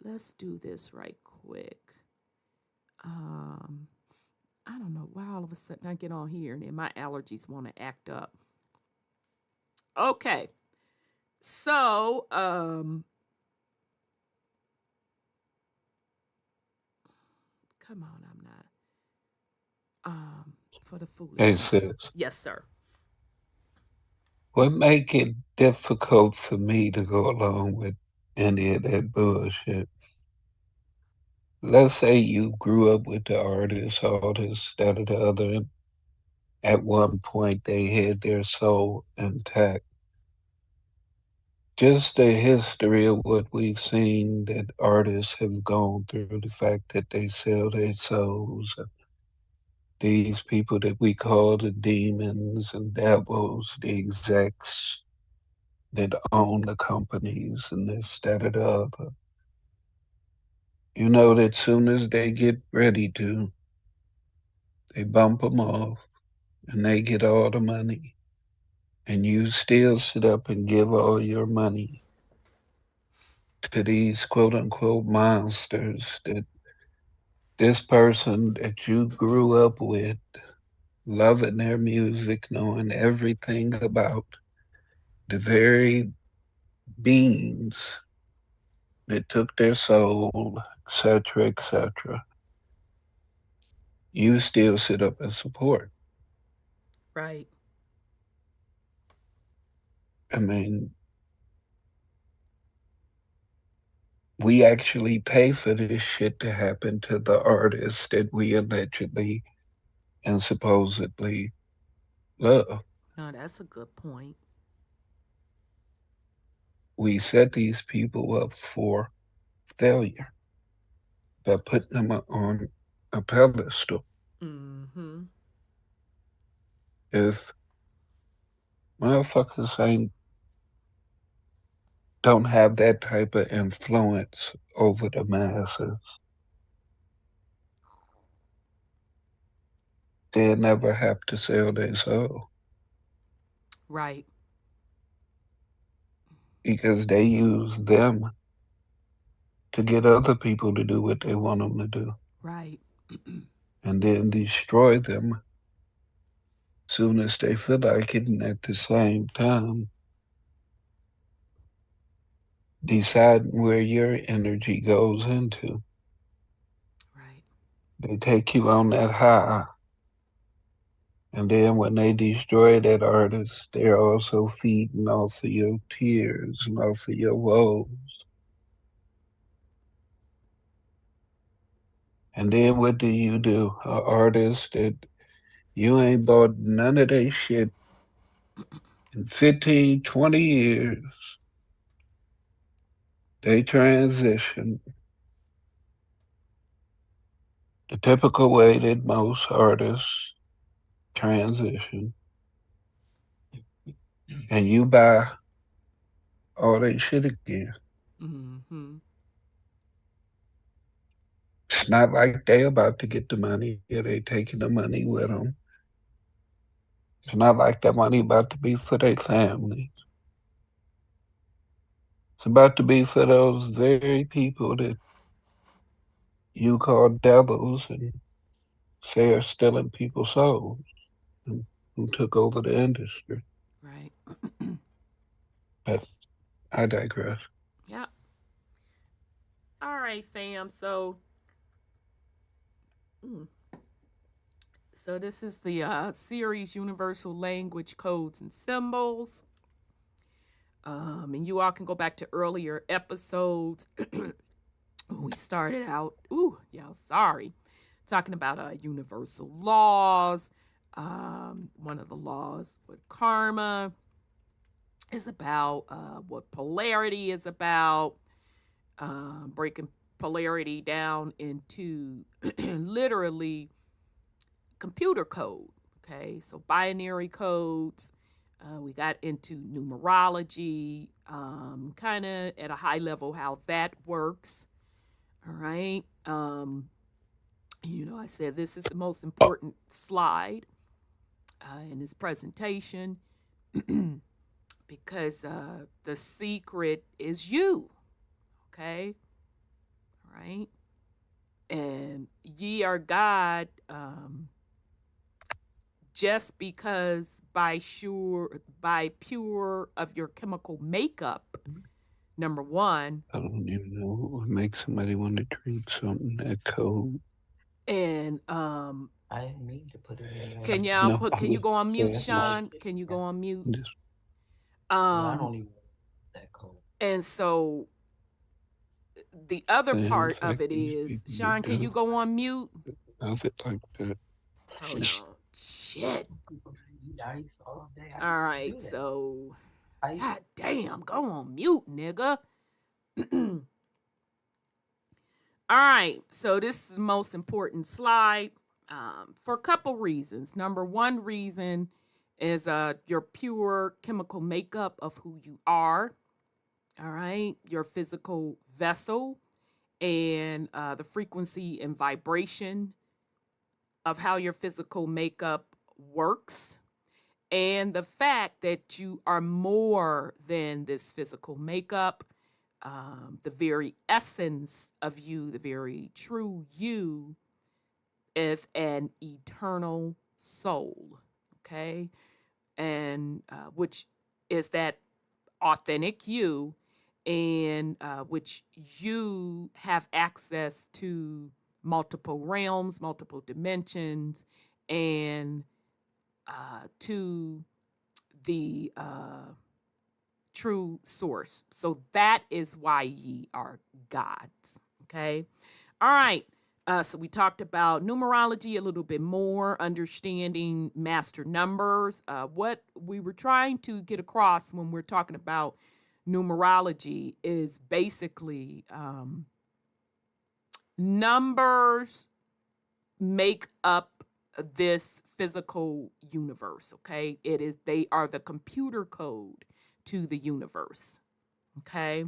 let's do this right quick. I don't know why all of a sudden I get on here and then my allergies want to act up. Okay, so come on, I'm not. For the foolishness. Hey, sis. Yes, sir. What make it difficult for me to go along with any of that bullshit? Let's say you grew up with the artist, all this, that, or the other, and at one point they had their soul intact. Just the history of what we've seen that artists have gone through, the fact that they sell their souls, these people that we call the demons and devils, the execs that own the companies and this, that, or the other. You know that soon as they get ready to, they bump them off and they get all the money. And you still sit up and give all your money to these quote unquote monsters that this person that you grew up with, loving their music, knowing everything about the very beings that took their soul, etc., etc., you still sit up and support. Right. I mean, we actually pay for this shit to happen to the artists that we allegedly and supposedly love. No, that's a good point. We set these people up for failure by putting them on a pedestal. Mm-hmm. If motherfuckers don't have that type of influence over the masses, they'll never have to sell their soul. Right. Because they use them to get other people to do what they want them to do. Right. And then destroy them soon as they feel like it, and at the same time deciding where your energy goes into. Right. They take you on that high. And then when they destroy that artist, they're also feeding off of your tears and off of your woes. And then what do? An artist that you ain't bought none of their shit in 15, 20 years. They transition the typical way that most artists transition, and you buy all that shit again. Mm-hmm. It's not like they about to get the money or they taking the money with them. It's not like that money about to be for their family. It's about to be for those very people that you call devils and say are stealing people's souls and who took over the industry. Right. But I digress. Yeah. All right, fam. So this is the series Universal Language Codes and Symbols. And you all can go back to earlier episodes when we started out. Talking about universal laws. One of the laws with karma is about what polarity is about. Breaking polarity down into literally computer code. Okay, so binary codes. We got into numerology, kind of at a high level how that works. All right. I said this is the most important slide in this presentation because the secret is you. Okay. All right. And ye are God just because by pure of your chemical makeup, number one. I don't even know what would make somebody want to drink something that cold. And I didn't mean to put it in. Can you go on mute, Sean? Can you go on mute? I don't even that cold. And so the other part of it is, Sean, can you go on mute? Nothing like that. Hold on. Shit. All right, so God damn, go on mute, nigga. All right, so this is the most important slide for a couple reasons. Number one reason is your pure chemical makeup of who you are. All right, your physical vessel and the frequency and vibration of how your physical makeup works, and the fact that you are more than this physical makeup. The very essence of you, the very true you, is an eternal soul, okay? And which is that authentic you, and which you have access to multiple realms, multiple dimensions, and to the true source. So that is why ye are gods. Okay. All right. So we talked about numerology a little bit more, understanding master numbers. What we were trying to get across when we're talking about numerology is basically numbers make up this physical universe. Okay. They are the computer code to the universe. Okay.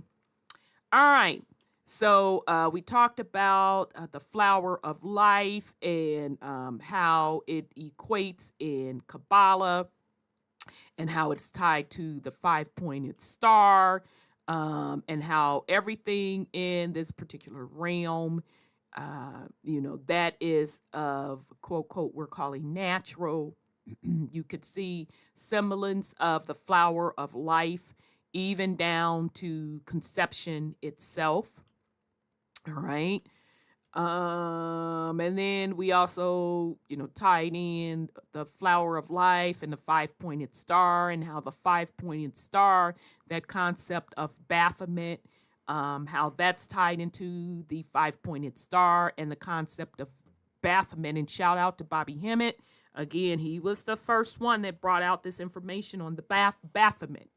All right. So we talked about the flower of life and how it equates in Kabbalah and how it's tied to the 5-pointed star, and how everything in this particular realm, that is of quote, quote, we're calling natural. You could see semblance of the flower of life, even down to conception itself. All right. And then we also, tied in the flower of life and the 5-pointed star, and how the 5-pointed star, that concept of Baphomet, how that's tied into the 5-pointed star and the concept of Baphomet. And shout out to Bobby Hemmett. Again, he was the first one that brought out this information on the Baphomet.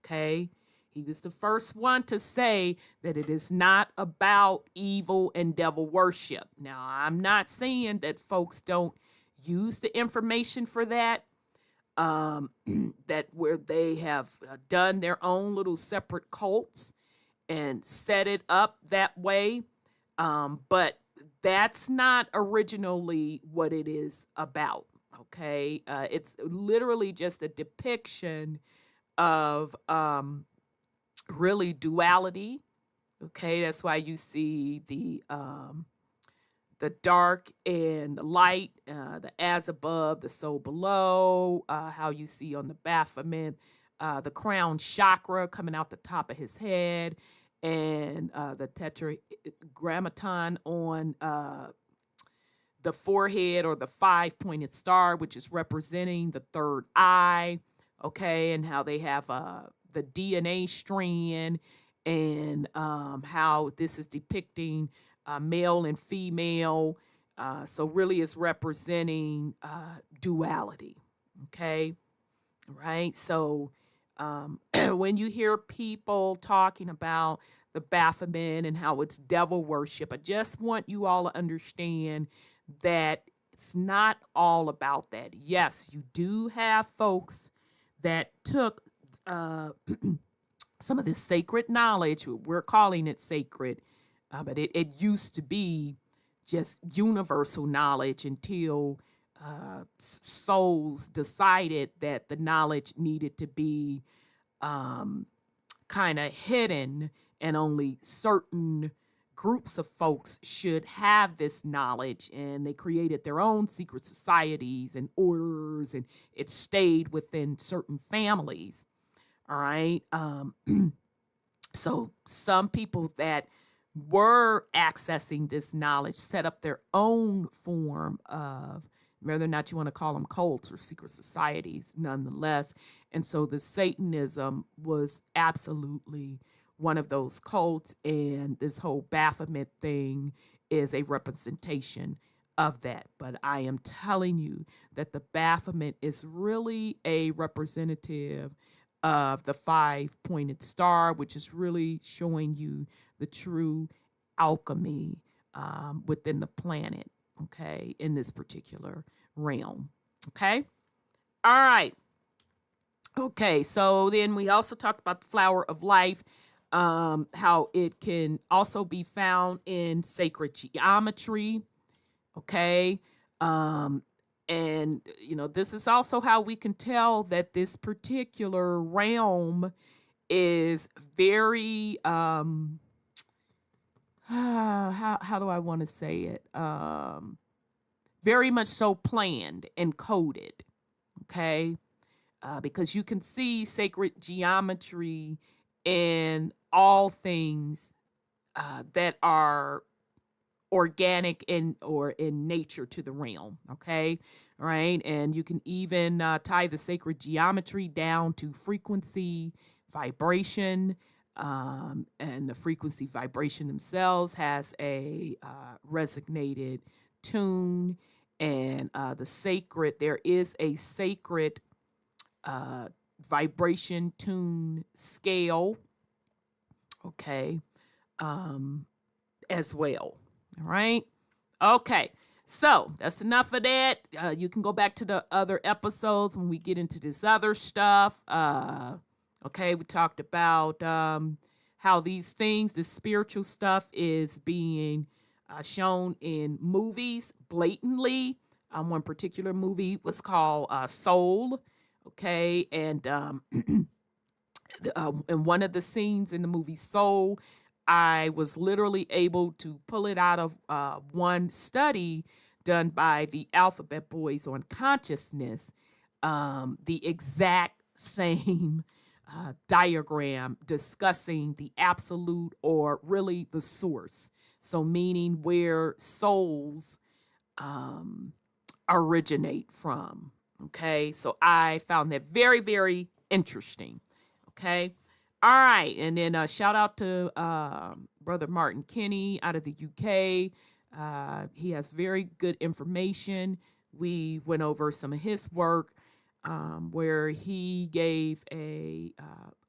Okay. He was the first one to say that it is not about evil and devil worship. Now, I'm not saying that folks don't use the information for that, that where they have done their own little separate cults and set it up that way. But that's not originally what it is about, okay? It's literally just a depiction of really duality, okay? That's why you see the dark and the light, the as above, the so below, how you see on the Baphomet, the crown chakra coming out the top of his head, and the tetragrammaton on the forehead, or the 5-pointed star, which is representing the third eye, okay, and how they have the DNA strand, and how this is depicting male and female. So really it's representing duality, okay? Right? So when you hear people talking about the Baphomet and how it's devil worship, I just want you all to understand that it's not all about that. Yes, you do have folks that took some of this sacred knowledge. We're calling it sacred, but it used to be just universal knowledge until souls decided that the knowledge needed to be kind of hidden, and only certain groups of folks should have this knowledge, and they created their own secret societies and orders, and it stayed within certain families. All right. So some people that were accessing this knowledge set up their own form of, whether or not you want to call them cults or secret societies, nonetheless. And so the Satanism was absolutely one of those cults, and this whole Baphomet thing is a representation of that. But I am telling you that the Baphomet is really a representative of the 5-pointed star, which is really showing you the true alchemy within the planet, okay, in this particular realm, okay? All right. Okay, so then we also talked about the flower of life, how it can also be found in sacred geometry, okay? And, you know, this is also how we can tell that this particular realm is very, how do I want to say it? Very much so planned and coded, okay? Because you can see sacred geometry in all things that are organic or in nature to the realm, okay? All right, and you can even tie the sacred geometry down to frequency, vibration, and the frequency vibration themselves has a resonated tune, and there is a sacred vibration tune scale, okay, as well. All right. Okay. So that's enough of that. You can go back to the other episodes when we get into this other stuff. Okay. We talked about how these things, the spiritual stuff, is being shown in movies blatantly. One particular movie was called Soul. Okay. And in one of the scenes in the movie Soul, I was literally able to pull it out of one study done by the Alphabet Boys on consciousness, the exact same diagram discussing the absolute, or really the source. So meaning where souls originate from. Okay, so I found that very, very interesting. Okay. All right, and then shout out to Brother Martin Kinney out of the UK. He has very good information. We went over some of his work where he gave a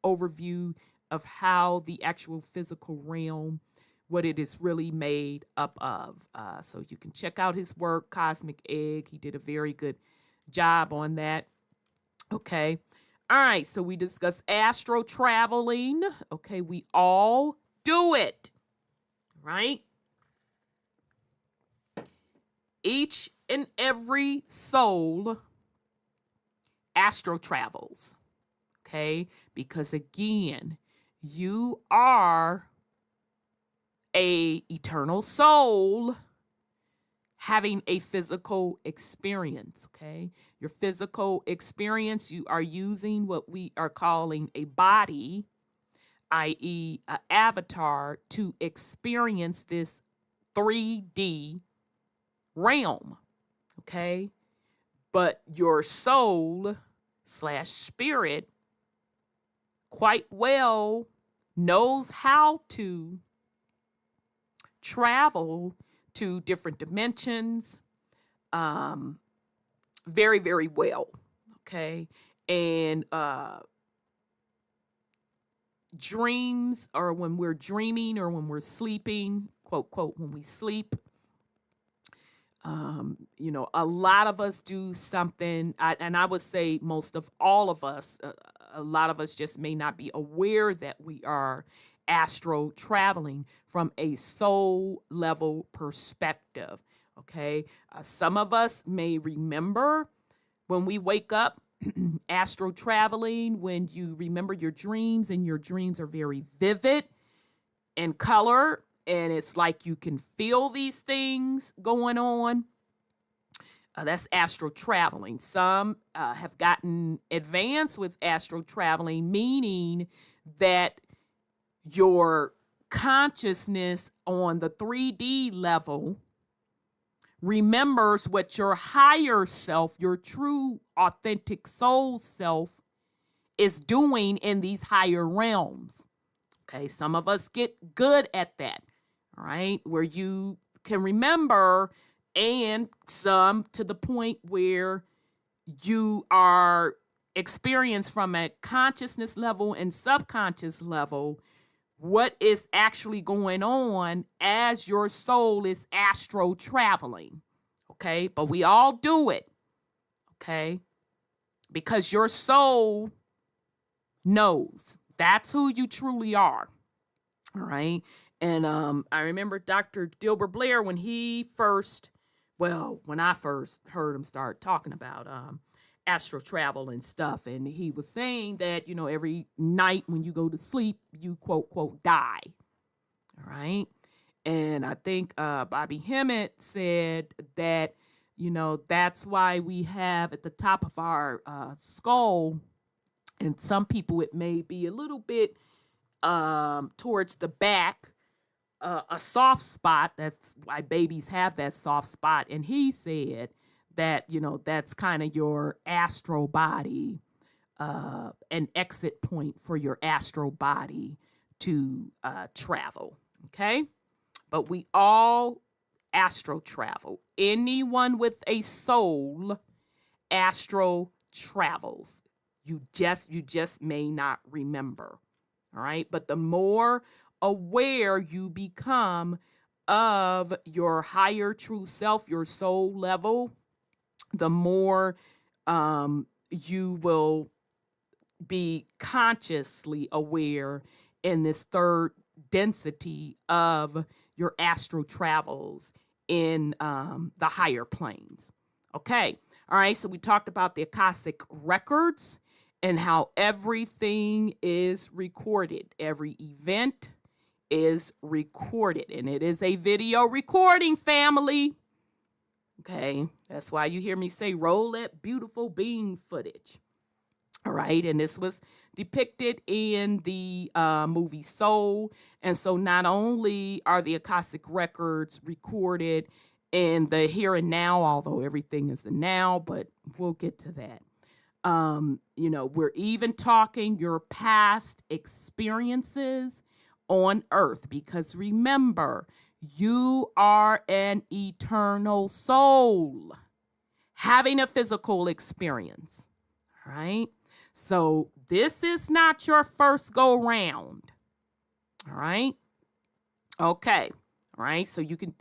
overview of how the actual physical realm, what it is really made up of. So you can check out his work, Cosmic Egg. He did a very good job on that. Okay. All right. So we discussed astro traveling. Okay. We all do it. Right? Each and every soul astro travels. Okay? Because again, you are a eternal soul having a physical experience. Okay? Your physical experience, you are using what we are calling a body, i.e., an avatar, to experience this 3D realm. Okay? But your soul / spirit quite well knows how to travel to different dimensions very, very well. Okay? And dreams, or when we're dreaming or when we're sleeping, quote, quote, when we sleep, a lot of us do something, and I would say most of all of us, a lot of us just may not be aware that we are astro traveling from a soul level perspective. Okay. Some of us may remember when we wake up astro traveling, when you remember your dreams, and your dreams are very vivid in color, and it's like you can feel these things going on. That's astro traveling. Some have gotten advanced with astro traveling, meaning that your consciousness on the 3D level remembers what your higher self, your true authentic soul self, is doing in these higher realms. Okay, some of us get good at that, all right, where you can remember, and some to the point where you are experienced from a consciousness level and subconscious level what is actually going on as your soul is astro traveling. Okay, but we all do it. Okay, because your soul knows that's who you truly are. All right. And I remember Dr. Dilbert Blair, when I first heard him start talking about astral travel and stuff, and he was saying that, every night when you go to sleep, you quote, quote, die. All right. And I think Bobby Hemmett said that, that's why we have at the top of our skull, and some people it may be a little bit towards the back, a soft spot. That's why babies have that soft spot. And he said that, that's kind of your astral body, an exit point for your astral body to travel. Okay. But we all astro travel. Anyone with a soul astro travels. You just may not remember. All right. But the more aware you become of your higher true self, your soul level, the more you will be consciously aware in this third density of your astral travels in the higher planes. Okay. All right. So we talked about the Akashic records and how everything is recorded. Every event is recorded, and it is a video recording, family. Okay. That's why you hear me say, roll that beautiful beam footage. All right. And this was depicted in the movie Soul. And so not only are the Akashic records recorded in the here and now, although everything is the now, but we'll get to that. We're even talking your past experiences on earth, because remember, you are an eternal soul having a physical experience. All right. So this is not your first go round. All right. Okay. All right. So you can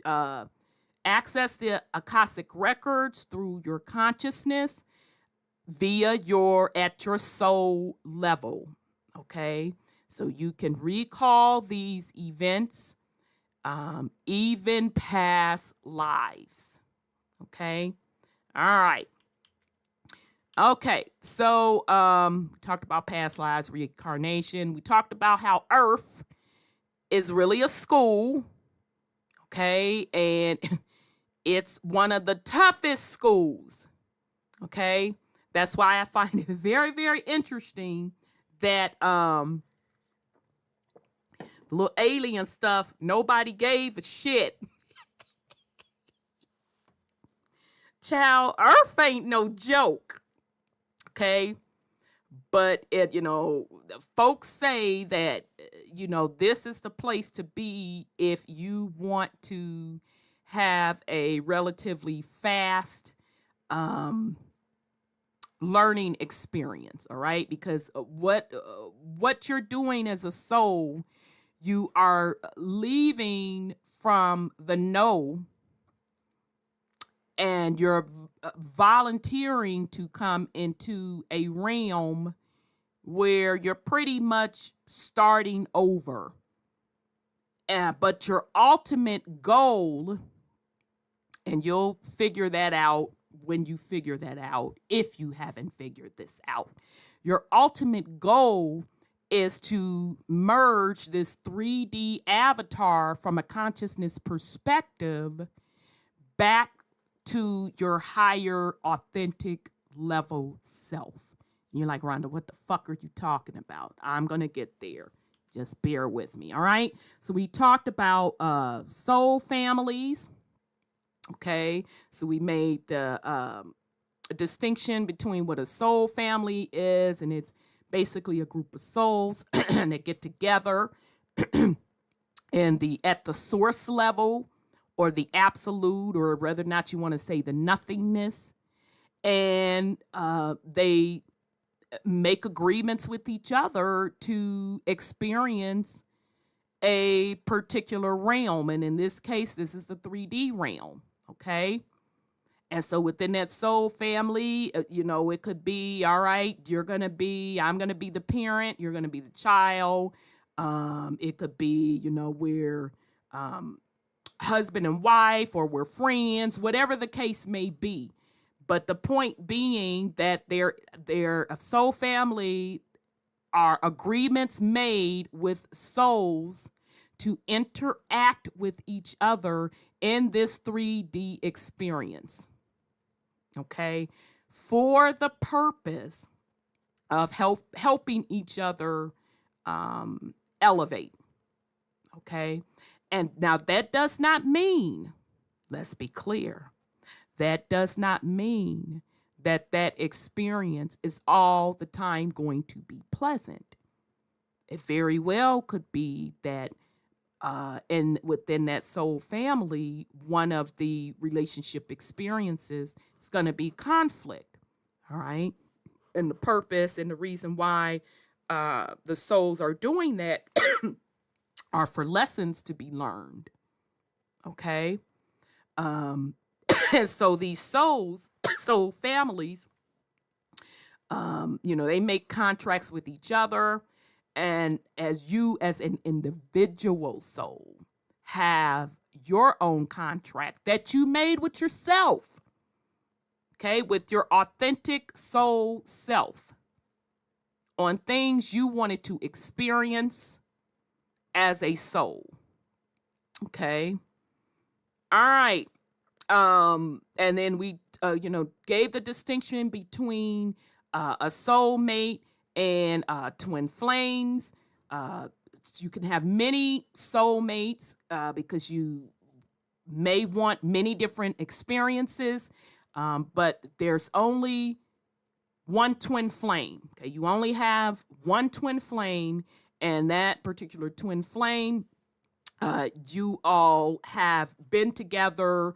access the Akashic records through your consciousness via at your soul level. Okay. So you can recall these events, even past lives. Okay. All right. Okay. So we talked about past lives, reincarnation. We talked about how Earth is really a school. Okay. And it's one of the toughest schools. Okay. That's why I find it very, very interesting that the little alien stuff, nobody gave a shit. Child, Earth ain't no joke. Okay. But folks say that, this is the place to be if you want to have a relatively fast learning experience. All right. Because what you're doing as a soul, you are leaving from the know and you're volunteering to come into a realm where you're pretty much starting over. But your ultimate goal, and you'll figure that out when you figure that out, if you haven't figured this out. Your ultimate goal is to merge this 3D avatar from a consciousness perspective back to your higher, authentic level self. And you're like, Rhonda, what the fuck are you talking about? I'm going to get there. Just bear with me, all right? So we talked about soul families, okay? So we made the a distinction between what a soul family is, and it's basically a group of souls that get together and at the source level, or the absolute, or whether or not you want to say the nothingness. And they make agreements with each other to experience a particular realm. And in this case, this is the 3D realm, okay? And so within that soul family, it could be, all right, I'm going to be the parent, you're going to be the child. It could be, we're husband and wife, or we're friends, whatever the case may be. But the point being that their soul family are agreements made with souls to interact with each other in this 3D experience. Okay? For the purpose of helping each other elevate. Okay? And now that does not mean, let's be clear, that does not mean that experience is all the time going to be pleasant. It very well could be that within that soul family, one of the relationship experiences is going to be conflict, all right? And the purpose and the reason why the souls are doing that are for lessons to be learned, okay? And so these soul families, they make contracts with each other. And as you, as an individual soul, have your own contract that you made with yourself, okay, with your authentic soul self on things you wanted to experience as a soul, okay? All right. And then we, gave the distinction between a soulmate and twin flames. You can have many soulmates because you may want many different experiences, but there's only one twin flame. Okay, you only have one twin flame, and that particular twin flame, you all have been together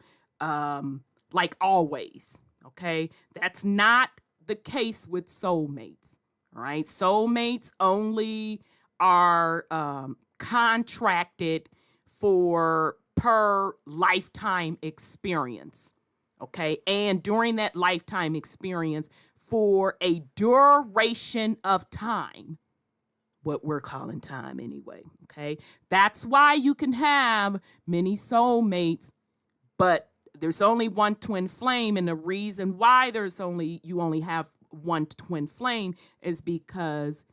like always. Okay, that's not the case with soulmates. All right. Soulmates only are contracted for per lifetime experience. Okay. And during that lifetime experience, for a duration of time, what we're calling time anyway. Okay. That's why you can have many soulmates, but there's only one twin flame. And the reason why you only have one twin flame is because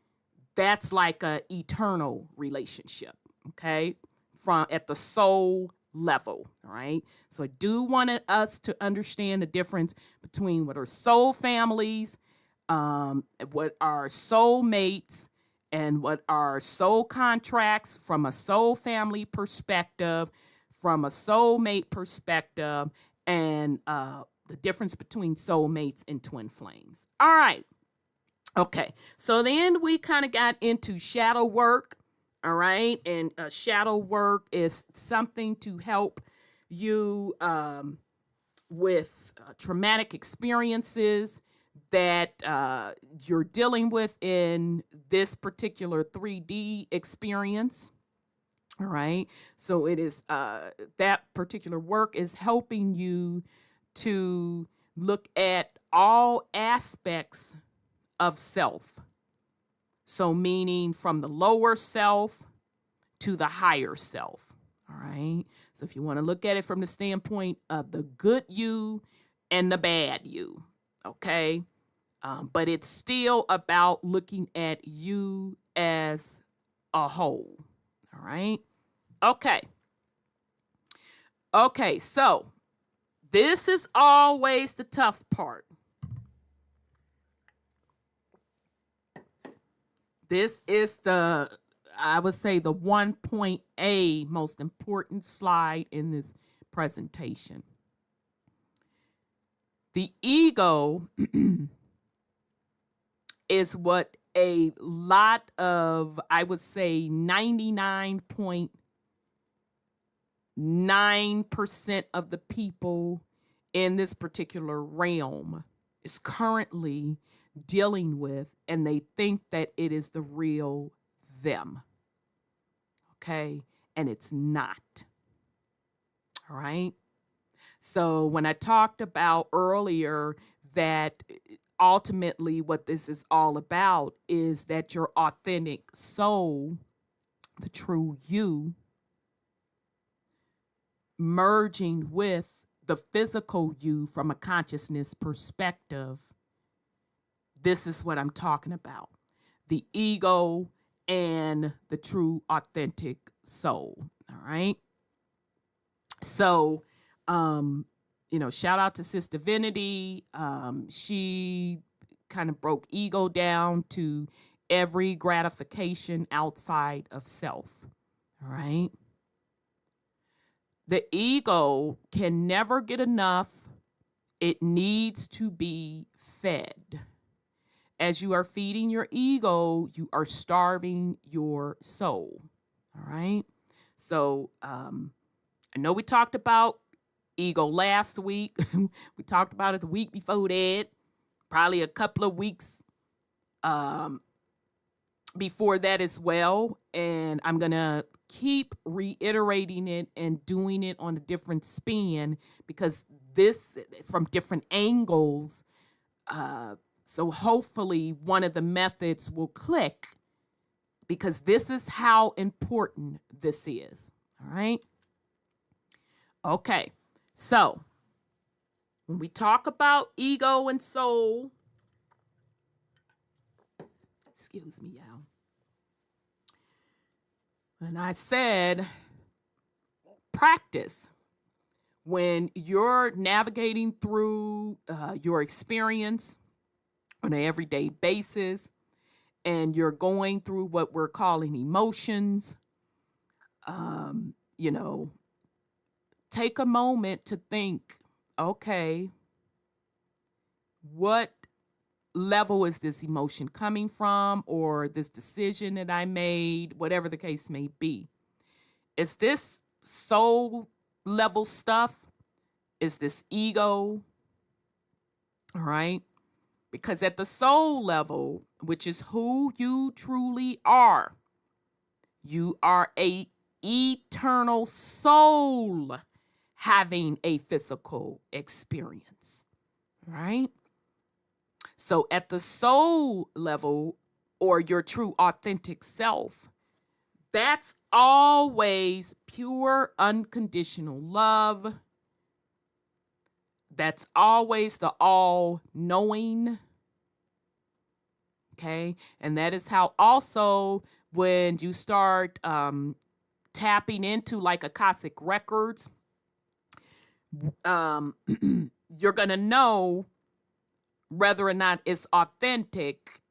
that's like a eternal relationship. Okay. From at the soul level. All right. So I do want us to understand the difference between what are soul families, what are soulmates, and what are soul contracts from a soul family perspective, from a soulmate perspective, and the difference between soulmates and twin flames. All right. Okay. So then we kind of got into shadow work. All right. And shadow work is something to help you with traumatic experiences that you're dealing with in this particular 3D experience. All right. So it is that particular work is helping you to look at all aspects of self. So meaning from the lower self to the higher self. All right. So if you want to look at it from the standpoint of the good you and the bad you. Okay. But it's still about looking at you as a whole. All right. Okay. Okay. So this is always the tough part. This is I would say the 1.A most important slide in this presentation. The ego is what a lot of, I would say 99.9% of the people in this particular realm is currently dealing with, and they think that it is the real them. Okay? And it's not. All right? So when I talked about earlier that ultimately what this is all about is that your authentic soul, the true you, merging with the physical you from a consciousness perspective. This is what I'm talking about. The ego and the true authentic soul. All right. So, shout out to Sis Divinity. She kind of broke ego down to every gratification outside of self. All right. The ego can never get enough. It needs to be fed. As you are feeding your ego, you are starving your soul. All right. So I know we talked about ego last week. We talked about it the week before that, probably a couple of weeks before that as well. And I'm going to keep reiterating it and doing it on a different spin because this from different angles. So hopefully one of the methods will click because this is how important this is. All right. Okay. So when we talk about ego and soul, excuse me, y'all. And I said, practice. When you're navigating through your experience on an everyday basis, and you're going through what we're calling emotions, take a moment to think, okay, what level is this emotion coming from, or this decision that I made, whatever the case may be? Is this soul level stuff? Is this ego? All right. Because at the soul level, which is who you truly are. You are a eternal soul having a physical experience, right? So at the soul level, or your true authentic self, that's always pure unconditional love. That's always the all-knowing. Okay? And that is how also when you start tapping into like Akashic records, you're going to know whether or not it's authentic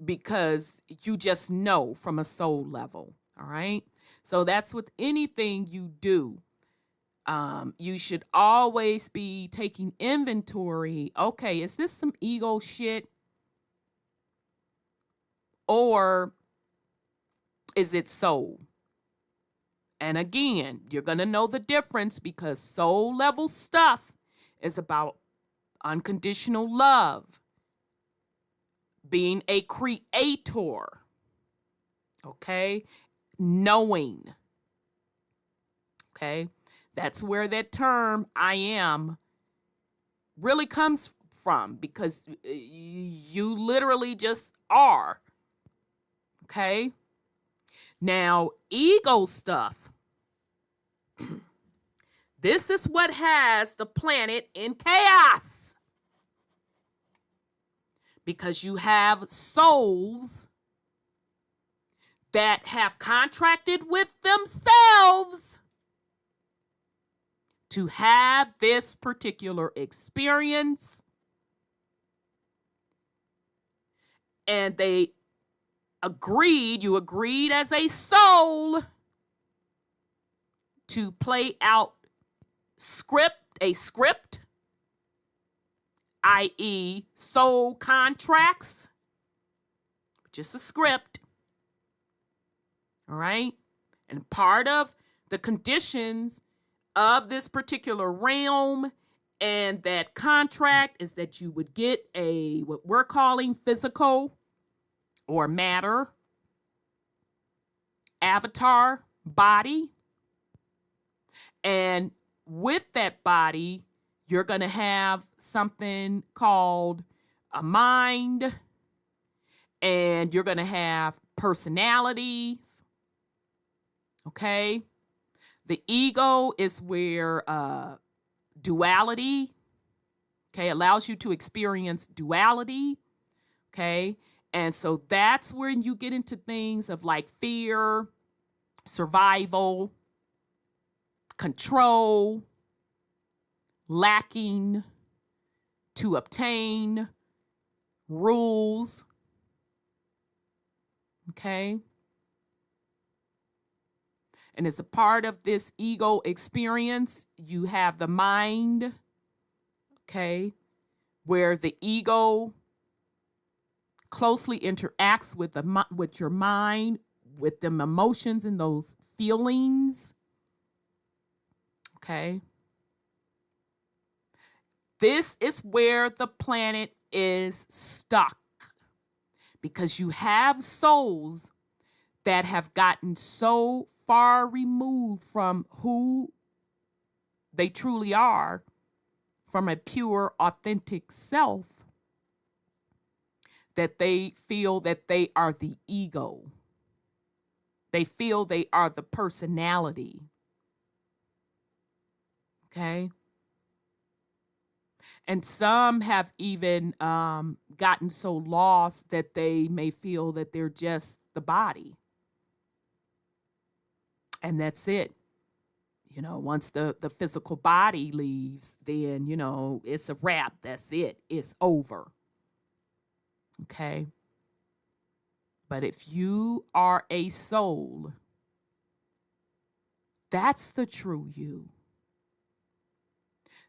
because you just know from a soul level. All right? So that's with anything you do. You should always be taking inventory. Okay, is this some ego shit? Or is it soul? And again, you're going to know the difference because soul level stuff is about unconditional love, being a creator, okay? Knowing, okay? That's where that term, I am, really comes from because you literally just are, okay? Now, ego stuff, this is what has the planet in chaos. Because you have souls that have contracted with themselves to have this particular experience. And you agreed as a soul to play out a script, i.e. soul contracts, just a script, all right? And part of the conditions of this particular realm and that contract is that you would get what we're calling physical or matter avatar body. And with that body, you're going to have something called a mind, and you're going to have personalities, okay? The ego is where duality, okay, allows you to experience duality, okay? And so that's where you get into things of like fear, survival, control, lacking to obtain, rules, okay? And as a part of this ego experience, you have the mind, okay, where the ego closely interacts with your mind, with them emotions and those feelings, okay? This is where the planet is stuck because you have souls that have gotten so far removed from who they truly are, from a pure, authentic self, that they feel that they are the ego. They feel they are the personality. Okay? And some have even gotten so lost that they may feel that they're just the body. And that's it. You know, once the physical body leaves, then, you know, it's a wrap. That's it. It's over. Okay? But if you are a soul, that's the true you.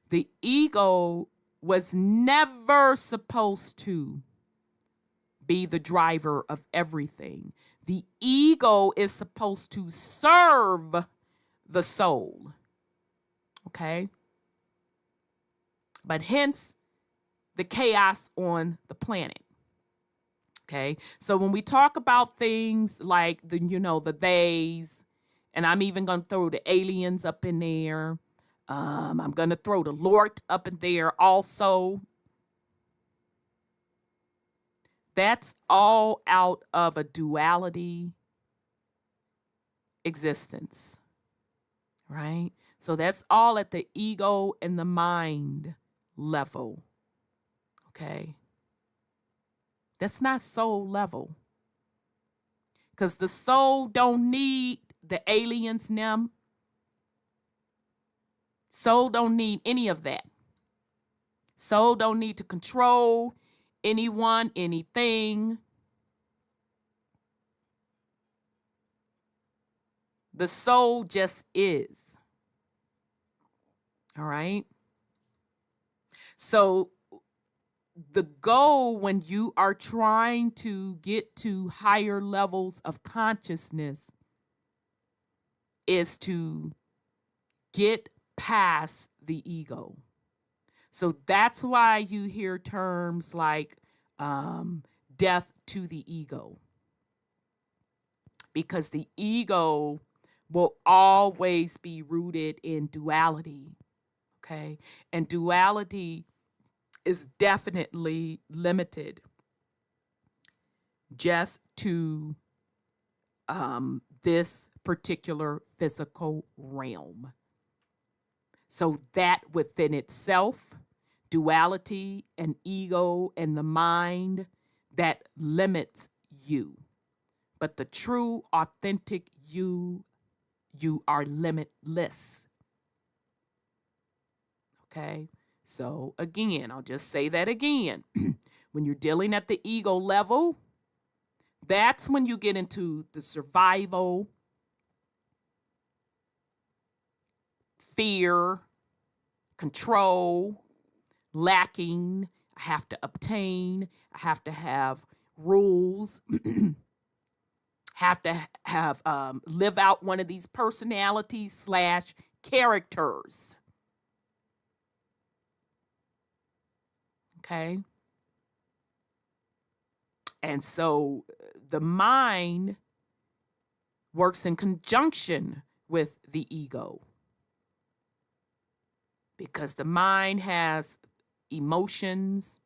The ego was never supposed to be the driver of everything. The ego is supposed to serve the soul. Okay? But hence the chaos on the planet. Okay. So when we talk about things like the theys, and I'm even going to throw the aliens up in there. I'm going to throw the Lord up in there also. That's all out of a duality existence, right? So that's all at the ego and the mind level, okay? That's not soul level. Because the soul don't need the aliens, them. Soul don't need any of that. Soul don't need to control anyone, anything. The soul just is. All right? So the goal when you are trying to get to higher levels of consciousness is to get past the ego. So that's why you hear terms like death to the ego. Because the ego will always be rooted in duality, okay? And duality is definitely limited just to this particular physical realm. So that within itself, duality and ego and the mind, that limits you. But the true, authentic you are limitless. Okay? So again, I'll just say that again. When you're dealing at the ego level, that's when you get into the survival, fear, control, lacking. I have to obtain. I have to have rules. Have to have live out one of these personalities / characters. Okay. And so the mind works in conjunction with the ego, because the mind has emotions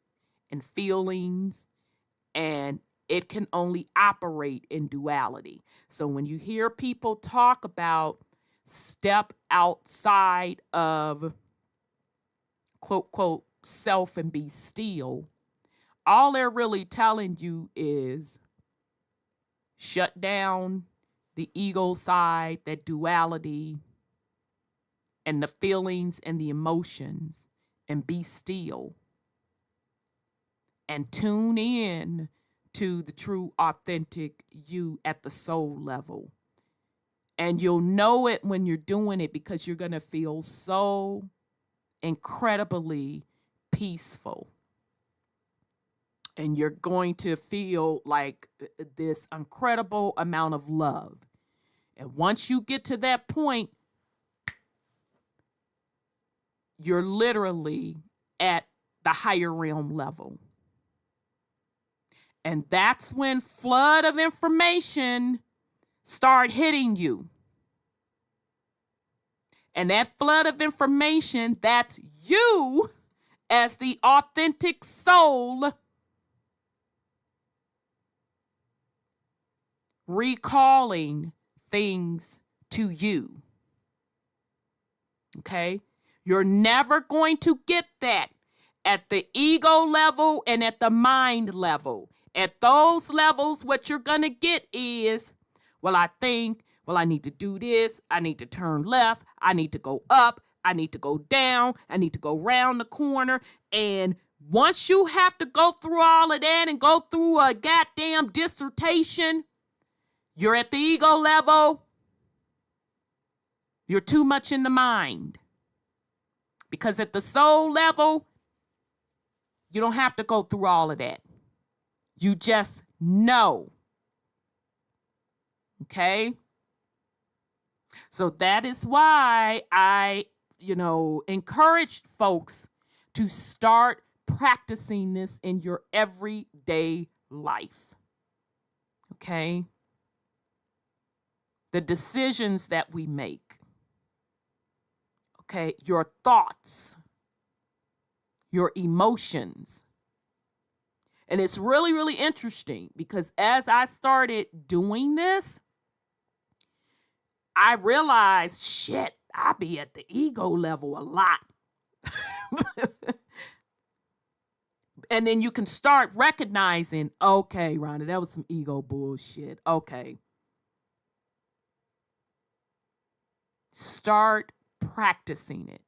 and feelings, and it can only operate in duality. So when you hear people talk about step outside of quote, quote, self and be still, all they're really telling you is shut down the ego side, that duality, and the feelings and the emotions, and be still. And tune in to the true, authentic you at the soul level. And you'll know it when you're doing it, because you're going to feel so incredibly peaceful. And you're going to feel like this incredible amount of love. And once you get to that point, you're literally at the higher realm level. And that's when flood of information start hitting you. And that flood of information, that's you as the authentic soul recalling things to you. Okay? You're never going to get that at the ego level and at the mind level. At those levels, what you're going to get is, I need to do this. I need to turn left. I need to go up. I need to go down. I need to go round the corner. And once you have to go through all of that and go through a goddamn dissertation, you're at the ego level. You're too much in the mind. Because at the soul level, you don't have to go through all of that. You just know. Okay? So that is why I, encourage folks to start practicing this in your everyday life. Okay? The decisions that we make. Okay? Your thoughts, your emotions. And it's really, really interesting because as I started doing this, I realized, shit, I be at the ego level a lot. And then you can start recognizing, okay, Rhonda, that was some ego bullshit. Okay. Start practicing it.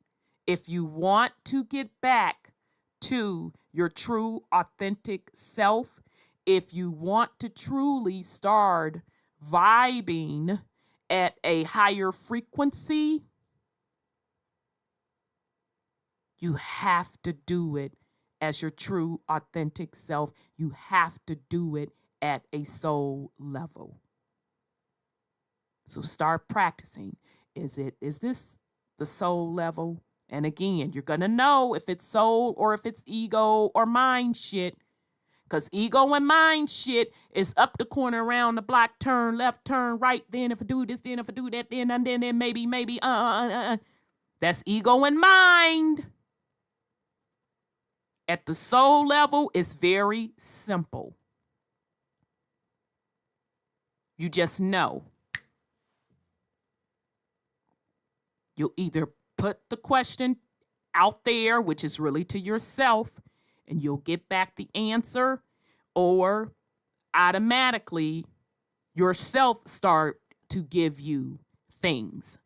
If you want to get back to your true, authentic self, if you want to truly start vibing at a higher frequency, you have to do it as your true, authentic self. You have to do it at a soul level. So start practicing. Is this the soul level? And again, you're going to know if it's soul or if it's ego or mind shit. Because ego and mind shit is up the corner, around the block, turn left, turn right. Then if I do this, then if I do that, then and then maybe. That's ego and mind. At the soul level, it's very simple. You just know. You'll either put the question out there, which is really to yourself, and you'll get back the answer, or automatically yourself start to give you things.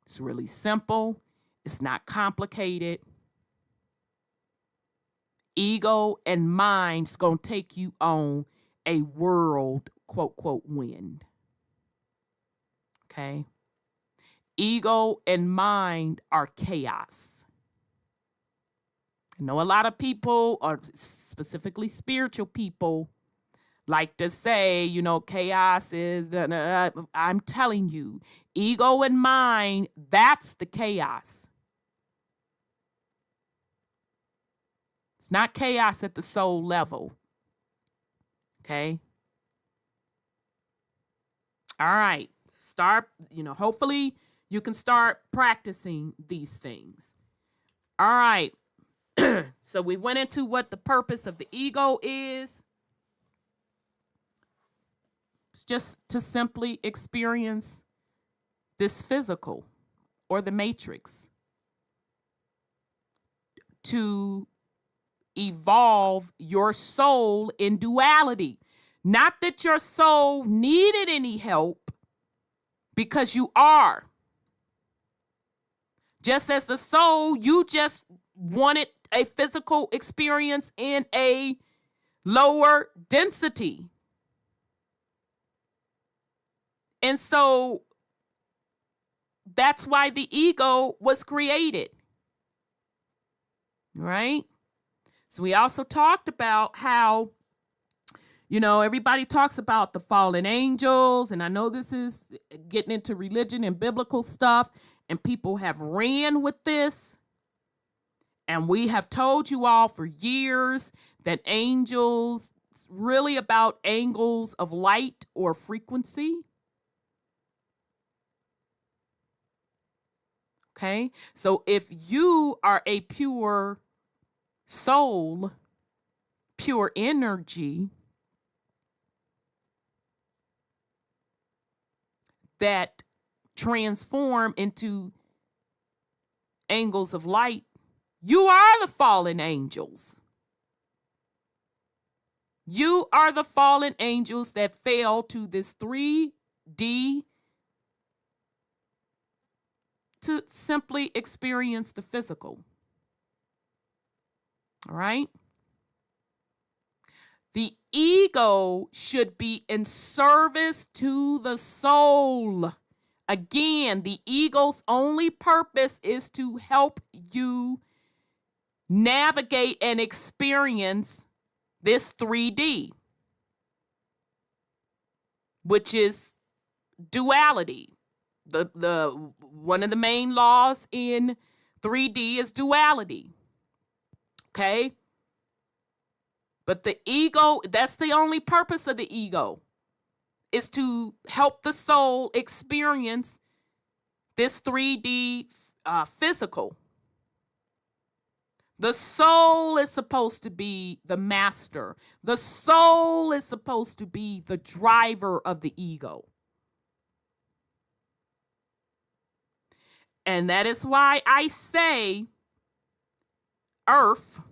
It's really simple. It's not complicated. Ego and mind's going to take you on a world, quote, quote, wind. Okay? Ego and mind are chaos. I know a lot of people, or specifically spiritual people, like to say, chaos is, I'm telling you, ego and mind, that's the chaos. It's not chaos at the soul level. Okay? All right. Start, hopefully you can start practicing these things. All right. So we went into what the purpose of the ego is. It's just to simply experience this physical or the matrix. To evolve your soul in duality. Not that your soul needed any help, because you are. Just as the soul, you just wanted a physical experience in a lower density. And so that's why the ego was created. Right? So we also talked about how, everybody talks about the fallen angels. And I know this is getting into religion and biblical stuff. And people have ran with this. And we have told you all for years that angels, really about angles of light or frequency. Okay? So if you are a pure soul, pure energy that transform into angles of light, you are the fallen angels. You are the fallen angels that fell to this 3D to simply experience the physical. All right? The ego should be in service to the soul. Again, the ego's only purpose is to help you navigate and experience this 3D, which is duality. The one of the main laws in 3D is duality. Okay? But the ego, that's the only purpose of the ego, is to help the soul experience this 3D physical. The soul is supposed to be the master. The soul is supposed to be the driver of the ego. And that is why I say Earth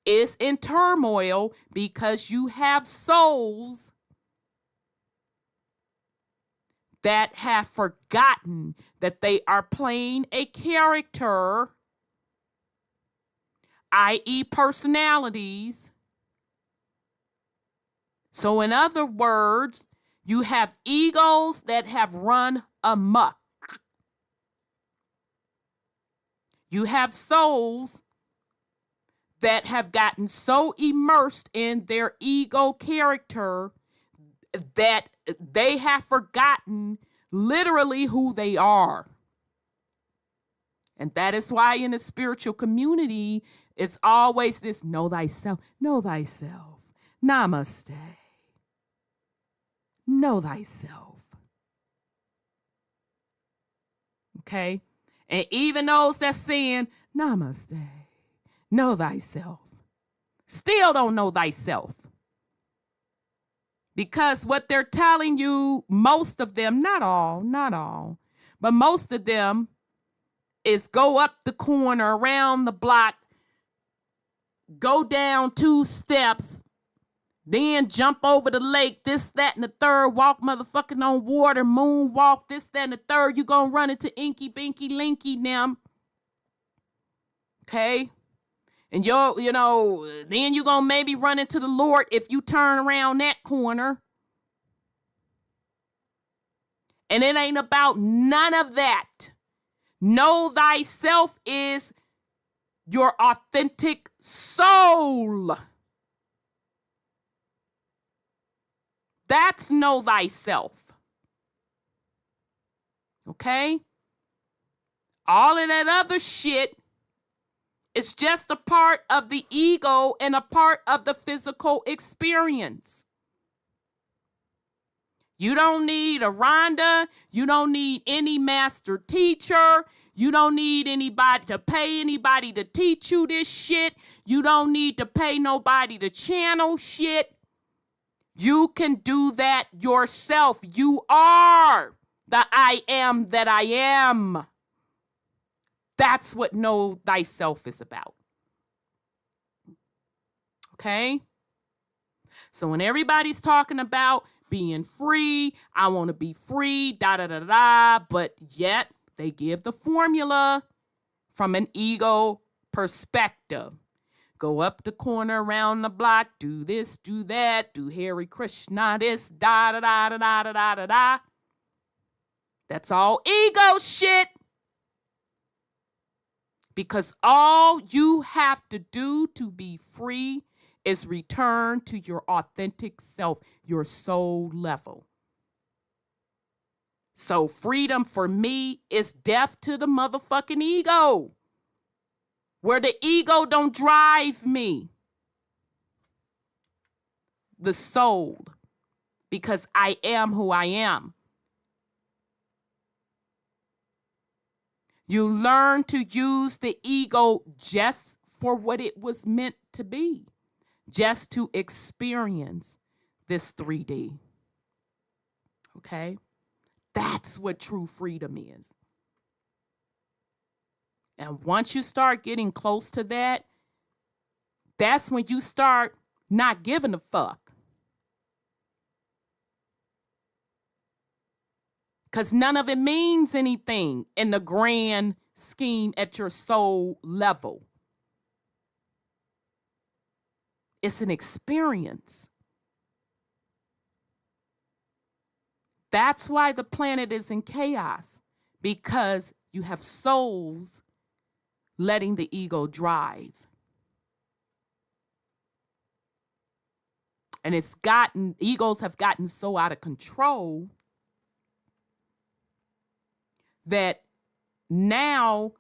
is in turmoil, because you have souls that have forgotten that they are playing a character, i.e. personalities. So in other words, you have egos that have run amok. You have souls that have gotten so immersed in their ego character that they have forgotten literally who they are. And that is why in the spiritual community, it's always this: know thyself, know thyself. Namaste. Know thyself. Okay? And even those that saying, namaste, know thyself, still don't know thyself. Because what they're telling you, most of them, not all, but most of them, is go up the corner, around the block, go down 2 steps, then jump over the lake, this, that, and the third, walk motherfucking on water, moonwalk, this, that, and the third. You gonna run into Inky, Binky, Linky, them. Okay? And then you gonna maybe run into the Lord if you turn around that corner. And it ain't about none of that. Know thyself is your authentic soul. That's know thyself. Okay? All of that other shit is just a part of the ego and a part of the physical experience. You don't need a Rhonda. You don't need any master teacher. You don't need anybody to pay anybody to teach you this shit. You don't need to pay nobody to channel shit. You can do that yourself. You are the I am that I am. That's what know thyself is about. Okay? So when everybody's talking about being free, I want to be free, but yet they give the formula from an ego perspective. Go up the corner, around the block, do this, do that, do Hare Krishna this, da. That's all ego shit. Because all you have to do to be free is return to your authentic self, your soul level. So freedom for me is death to the motherfucking ego, where the ego don't drive me. The soul, because I am who I am. You learn to use the ego just for what it was meant to be, just to experience this 3D. Okay? That's what true freedom is. And once you start getting close to that, that's when you start not giving a fuck. Because none of it means anything in the grand scheme at your soul level. It's an experience. That's why the planet is in chaos, because you have souls letting the ego drive. And egos have gotten so out of control that now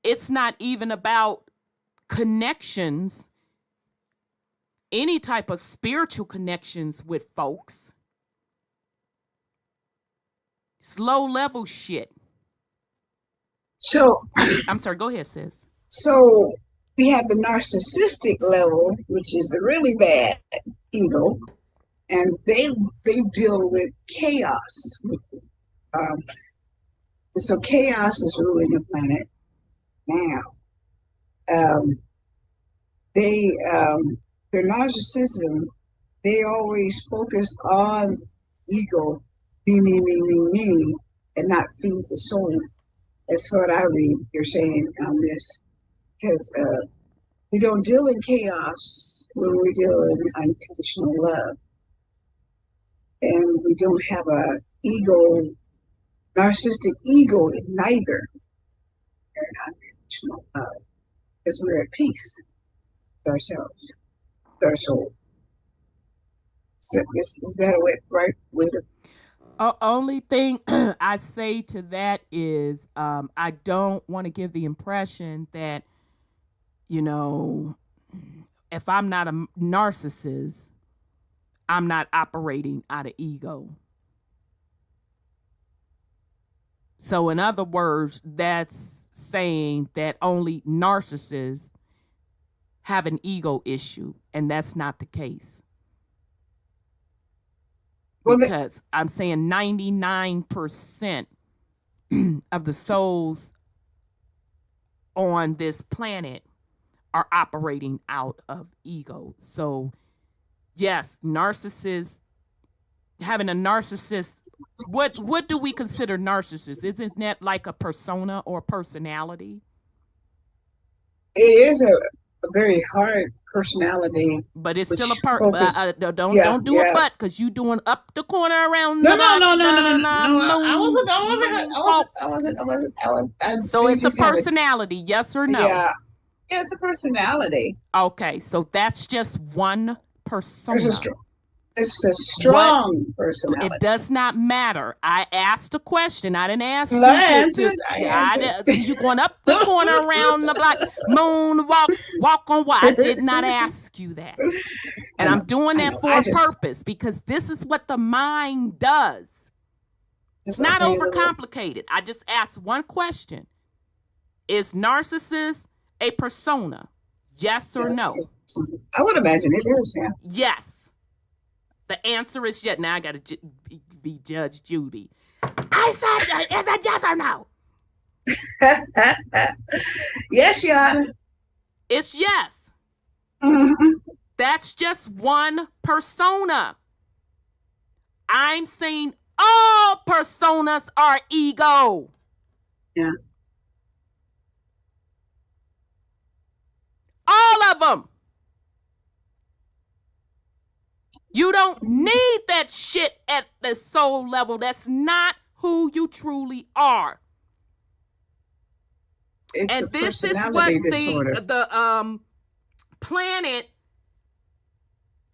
it's not even about connections. any type of spiritual connections with folks. It's low level shit. So I'm sorry, go ahead, sis. So we have the narcissistic level, which is the really bad ego, and they deal with chaos. So chaos is ruling the planet now. Their narcissism, they always focus on ego, me, and not feed the soul. That's what I read you're saying on this. Because we don't deal in chaos when we deal in unconditional love. And we don't have a narcissistic ego in neither. We're in unconditional love. Because we're at peace with ourselves, with our soul. Is that a right way to? Only thing I say to that is I don't want to give the impression that, you know, if I'm not a narcissist, I'm not operating out of ego. So in other words, that's saying that only narcissists have an ego issue, and that's not the case. Because I'm saying 99% of the souls on this planet are operating out of ego. So, yes, narcissists, having a narcissist, what do we consider narcissist? Isn't that like a persona or personality? It is a very hard personality, but it's still a part. Don't do a but, because you doing up the corner around. No. I wasn't. So it's a personality, yes or no? Yeah, it's a personality. Okay, so that's just one persona. It's a strong personality. It does not matter. I asked a question. I didn't ask you. I answered. You going up the corner around the block, moon walk on what? I did not ask you that. And I'm doing that for a purpose, because this is what the mind does. It's not overcomplicated. I just asked one question. Is narcissist a persona? Yes or no? I would imagine it is, yeah. Yes. The answer is yes. Now I got to be Judge Judy. I said, is it yes or no? Yes, Your Honor. It's yes. That's just one persona. I'm saying all personas are ego. Yeah. All of them. You don't need that shit at the soul level. That's not who you truly are. And this is what the planet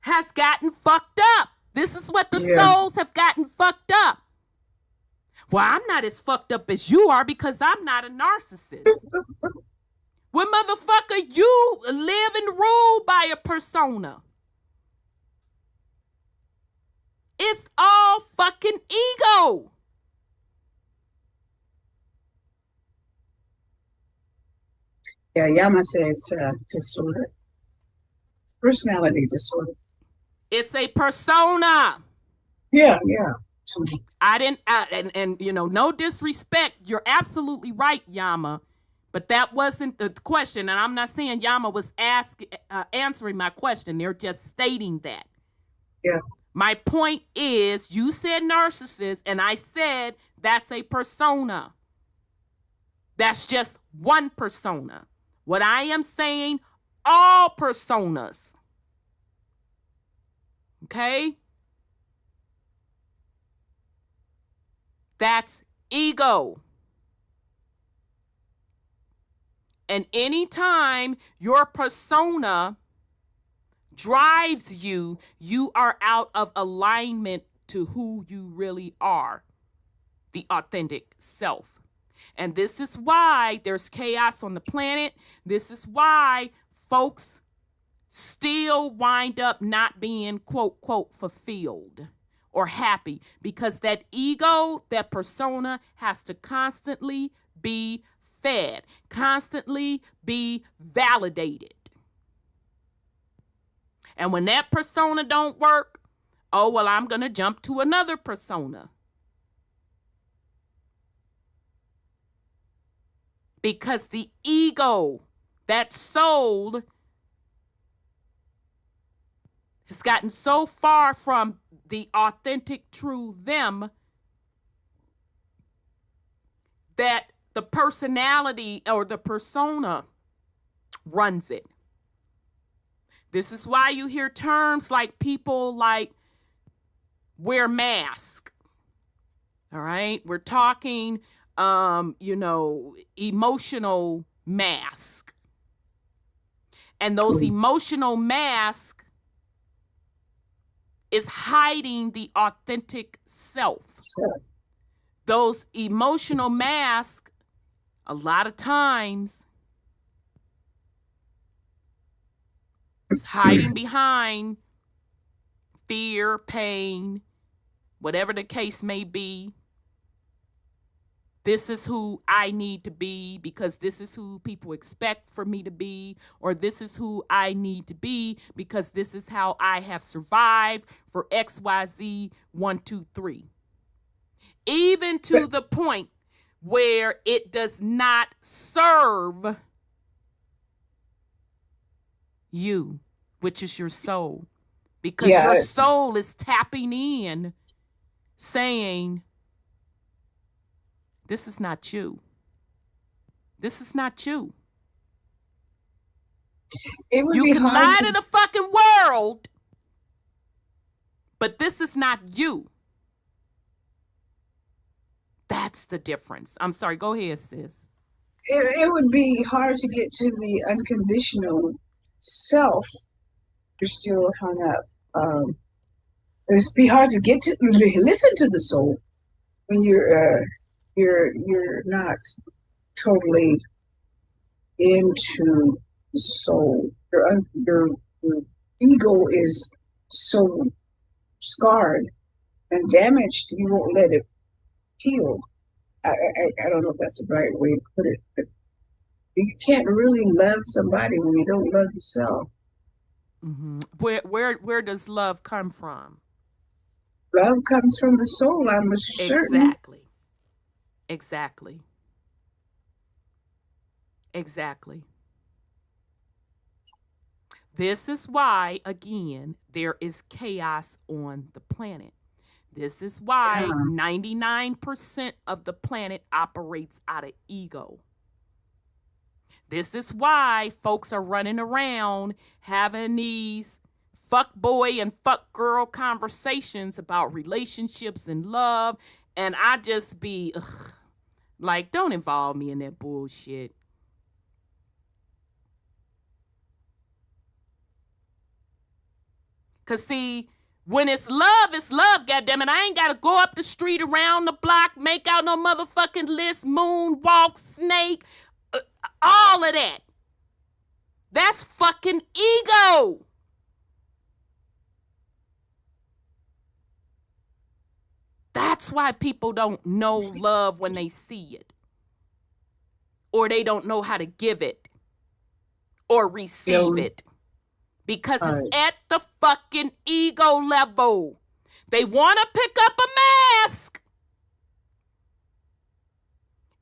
has gotten fucked up. This is what the souls have gotten fucked up. Well, I'm not as fucked up as you are because I'm not a narcissist. Well, motherfucker, you live and rule by a persona. It's all fucking ego. Yeah, Yama says disorder. It's personality disorder. It's a persona. Yeah. I didn't, and you know, no disrespect. You're absolutely right, Yama. But that wasn't the question. And I'm not saying Yama was answering my question. They're just stating that. Yeah. My point is, you said narcissist, and I said that's a persona. That's just one persona. What I am saying, all personas. Okay? That's ego. And anytime your persona drives you, you are out of alignment to who you really are, the authentic self. And this is why there's chaos on the planet. This is why folks still wind up not being quote, quote, fulfilled or happy, because that ego, that persona has to constantly be fed, constantly be validated. And when that persona don't work, oh, well, I'm going to jump to another persona. Because the ego, that soul, has gotten so far from the authentic, true them that the personality or the persona runs it. This is why you hear terms like people like wear mask. All right. We're talking, emotional mask. And those emotional masks is hiding the authentic self. Those emotional masks, a lot of times, is hiding behind fear, pain, whatever the case may be. This is who I need to be because this is who people expect for me to be, or this is who I need to be because this is how I have survived for XYZ 1, 2, 3. Even to the point where it does not serve you, which is your soul. Because your soul is tapping in, saying, this is not you. This is not you. You can lie to the fucking world, but this is not you. That's the difference. I'm sorry. Go ahead, sis. It would be hard to get to the unconditional self. You're still hung up. It'd be hard to get to listen to the soul when you're not totally into the soul. Your ego is so scarred and damaged, you won't let it heal. I don't know if that's the right way to put it, but you can't really love somebody when you don't love yourself. Mm-hmm. Where does love come from? Love comes from the soul, I'm certain. Exactly. This is why, again, there is chaos on the planet. This is why 99% of the planet operates out of ego. This is why folks are running around having these fuck boy and fuck girl conversations about relationships and love. And I just be like, don't involve me in that bullshit. Because see, when it's love, goddammit. I ain't got to go up the street, around the block, make out no motherfucking list, moonwalk, snake, all of that. That's fucking ego. That's why people don't know love when they see it. Or they don't know how to give it or receive it. Because it's at the fucking ego level. They want to pick up a mask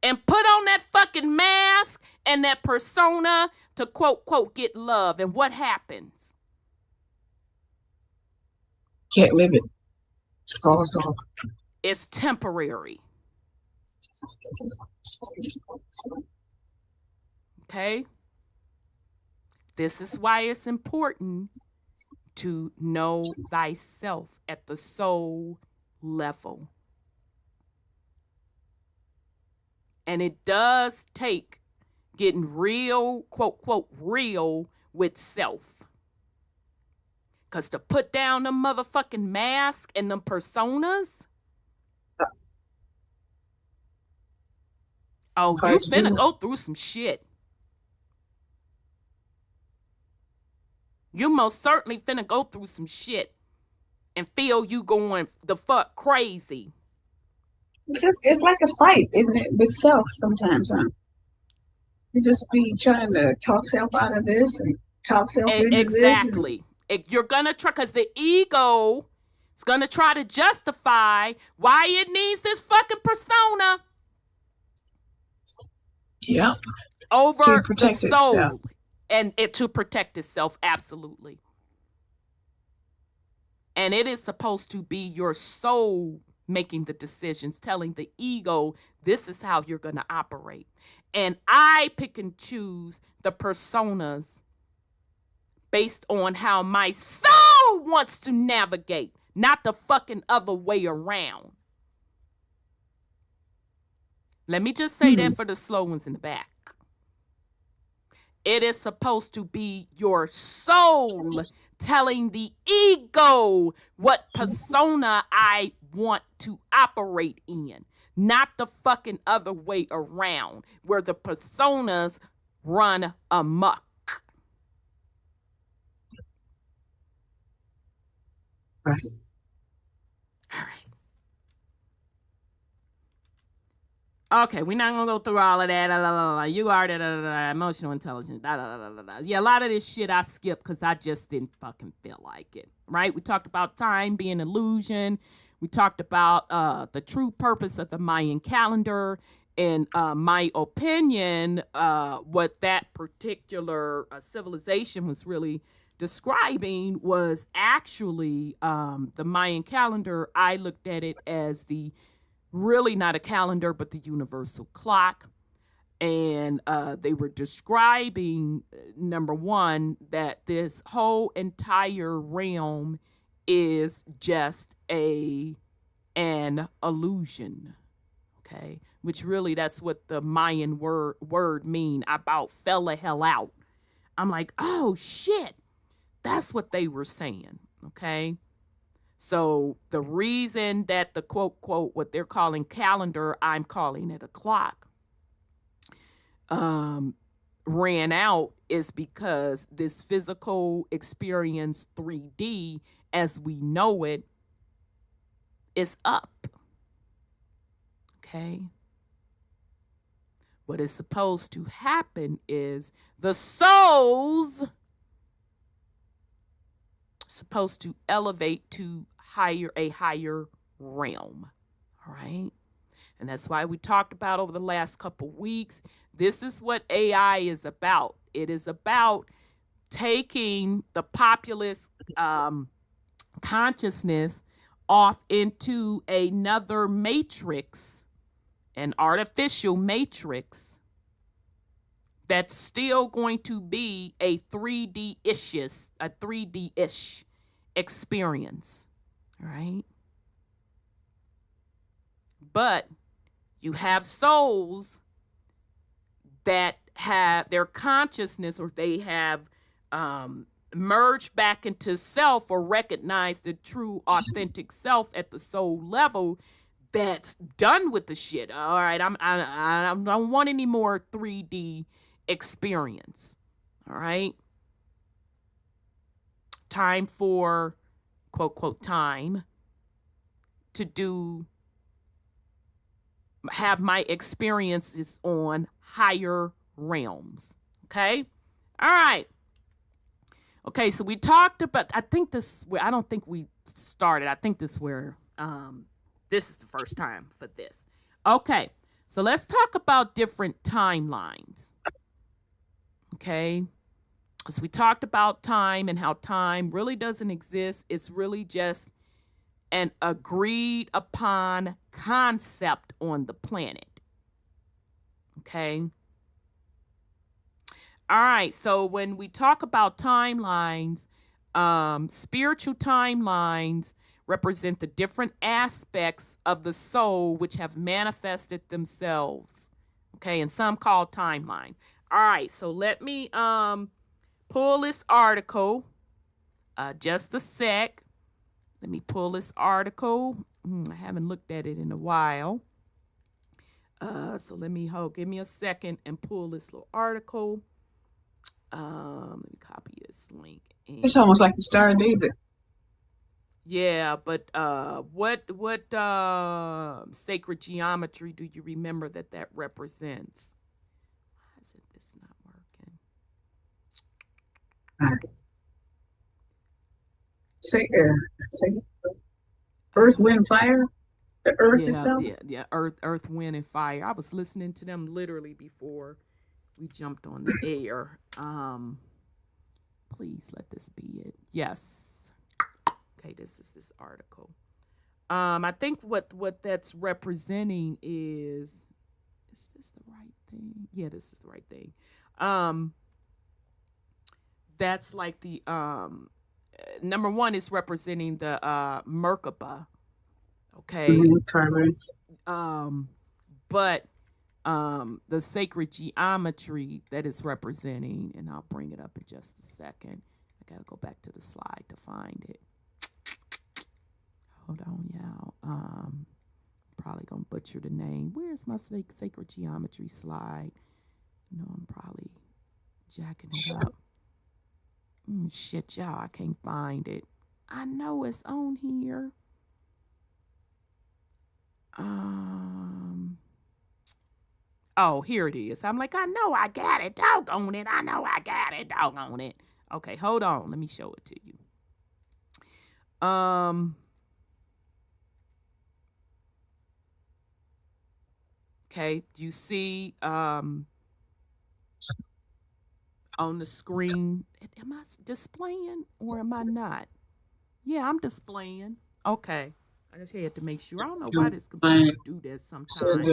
and put on that fucking mask and that persona to quote, quote, get love. And what happens? Can't live it. It falls off. It's temporary. Okay? This is why it's important to know thyself at the soul level. And it does take getting real, quote, quote, real with self. Because to put down them motherfucking masks and them personas, oh, you finna go through some shit. You most certainly finna go through some shit and feel you going the fuck crazy. It's like a fight with self sometimes, huh? You just be trying to talk self out of this and talk self into this. Exactly. You're gonna try, because the ego is gonna try to justify why it needs this fucking persona. Yep. Over to the soul. Itself. And it to protect itself, absolutely. And it is supposed to be your soul making the decisions, telling the ego, this is how you're going to operate. And I pick and choose the personas based on how my soul wants to navigate, not the fucking other way around. Let me just say that for the slow ones in the back. It is supposed to be your soul telling the ego what persona I want to operate in, not the fucking other way around, where the personas run amok. Right. All right. Okay, we're not gonna go through all of that. You are emotional intelligence. Yeah, a lot of this shit I skipped because I just didn't fucking feel like it. Right? We talked about time being an illusion. We talked about the true purpose of the Mayan calendar. In my opinion, what that particular civilization was really describing was actually the Mayan calendar. I looked at it as really not a calendar, but the universal clock. And they were describing, number one, that this whole entire realm is just an illusion. Okay? Which really, that's what the Mayan word mean, about fell the hell out. I'm like, oh shit. That's what they were saying. Okay? So the reason that the quote, what they're calling calendar, I'm calling it a clock, ran out is because this physical experience 3D as we know it is up. Okay? What is supposed to happen is the souls supposed to elevate to a higher realm. All right. And that's why we talked about over the last couple weeks. This is what AI is about. It is about taking the populace consciousness off into another matrix, an artificial matrix that's still going to be a 3D-ish experience. All right. But you have souls that have their consciousness, or they have merged back into self, or recognize the true authentic self at the soul level, that's done with the shit. All right, I don't want any more 3D experience. All right. Time for, quote, time to have my experiences on higher realms. Okay. All right. Okay. So we talked about, I don't think we started. I think this is where, this is the first time for this. Okay. So let's talk about different timelines. Okay. Because we talked about time and how time really doesn't exist. It's really just an agreed upon concept on the planet. Okay. All right. So when we talk about timelines, spiritual timelines represent the different aspects of the soul which have manifested themselves. Okay. And some called timeline. All right. So let me pull this article. Just a sec. Let me pull this article. I haven't looked at it in a while. So give me a second and pull this little article. Let me copy this link. It's almost like the Star of David. Yeah, but what sacred geometry do you remember that represents? Why is this not working? Say Earth, Wind, Fire. The Earth itself. Yeah. Earth, Wind, and Fire. I was listening to them literally before we jumped on the air. Please let this be it. Yes. Okay, this is this article. I think what that's representing is this the right thing? Yeah, this is the right thing. That's like the number one is representing the Merkaba. Okay. But the sacred geometry that is representing, and I'll bring it up in just a second. I gotta go back to the slide to find it. Hold on, y'all. Probably gonna butcher the name. Where's my sacred geometry slide? No, I'm probably jacking it up. Shit, y'all, I can't find it. I know it's on here. Oh, here it is. I'm like, I know I got it. Doggone it. I know I got it. Doggone it. Okay, hold on. Let me show it to you. Okay, you see on the screen, am I displaying or am I not? Yeah, I'm displaying. Okay. I just had to make sure. I don't know why this computer do this sometimes.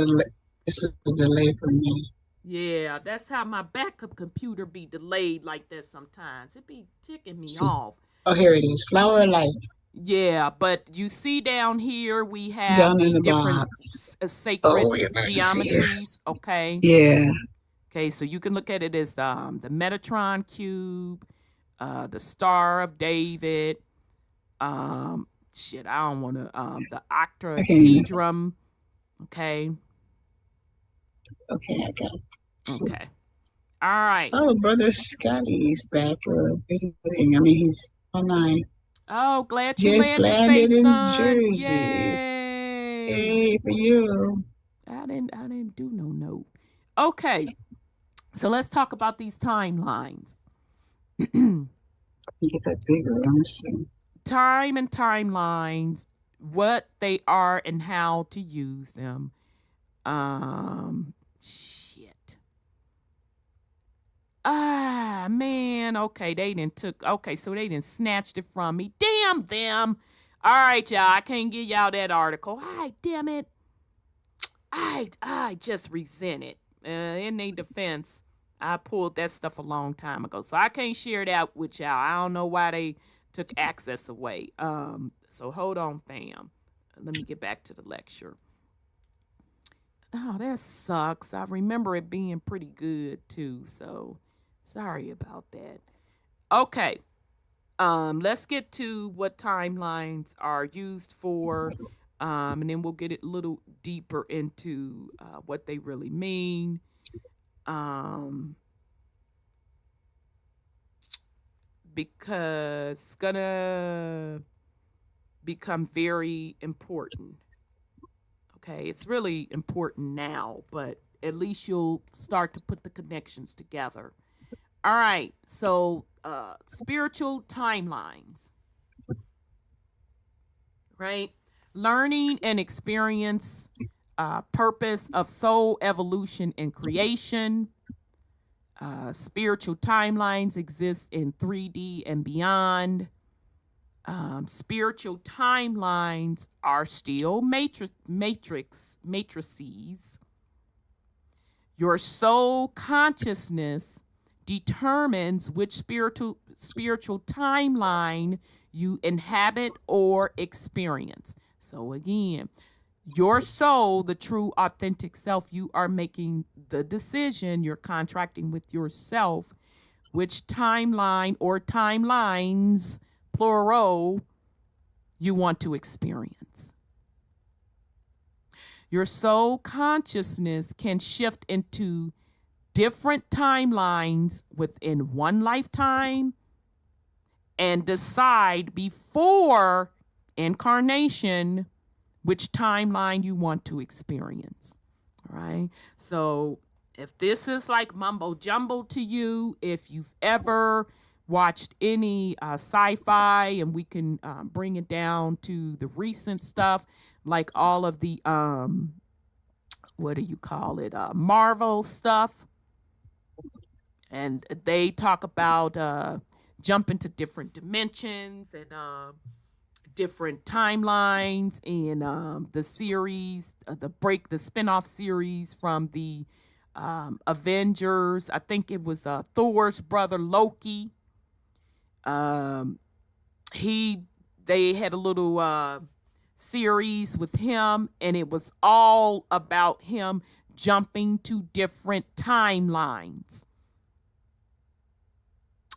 It's a delay for me. Yeah, that's how my backup computer be delayed like that sometimes. It be ticking me off. Oh, here it is. Flower of Life. Yeah, but you see down here we have the different sacred geometries. Okay. Yeah. Okay, so you can look at it as the Metatron cube, the Star of David, I don't want to, the octahedron. Okay. Okay, I got it. Okay. All right. Oh, Brother Scotty's back visiting. I mean, he's online. Oh, glad you just landed safe, in son. Jersey. Yay. Hey, for you. I didn't do no note. Okay. So let's talk about these timelines. You get that bigger, Time and timelines, what they are and how to use them. Shit. Man. Okay, so they didn't snatched it from me. Damn them. All right, y'all. I can't give y'all that article. All right, damn it. I just resent it. In their defense, I pulled that stuff a long time ago, so I can't share that with y'all. I don't know why they took access away. So hold on, fam. Let me get back to the lecture. Oh, that sucks. I remember it being pretty good too, so sorry about that. Okay. Let's get to what timelines are used for, and then we'll get a little deeper into what they really mean. Because it's gonna become very important. Okay, it's really important now, but at least you'll start to put the connections together. All right, so spiritual timelines, right? Learning and experience, purpose of soul evolution and creation. Spiritual timelines exist in 3D and beyond. Spiritual timelines are still matrices. Your soul consciousness determines which spiritual timeline you inhabit or experience. So again, your soul, the true authentic self, you are making the decision, you're contracting with yourself, which timeline or timelines, plural, you want to experience. Your soul consciousness can shift into different timelines within one lifetime, and decide before incarnation which timeline you want to experience. All right. So if this is like mumbo jumbo to you, if you've ever watched any sci-fi, and we can bring it down to the recent stuff, like all of the what do you call it, Marvel stuff, and they talk about jumping to different dimensions and different timelines in the series, the spin-off series from the Avengers. I think it was Thor's brother Loki. They had a little series with him, and it was all about him jumping to different timelines.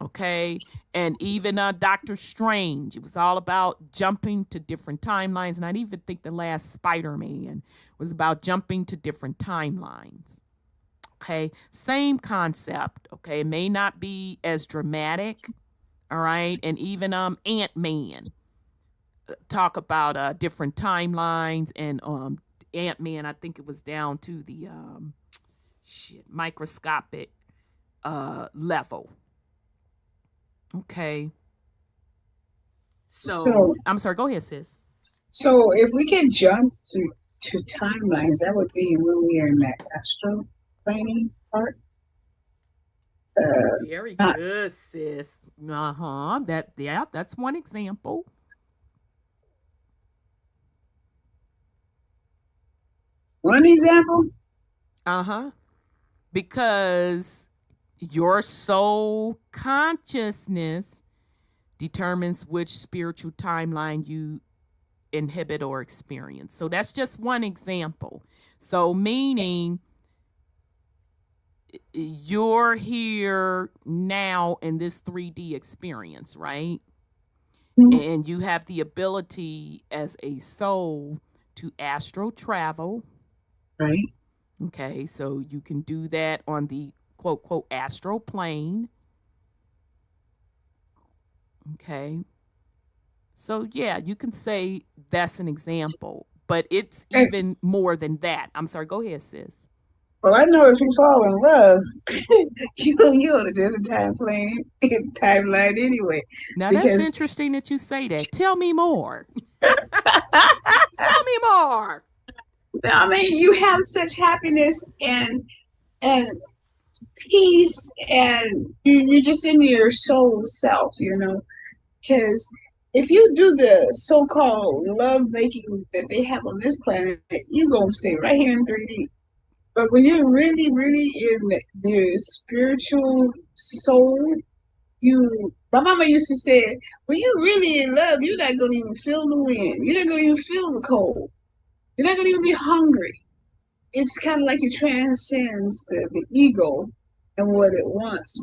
Okay, and even Doctor Strange, it was all about jumping to different timelines, and I even think the last Spider-Man was about jumping to different timelines. Okay, same concept. Okay, it may not be as dramatic. All right, and even Ant-Man talk about different timelines, and Ant-Man, I think it was down to the microscopic level. Okay. So I'm sorry, go ahead, sis. So if we can jump through to timelines, that would be when we are in that astral planning part. Very good, sis. That's one example. One example? Because your soul consciousness determines which spiritual timeline you inhibit or experience. So that's just one example. So meaning you're here now in this 3D experience, right? Mm-hmm. And you have the ability as a soul to astral travel. Right. Okay, so you can do that on the quote, quote, astral plane. Okay. So, yeah, you can say that's an example, but it's even more than that. I'm sorry, go ahead, sis. Well, I know if you fall in love, you're on a different timeline anyway. Now, that's interesting that you say that. Tell me more. Tell me more. I mean, you have such happiness and peace, and you're just in your soul self, because if you do the so-called love making that they have on this planet, you're going to stay right here in 3D. But when you're really, really in the spiritual soul, my mama used to say, when you're really in love, you're not going to even feel the wind. You're not going to even feel the cold. You're not going to even be hungry. It's kind of like it transcends the ego and what it wants.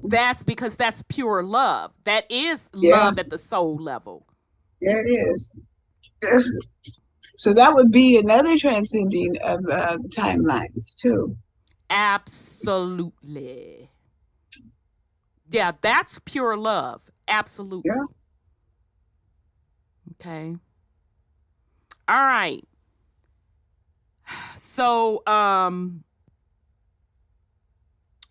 That's because that's pure love. That is love at the soul level. Yeah, it is. So that would be another transcending of timelines too. Absolutely. Yeah, that's pure love. Absolutely. Yeah. Okay. All right. So,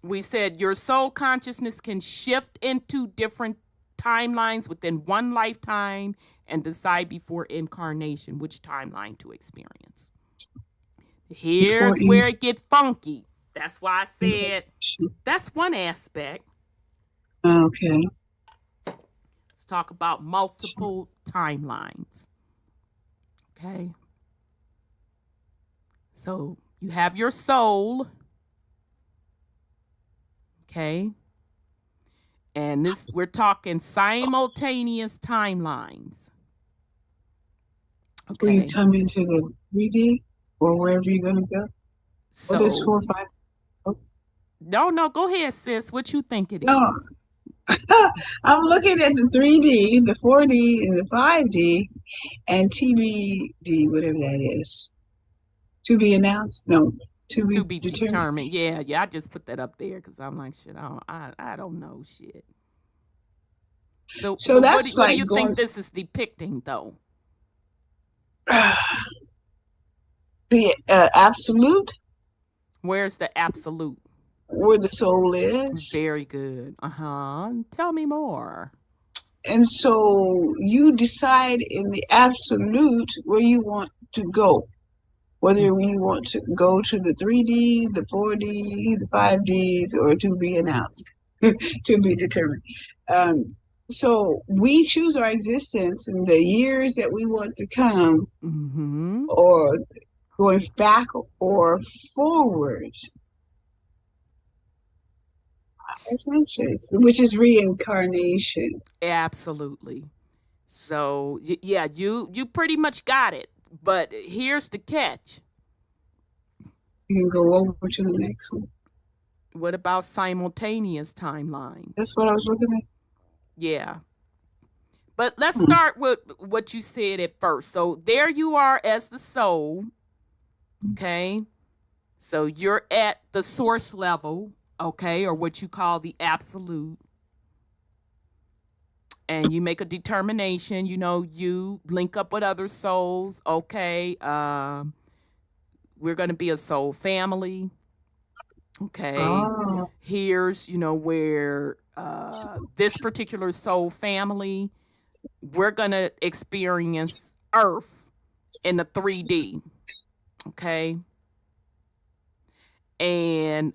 we said your soul consciousness can shift into different timelines within one lifetime and decide before incarnation which timeline to experience. Here's where it get funky. That's why I said that's one aspect. Okay. Let's talk about multiple timelines. Okay. So you have your soul. Okay. And we're talking simultaneous timelines. Okay. When you come into the 3D or wherever you're going to go? So, there's 4 or 5. Oh. No, go ahead, sis. What you think it is? No. I'm looking at the 3D, the 4D, and the 5D, and TBD, whatever that is. To be announced? No. To be determined. Yeah, I just put that up there because I'm like, shit, I don't know shit. So that's what do you think this is depicting, though? The absolute. Where's the absolute? Where the soul is. Very good. Tell me more. And so you decide in the absolute where you want to go. Whether you want to go to the 3D, the 4D, the 5Ds, or to be announced, to be determined. So we choose our existence in the years that we want to come, or going back or forward. That's interesting, which is reincarnation. Absolutely. So, yeah, you pretty much got it. But here's the catch. You can go over to the next one. What about simultaneous timelines? That's what I was looking at. Yeah. But let's start with what you said at first. So there you are as the soul. Okay. So you're at the source level, okay, or what you call the absolute. And you make a determination, you link up with other souls, okay. We're going to be a soul family. Okay. Oh. Here's, where this particular soul family, we're going to experience Earth in the 3D. Okay. And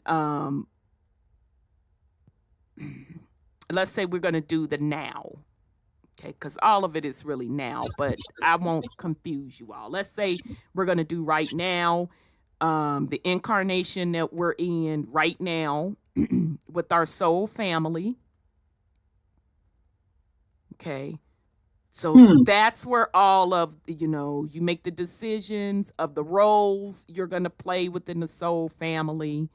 let's say we're going to do the now. Okay, because all of it is really now, but I won't confuse you all. Let's say we're going to do right now, the incarnation that we're in right now with our soul family. Okay, so that's where all of, you make the decisions of the roles you're going to play within the soul family,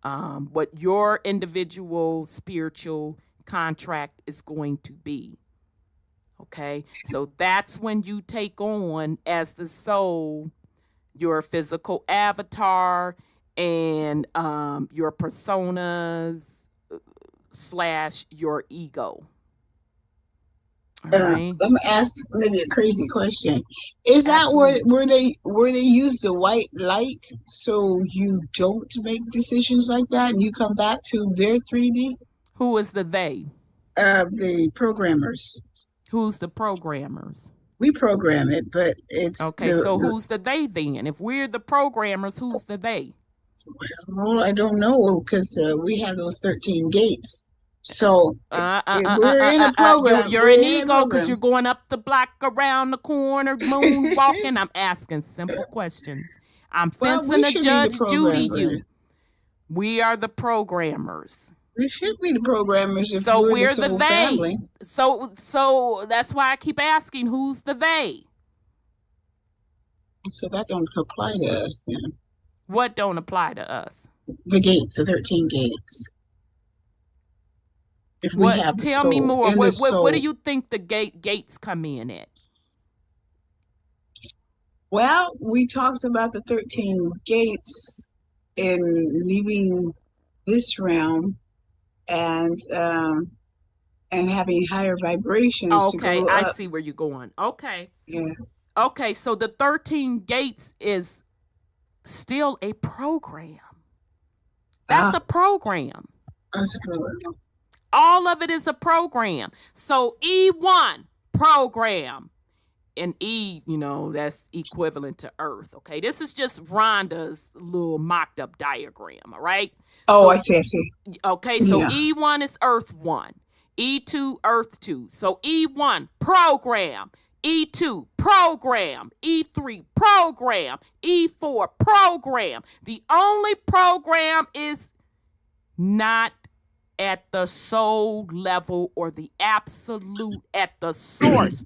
what your individual spiritual contract is going to be. Okay, so that's when you take on as the soul your physical avatar and your personas / your ego. All right. Let me ask maybe a crazy question. Is that where they use the white light so you don't make decisions like that and you come back to their 3D? Who is the they? The programmers. Who's the programmers? We program it, but it's okay. So who's the they then? If we're the programmers, who's the they? Well, I don't know because we have those 13 gates. So we're in a program. You're an ego because you're going up the block, around the corner, moonwalking. I'm asking simple questions. I'm fencing a Judge Judy you. We are the programmers. We should be the programmers. If so we're the they. Family. So that's why I keep asking, who's the they? So that don't apply to us then. What don't apply to us? The gates, the 13 gates. If we what? have the Tell soul, me more. What do you think the gates come in at? Well, we talked about the 13 gates in leaving this realm and having higher vibrations. Okay, to go I up. see where you're going. Okay. Yeah. Okay, so the 13 gates is still a program. That's a program. That's a program. All of it is a program. So E1, program. And E, that's equivalent to Earth. Okay, this is just Rhonda's little mocked up diagram. All right. Oh, so, I see. Okay, so E1 is Earth 1, E2 Earth 2. So E1 program, E2 program, E3 program, E4 program. The only program is not at the soul level or the absolute at the source.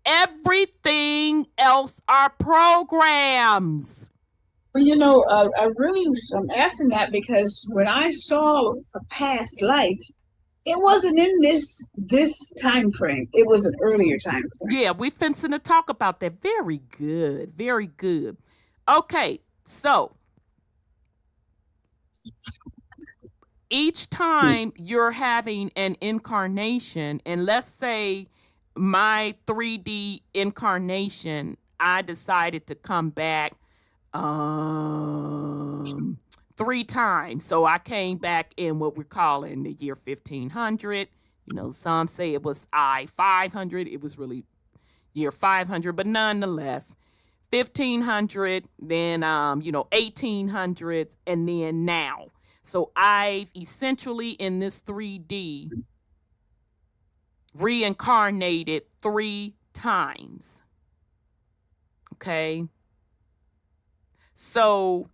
Everything else are programs. Well, I'm asking that because when I saw a past life, it wasn't in this time frame. It was an earlier time frame. Yeah, we finna to talk about that. Very good. Very good. Okay, so each time you're having an incarnation, and let's say my 3D incarnation, I decided to come back 3 times. So I came back in what we're calling the year 1500. Some say it was I-500. It was really year 500, but nonetheless, 1500, then 1800s, and then now. So I've essentially in this 3D reincarnated 3 times. Okay. So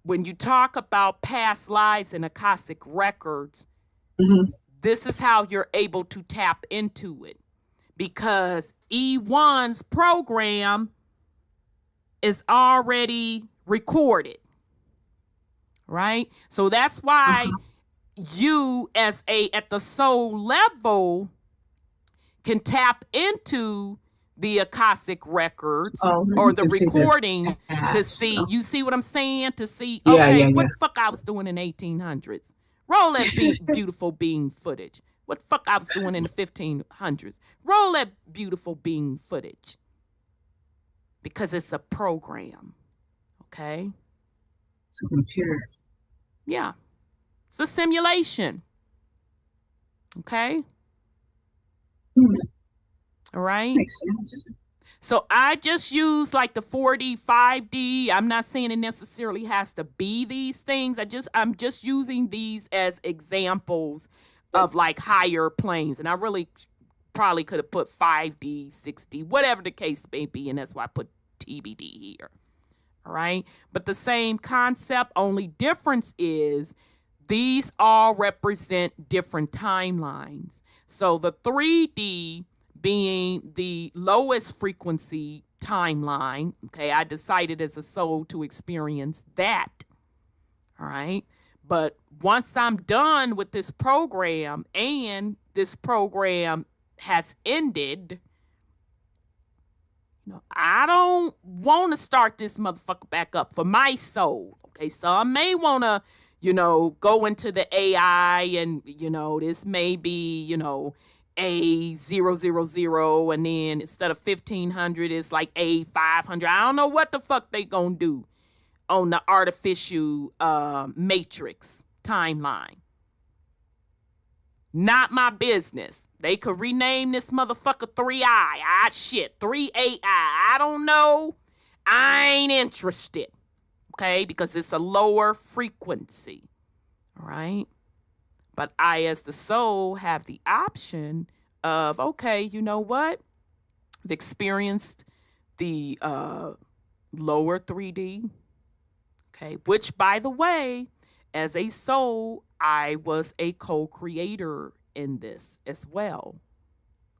when you talk about past lives and Akashic records, this is how you're able to tap into it, because E1's program is already recorded, right? So that's why you at the soul level can tap into the Akashic records or the recording to see, you see what I'm saying? To see, what the fuck I was doing in 1800s. Roll that beautiful being footage. What the fuck I was doing in the 1500s. Roll that beautiful being footage. Because it's a program, okay? It's a computer. Yeah. It's a simulation. Okay? All right? Makes sense. So I just use like the 4D, 5D. I'm not saying it necessarily has to be these things. I'm just using these as examples of like higher planes. And I really probably could have put 5D, 6D, whatever the case may be. And that's why I put TBD here. All right. But the same concept, only difference is these all represent different timelines. So the 3D being the lowest frequency timeline. Okay. I decided as a soul to experience that. All right. But once I'm done with this program and this program has ended, I don't want to start this motherfucker back up for my soul. Okay. Some may want to, go into the AI and, this may be, A000, and then instead of 1500, it's like A500. I don't know what the fuck they gonna do on the artificial matrix timeline. Not my business. They could rename this motherfucker 3I. 3AI. I don't know. I ain't interested. Okay, because it's a lower frequency. All right. But I, as the soul, have the option of, okay, you know what? I've experienced the lower 3D. Okay, which, by the way, as a soul, I was a co-creator in this as well.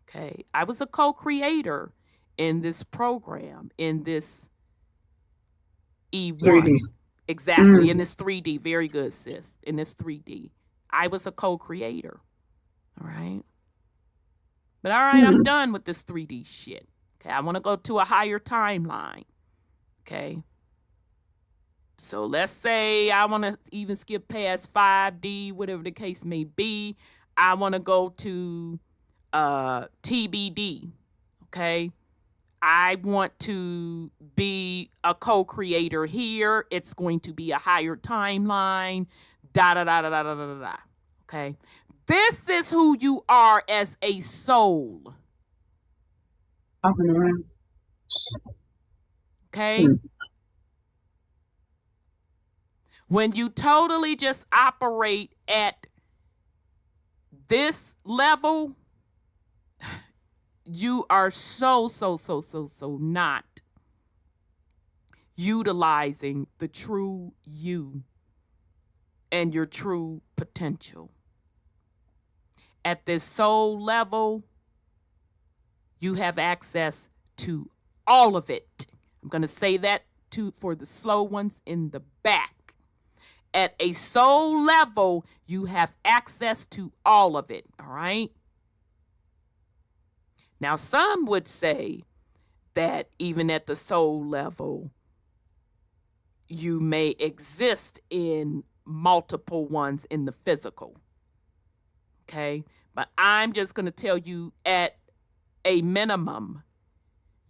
Okay, I was a co-creator in this program, in this E1. 3D. Exactly, in this 3D. Very good, sis. In this 3D. I was a co-creator. All right. But all right, I'm done with this 3D shit. Okay, I want to go to a higher timeline. Okay. So let's say I want to even skip past 5D, whatever the case may be. I want to go to TBD. Okay. I want to be a co-creator here. It's going to be a higher timeline. Okay. This is who you are as a soul. Up and around. Okay. When you totally just operate at this level, you are so not utilizing the true you and your true potential. At this soul level, you have access to all of it. I'm going to say that for the slow ones in the back. At a soul level, you have access to all of it, all right? Now, some would say that even at the soul level, you may exist in multiple ones in the physical. Okay? But I'm just going to tell you, at a minimum,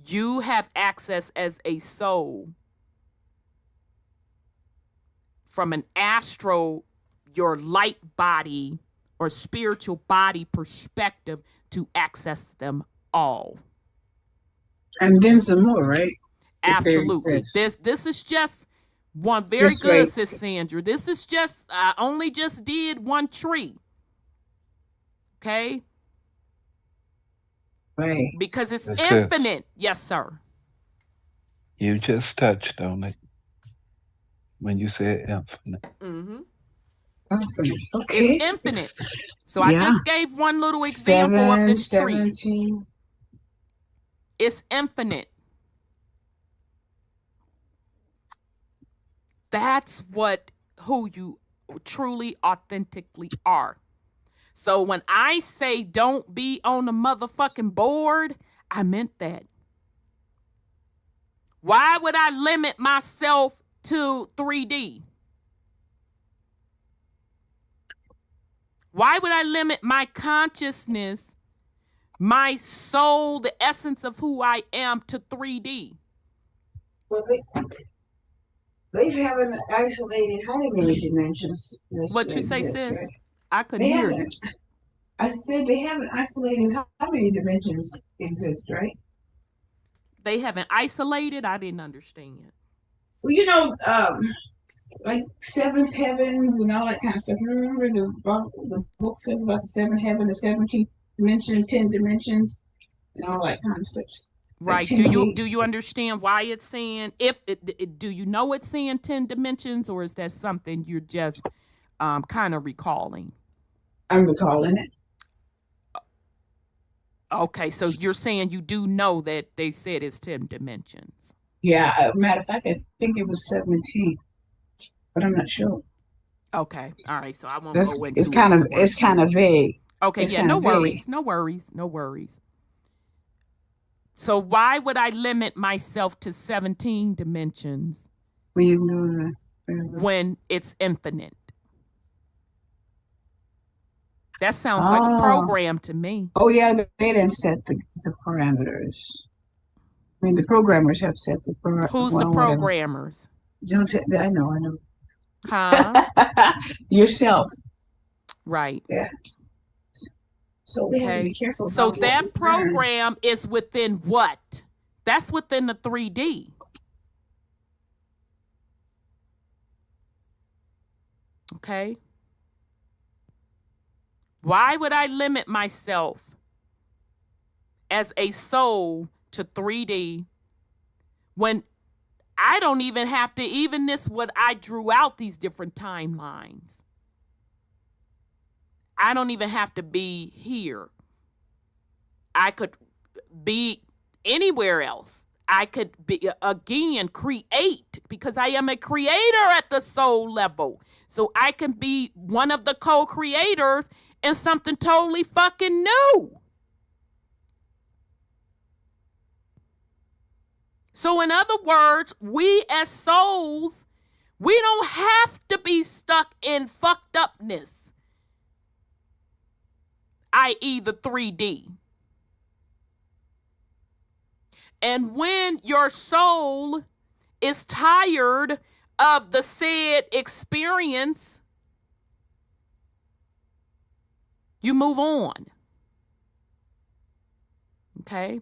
you have access as a soul from an astral, your light body or spiritual body perspective, to access them all. And then some more, right? Absolutely. This is just one. Very just good, right. Sis Sandra. This is just, I only just did one tree. Okay? Right. Because it's infinite. Yes, sir. You just touched on it when you said infinite. Mm-hmm. Okay. It's infinite. So I just gave one little example of this 17. tree. It's infinite. That's who you truly, authentically are. So when I say don't be on the motherfucking board, I meant that. Why would I limit myself to 3D? Why would I limit my consciousness, my soul, the essence of who I am, to 3D? Well, they haven't isolated how many dimensions. What you say, sis? Right? I couldn't they hear you. I said they haven't isolated how many dimensions exist, right? They haven't isolated? I didn't understand. Well, you know, like seventh heavens and all that kind of stuff. You remember the book says about the seventh heaven, the 17th dimension, 10 dimensions, and all that kind of stuff. Right. Like do you understand why it's saying, do you know it's saying 10 dimensions, or is that something you're just kind of recalling? I'm recalling it. Okay, so you're saying you do know that they said it's 10 dimensions. Yeah, matter of fact, I think it was 17, but I'm not sure. Okay, all right, so I won't go into it's kind of vague. Okay, yeah, no worries. So why would I limit myself to 17 dimensions when you know that? When it's infinite? That sounds like a program to me. Oh yeah, they didn't set the parameters. I mean, the programmers have set the parameters. Who's the programmers? I know. Huh? Yourself. Right. Yeah. So we have to be careful. So that program is within what? That's within the 3D. Okay. Why would I limit myself as a soul to 3D when I don't even have to, even this, what I drew out these different timelines? I don't even have to be here. I could be anywhere else. I could be, again, create, because I am a creator at the soul level. So I can be one of the co-creators in something totally fucking new. So in other words, we as souls, we don't have to be stuck in fucked upness, i.e. the 3D. And when your soul is tired of the said experience, you move on. Okay?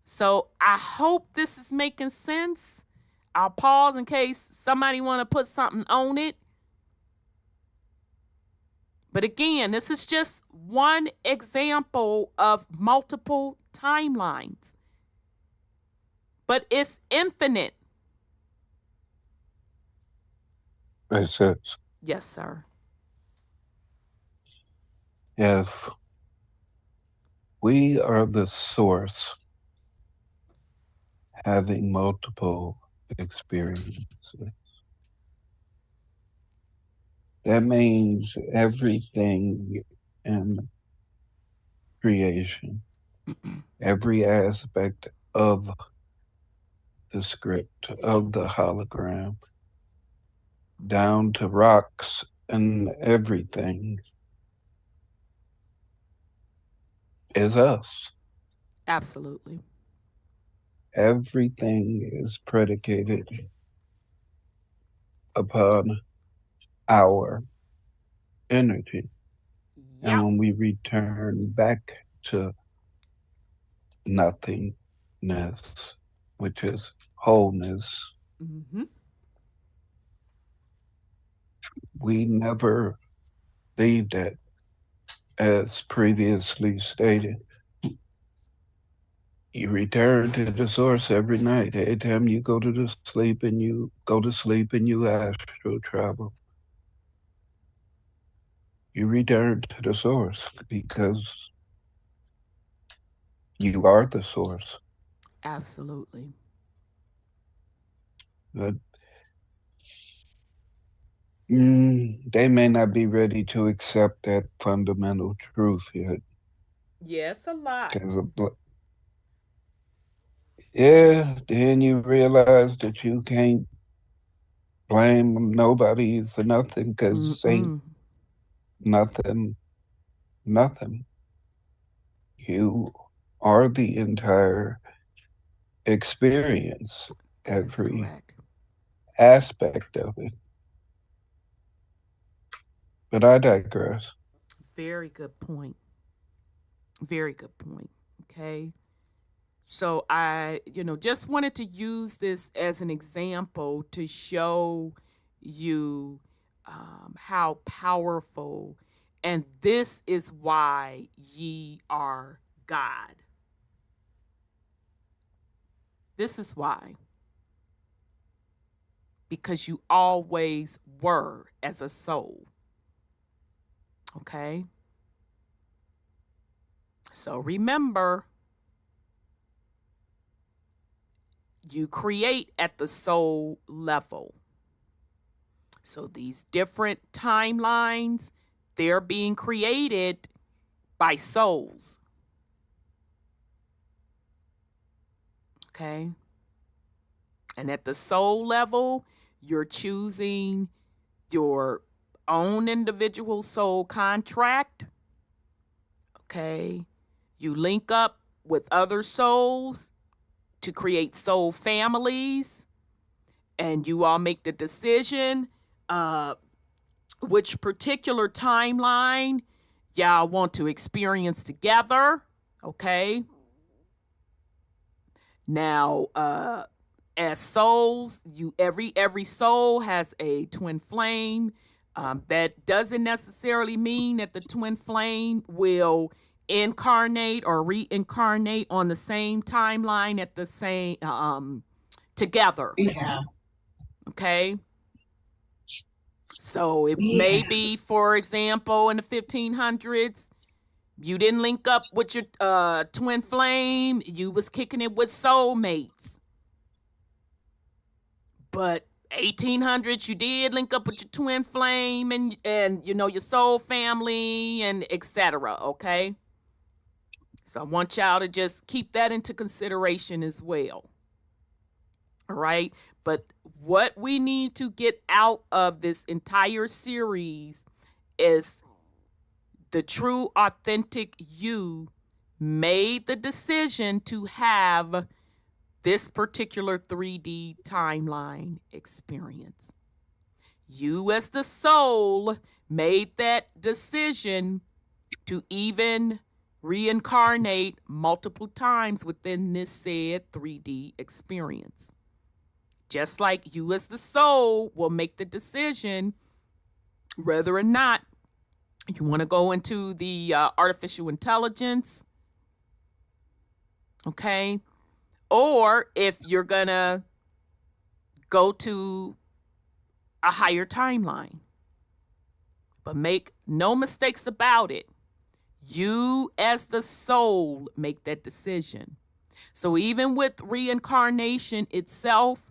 So I hope this is making sense. I'll pause in case somebody want to put something on it. But again, this is just one example of multiple timelines. But it's infinite. Makes sense. Yes, sir. If we are the source having multiple experiences, that means everything in creation, every aspect of the script of the hologram, down to rocks and everything, is us. Absolutely. Everything is predicated upon our energy. Yeah. And when we return back to nothingness, which is wholeness, we never leave that. As previously stated, you return to the source every night. Every time you go to sleep and you astral travel, you return to the source because you are the source. Absolutely. But they may not be ready to accept that fundamental truth yet. Yes, a lot. Yeah, then you realize that you can't blame nobody for nothing because ain't nothing. You are the entire experience, every aspect of it. But I digress. Very good point. Very good point. Okay. So I, just wanted to use this as an example to show you how powerful, and this is why ye are God. This is why. Because you always were as a soul. Okay? So remember, you create at the soul level. So these different timelines, they're being created by souls. Okay? And at the soul level, you're choosing your own individual soul contract. Okay? You link up with other souls to create soul families, and you all make the decision which particular timeline y'all want to experience together. Okay? Now, as souls, every soul has a twin flame. That doesn't necessarily mean that the twin flame will incarnate or reincarnate on the same timeline at the same together. Yeah. Okay. So it may be, for example, in the 1500s, you didn't link up with your twin flame. You was kicking it with soulmates. But 1800s, you did link up with your twin flame and your soul family and etc. Okay. So I want y'all to just keep that into consideration as well. All right. But what we need to get out of this entire series is the true, authentic you made the decision to have this particular 3D timeline experience. You as the soul made that decision to even reincarnate multiple times within this said 3D experience. Just like you as the soul will make the decision whether or not you want to go into the artificial intelligence, okay? Or if you're going to go to a higher timeline. But make no mistakes about it. You as the soul make that decision. So even with reincarnation itself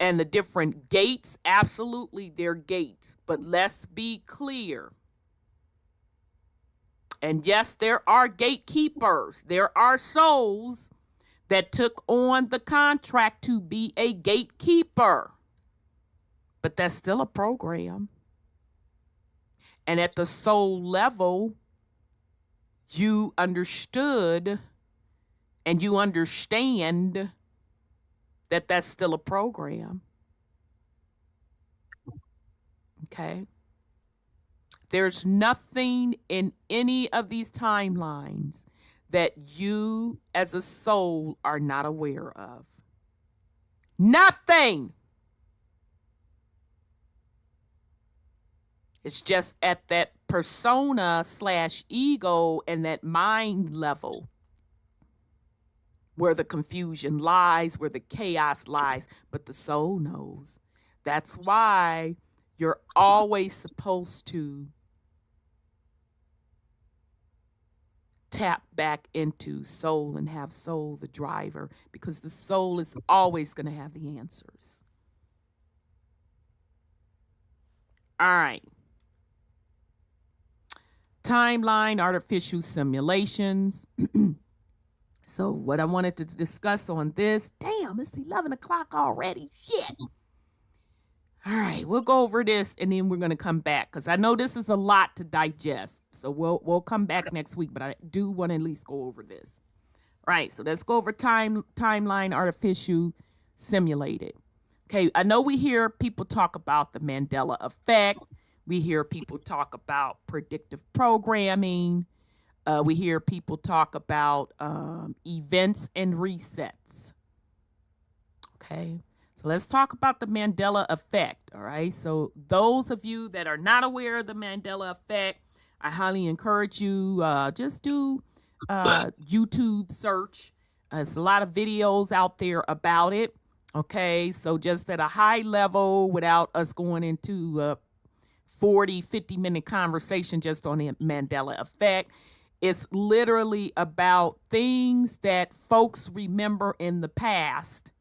and the different gates, absolutely they're gates. But let's be clear. And yes, there are gatekeepers. There are souls that took on the contract to be a gatekeeper. But that's still a program. And at the soul level, you understood and you understand that that's still a program. Okay? There's nothing in any of these timelines that you as a soul are not aware of. Nothing. It's just at that persona / ego and that mind level where the confusion lies, where the chaos lies, but the soul knows. That's why you're always supposed to tap back into soul and have soul the driver, because the soul is always going to have the answers. All right. Timeline, artificial simulations. So what I wanted to discuss on this, damn, it's 11 o'clock already. Shit. All right, we'll go over this and then we're going to come back because I know this is a lot to digest. So we'll come back next week, but I do want to at least go over this. All right, so let's go over timeline, artificial, simulated. Okay, I know we hear people talk about the Mandela effect. We hear people talk about predictive programming. We hear people talk about events and resets. Okay, so let's talk about the Mandela effect. All right, so those of you that are not aware of the Mandela effect, I highly encourage you just do YouTube search. There's a lot of videos out there about it. Okay, so just at a high level, without us going into a 40, 50-minute conversation just on the Mandela effect. It's literally about things that folks remember in the past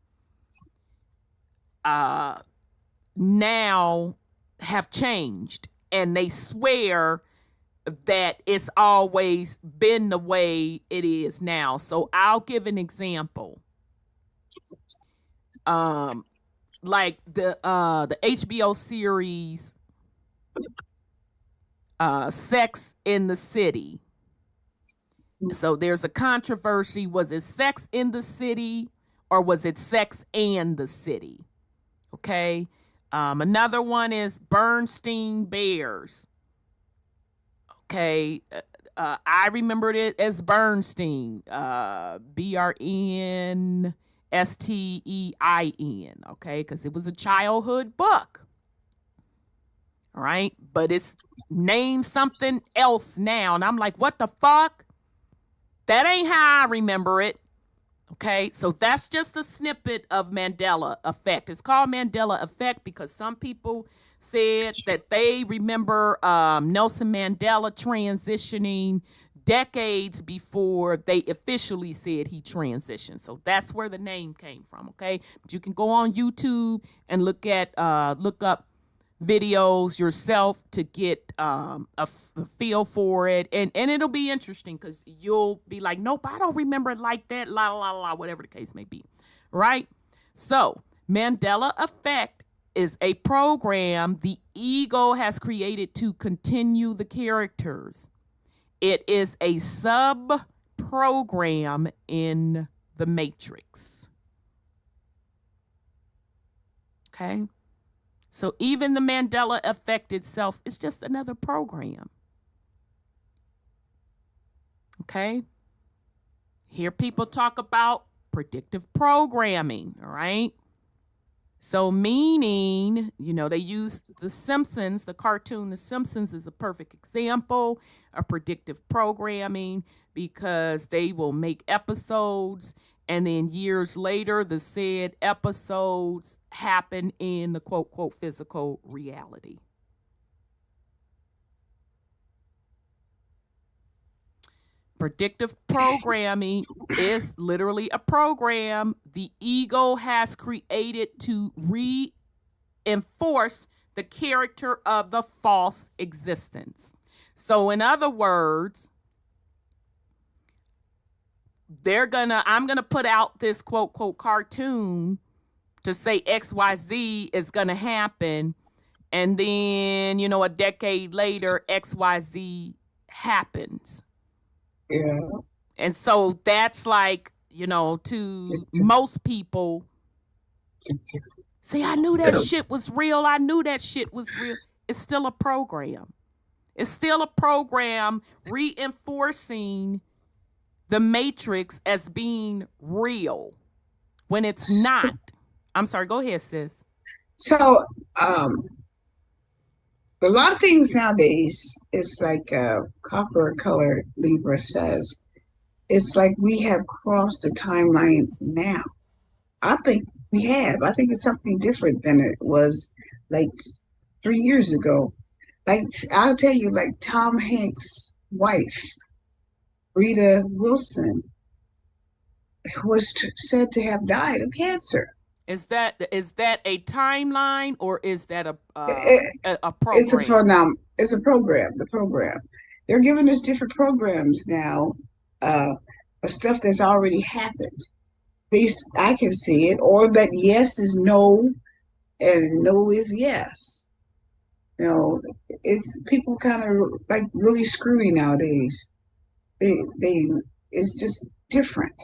now have changed. And they swear that it's always been the way it is now. So I'll give an example. Like the HBO series Sex in the City. So there's a controversy. Was it Sex in the City or was it Sex and the City? Okay. Another one is Bernstein Bears. Okay. I remembered it as Bernstein. BRNSTEIN. Okay. Because it was a childhood book. All right. But it's named something else now. And I'm like, what the fuck? That ain't how I remember it. Okay, so that's just a snippet of Mandela effect. It's called Mandela effect because some people said that they remember Nelson Mandela transitioning decades before they officially said he transitioned. So that's where the name came from. Okay, but you can go on YouTube and look up videos yourself to get a feel for it, and it'll be interesting because you'll be like, nope, I don't remember it like that, la la la, whatever the case may be, right? So Mandela effect is a program the ego has created to continue the characters. It is a sub program in the Matrix. Okay. So even the Mandela effect itself is just another program. Okay? Hear people talk about predictive programming, all right? So meaning, they use The Simpsons, the cartoon The Simpsons is a perfect example of predictive programming because they will make episodes and then years later, the said episodes happen in the quote, quote, physical reality. Predictive programming is literally a program the ego has created to reinforce the character of the false existence. So in other words, I'm gonna put out this quote cartoon to say XYZ is gonna happen, and then a decade later XYZ happens. Yeah. And so that's like, to most people, see, I knew that shit was real. I knew that shit was real. It's still a program. It's still a program reinforcing the Matrix as being real when it's not. I'm sorry, go ahead, sis. So, a lot of things nowadays, it's like Copper Color Libra says, it's like we have crossed the timeline now. I think we have. I think it's something different than it was like 3 years ago. Like, I'll tell you, like Tom Hanks' wife, Rita Wilson, was said to have died of cancer. Is that a timeline, or is that a program? It's a phenomenon. It's a program. The program. They're giving us different programs now, of stuff that's already happened. Based, I can see it, or that yes is no, and no is yes. It's people kind of like really screwy nowadays. It's just different.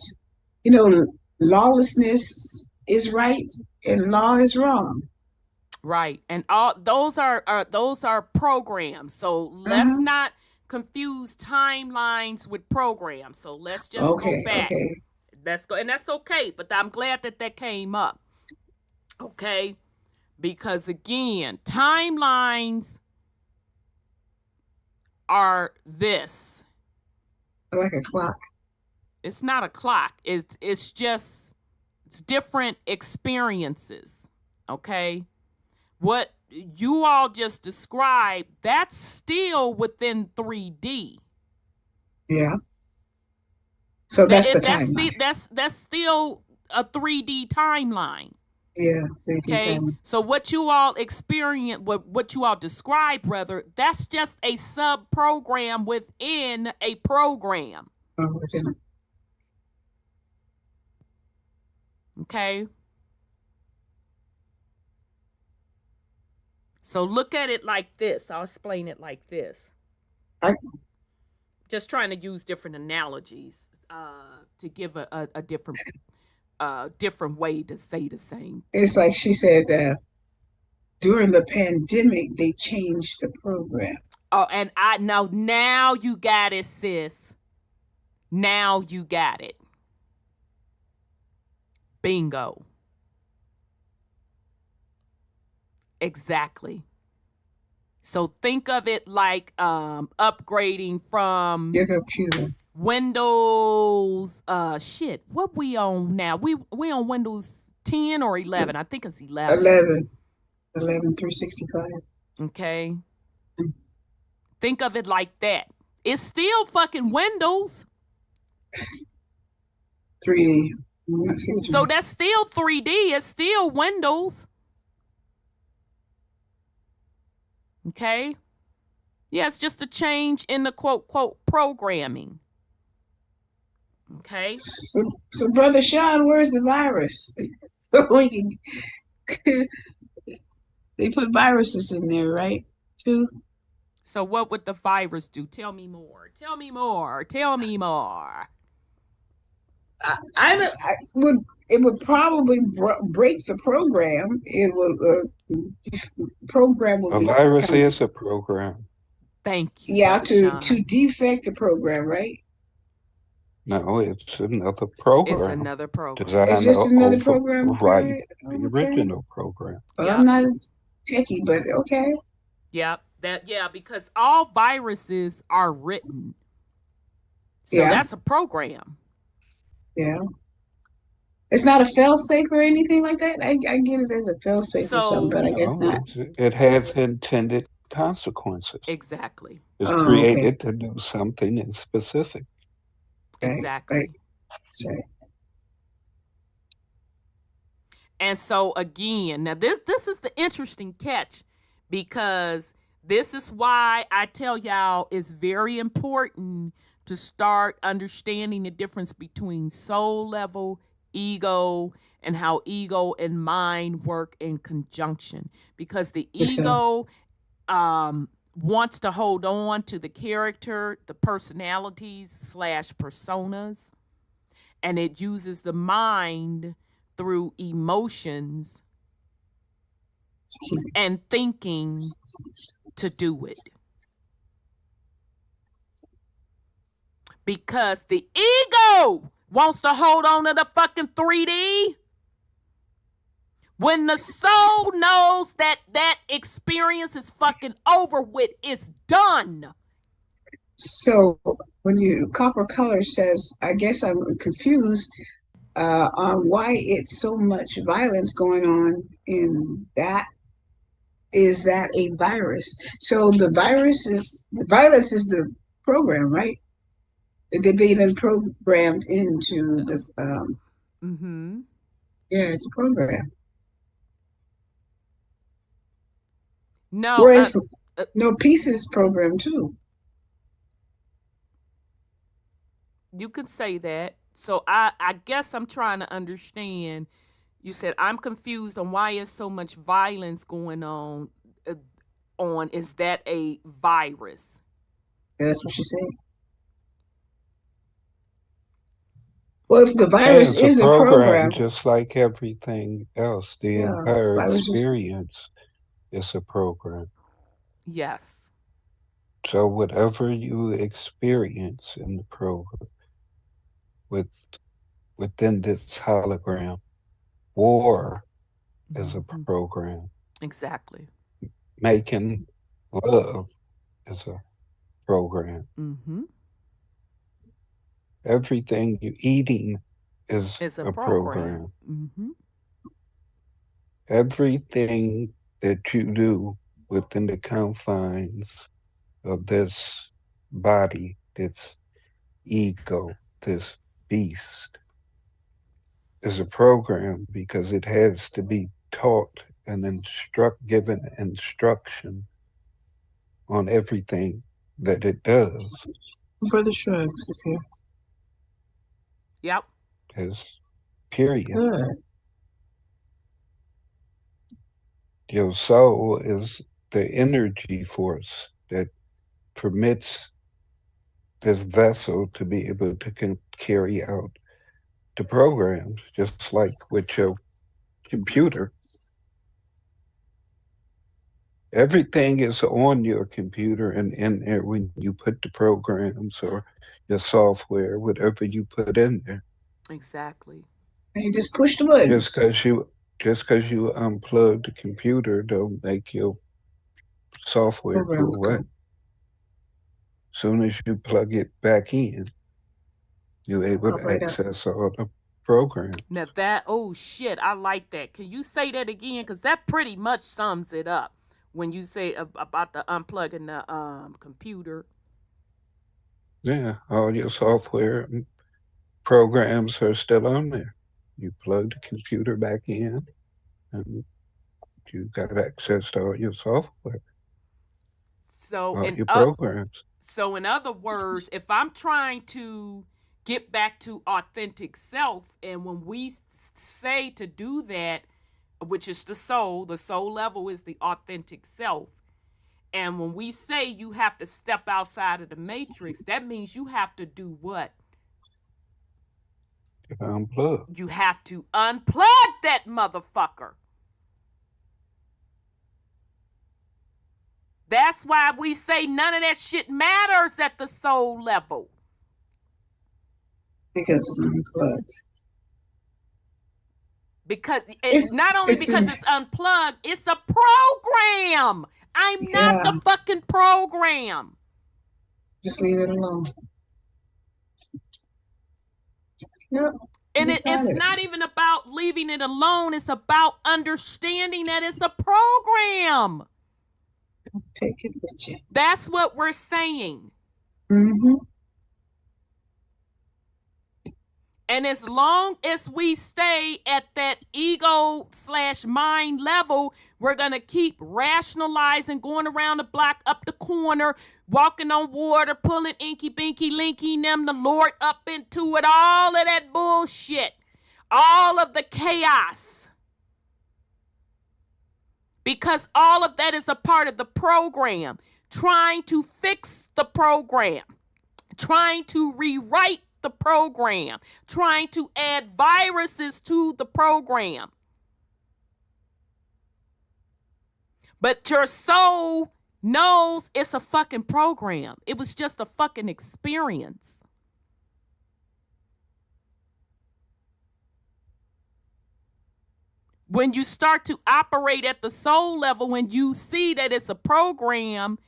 Lawlessness is right and law is wrong. Right, and all those are programs. So let's not confuse timelines with programs. So let's just go back. Okay. Let's go, and that's okay. But I'm glad that came up. Okay, because again, timelines are this. Like a clock. It's not a clock. It's different experiences. Okay. What you all just described, that's still within 3D. Yeah. So that's the timeline. That's still a 3D timeline. Yeah, 3D okay. timeline. So what you all experience, what you all describe, rather, that's just a sub program within a program. Oh, within it. Okay. So look at it like this. I'll explain it like this. Just trying to use different analogies to give a different way to say the same. It's like she said, during the pandemic, they changed the program. Oh, and I know now you got it, sis. Now you got it. Bingo. Exactly. So think of it like upgrading from your computer. Windows. What we on now? We on Windows 10 or 11? I think it's 11. 11 365. Okay. Think of it like that. It's still fucking Windows. 3D. So that's still 3D. It's still Windows. Okay. Yeah, it's just a change in the quote programming. Okay. So Brother Sean, where's the virus? So we can, they put viruses in there, right? Too. So what would the virus do? Tell me more. Tell me more. Tell me more. It would probably break the program. It would program would a be virus is a program. Thank you. Yeah, to defect the program, right? No, it's another program. It's another program. It's just another program. Right. The original program. Well, I'm not techie, but okay. Yep. Because all viruses are written. So that's a program. Yeah. It's not a fail-safe or anything like that? I get it as a fail-safe or something, but I guess not. It has intended consequences. Exactly. It's created to do something in specific. Exactly. Right. That's right. And so again, now this is the interesting catch, because this is why I tell y'all it's very important to start understanding the difference between soul level, ego, and how ego and mind work in conjunction. Because the ego wants to hold on to the character, the personalities / personas, and it uses the mind through emotions and thinking to do it. Because the ego wants to hold on to the fucking 3D. When the soul knows that that experience is fucking over with, it's done. So when you copper color says, I guess I'm confused on why it's so much violence going on in that. Is that a virus? So the violence is the program, right? That they then programmed into the yeah, it's a program. No, whereas no, peace is programmed too. You could say that. So I guess I'm trying to understand. You said I'm confused on why is so much violence going on. Is that a virus? That's what she said. Well, if the virus is a program, just like everything else, the entire experience is a program. Yes. So whatever you experience in the program, within this hologram, war is a program. Exactly. Making love is a program. Everything you're eating is a program. Everything that you do within the confines of this body, this ego, this beast, is a program because it has to be taught and given instruction on everything that it does. Brother Shrugs is here. Yep. Period. Good. Your soul is the energy force that permits this vessel to be able to carry out the programs, just like with your computer. Everything is on your computer and in there when you put the programs or your software, whatever you put in there. Exactly. And you just push the buttons. Just because you unplug the computer, don't make your software go away. Soon as you plug it back in, you're able to access all the programs. Now oh shit, I like that. Can you say that again? Because that pretty much sums it up. When you say about the unplugging the computer. Yeah, all your software and programs are still on there. You plug the computer back in and you got access to all your software. So all your programs. So in other words, if I'm trying to get back to authentic self, and when we say to do that, which is the soul level is the authentic self. And when we say you have to step outside of the matrix, that means you have to do what? Unplug. You have to unplug that motherfucker. That's why we say none of that shit matters at the soul level. Because it's unplugged. Because it's not only because it's unplugged, it's a program. I'm not the fucking program. Just leave it alone. Yep. And it's not even about leaving it alone. It's about understanding that it's a program. Take it with you. That's what we're saying. And as long as we stay at that ego/mind level, we're going to keep rationalizing, going around the block, up the corner, walking on water, pulling inky, binky, linky, them, the Lord up into it, all of that bullshit, all of the chaos. Because all of that is a part of the program, trying to fix the program, trying to rewrite the program, trying to add viruses to the program. But your soul knows it's a fucking program. It was just a fucking experience. When you start to operate at the soul level, when you see that it's a program,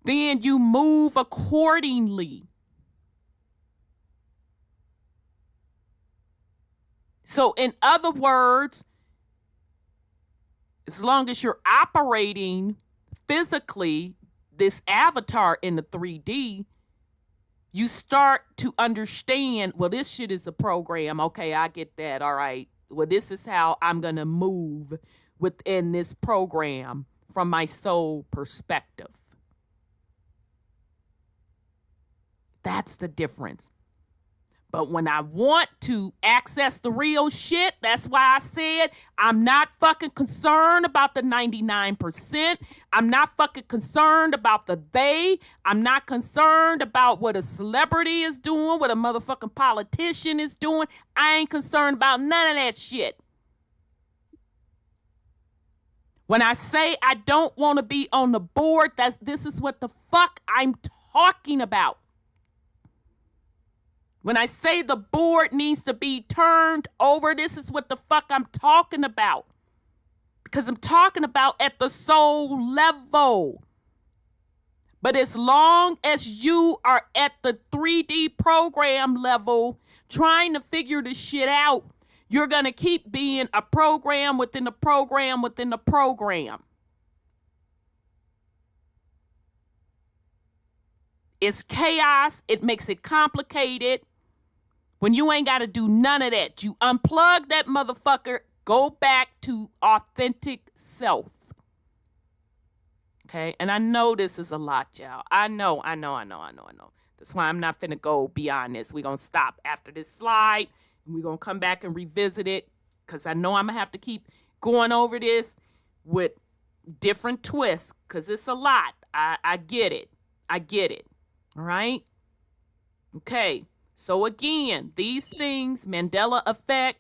then you move accordingly. So in other words, as long as you're operating physically, this avatar in the 3D, you start to understand, well, this shit is a program. Okay, I get that. All right. Well, this is how I'm going to move within this program from my soul perspective. That's the difference. But when I want to access the real shit, that's why I said I'm not fucking concerned about the 99%. I'm not fucking concerned about the they. I'm not concerned about what a celebrity is doing, what a motherfucking politician is doing. I ain't concerned about none of that shit. When I say I don't want to be on the board, this is what the fuck I'm talking about. When I say the board needs to be turned over, this is what the fuck I'm talking about. Because I'm talking about at the soul level. But as long as you are at the 3D program level, trying to figure this shit out, you're going to keep being a program within a program within a program. It's chaos. It makes it complicated. When you ain't got to do none of that, you unplug that motherfucker, go back to authentic self. Okay? And I know this is a lot, y'all. I know. That's why I'm not finna go beyond this. We're going to stop after this slide. And we're going to come back and revisit it because I know I'm going to have to keep going over this with different twists because it's a lot. I get it. All right? Okay. So again, these things, Mandela effect,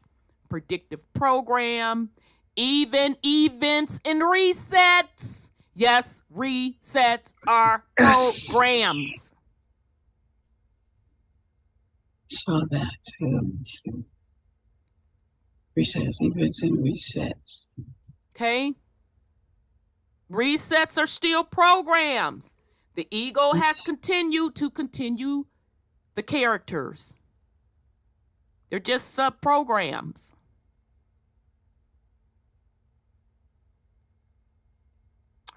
predictive program, even events and resets. Yes, resets are programs. Saw that too. Resets, events and resets. Okay. Resets are still programs. The ego has continued the characters. They're just sub-programs.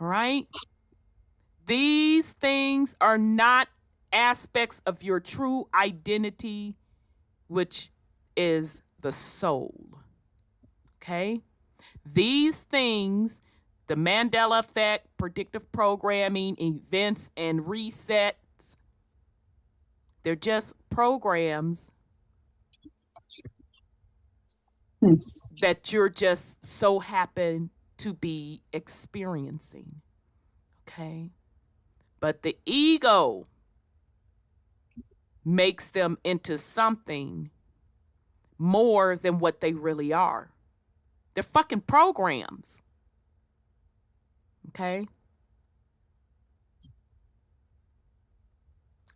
All right? These things are not aspects of your true identity, which is the soul. Okay? These things, the Mandela effect, predictive programming, events, and resets, they're just programs that you're just so happen to be experiencing. Okay? But the ego makes them into something more than what they really are. They're fucking programs. Okay?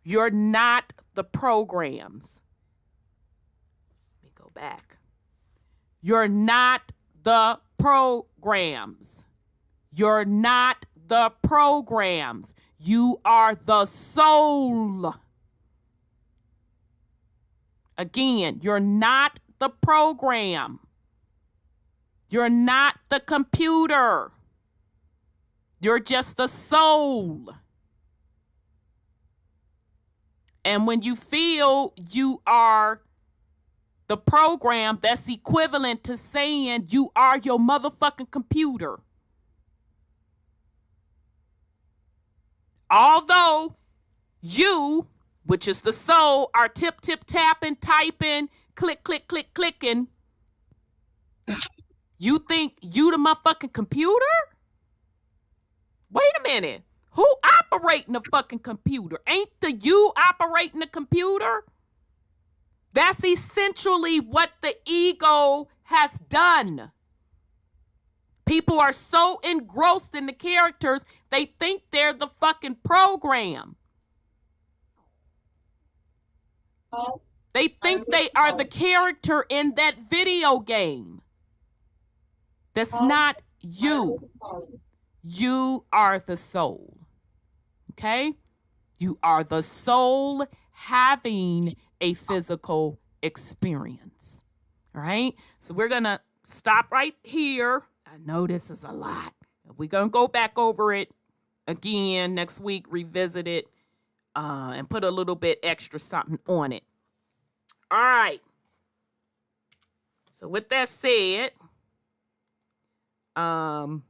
You're not the programs. Let me go back. You're not the programs. You're not the programs. You are the soul. Again, you're not the program. You're not the computer. You're just the soul. And when you feel you are The program that's equivalent to saying you are your motherfucking computer. Although you, which is the soul, are tip, tapping, typing, click, clicking. You think you the motherfucking computer? Wait a minute. Who operating the fucking computer? Ain't the you operating the computer? That's essentially what the ego has done. People are so engrossed in the characters, they think they're the fucking program. They think they are the character in that video game. That's not you. You are the soul. Okay? You are the soul having a physical experience. All right? So we're going to stop right here. I know this is a lot. We're going to go back over it again next week, revisit it, and put a little bit extra something on it. All right. So with that said, come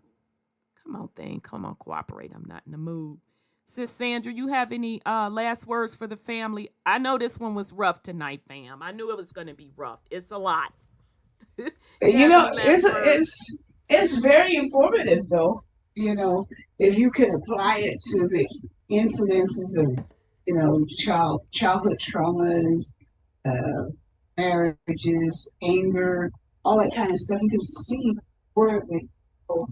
on, thing. Come on, cooperate. I'm not in the mood. Sis Sandra, you have any last words for the family? I know this one was rough tonight, fam. I knew it was going to be rough. It's a lot. It's very informative, though. If you can apply it to the incidences of, childhood traumas, marriages, anger, all that kind of stuff, you can see where it would go.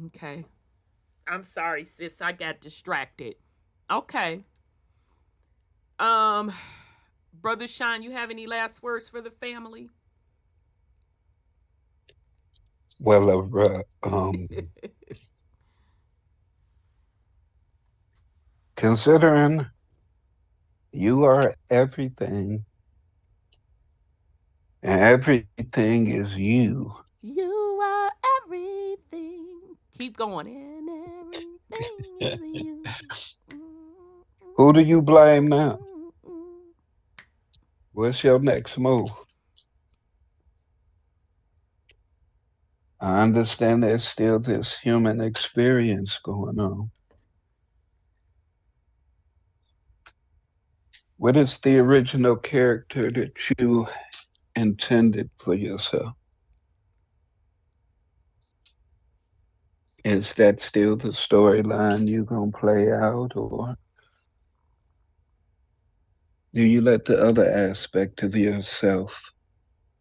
Okay. I'm sorry, sis. I got distracted. Okay. Brother Sean, you have any last words for the family? Well, considering you are everything, and everything is you. You are everything. Keep going. And everything is you. Who do you blame now? What's your next move? I understand there's still this human experience going on. What is the original character that you intended for yourself? Is that still the storyline you're going to play out, or do you let the other aspect of yourself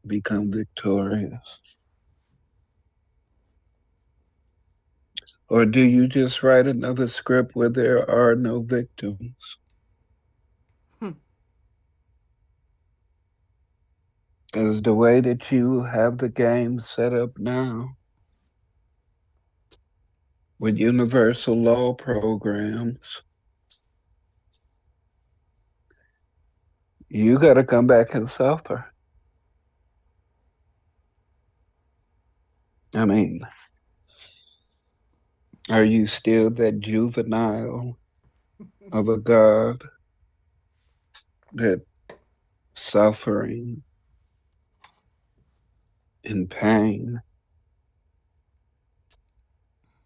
become victorious? Or do you just write another script where there are no victims? Because the way that you have the game set up now, with universal law programs, you got to come back and suffer. I mean, are you still that juvenile of a God that suffering and pain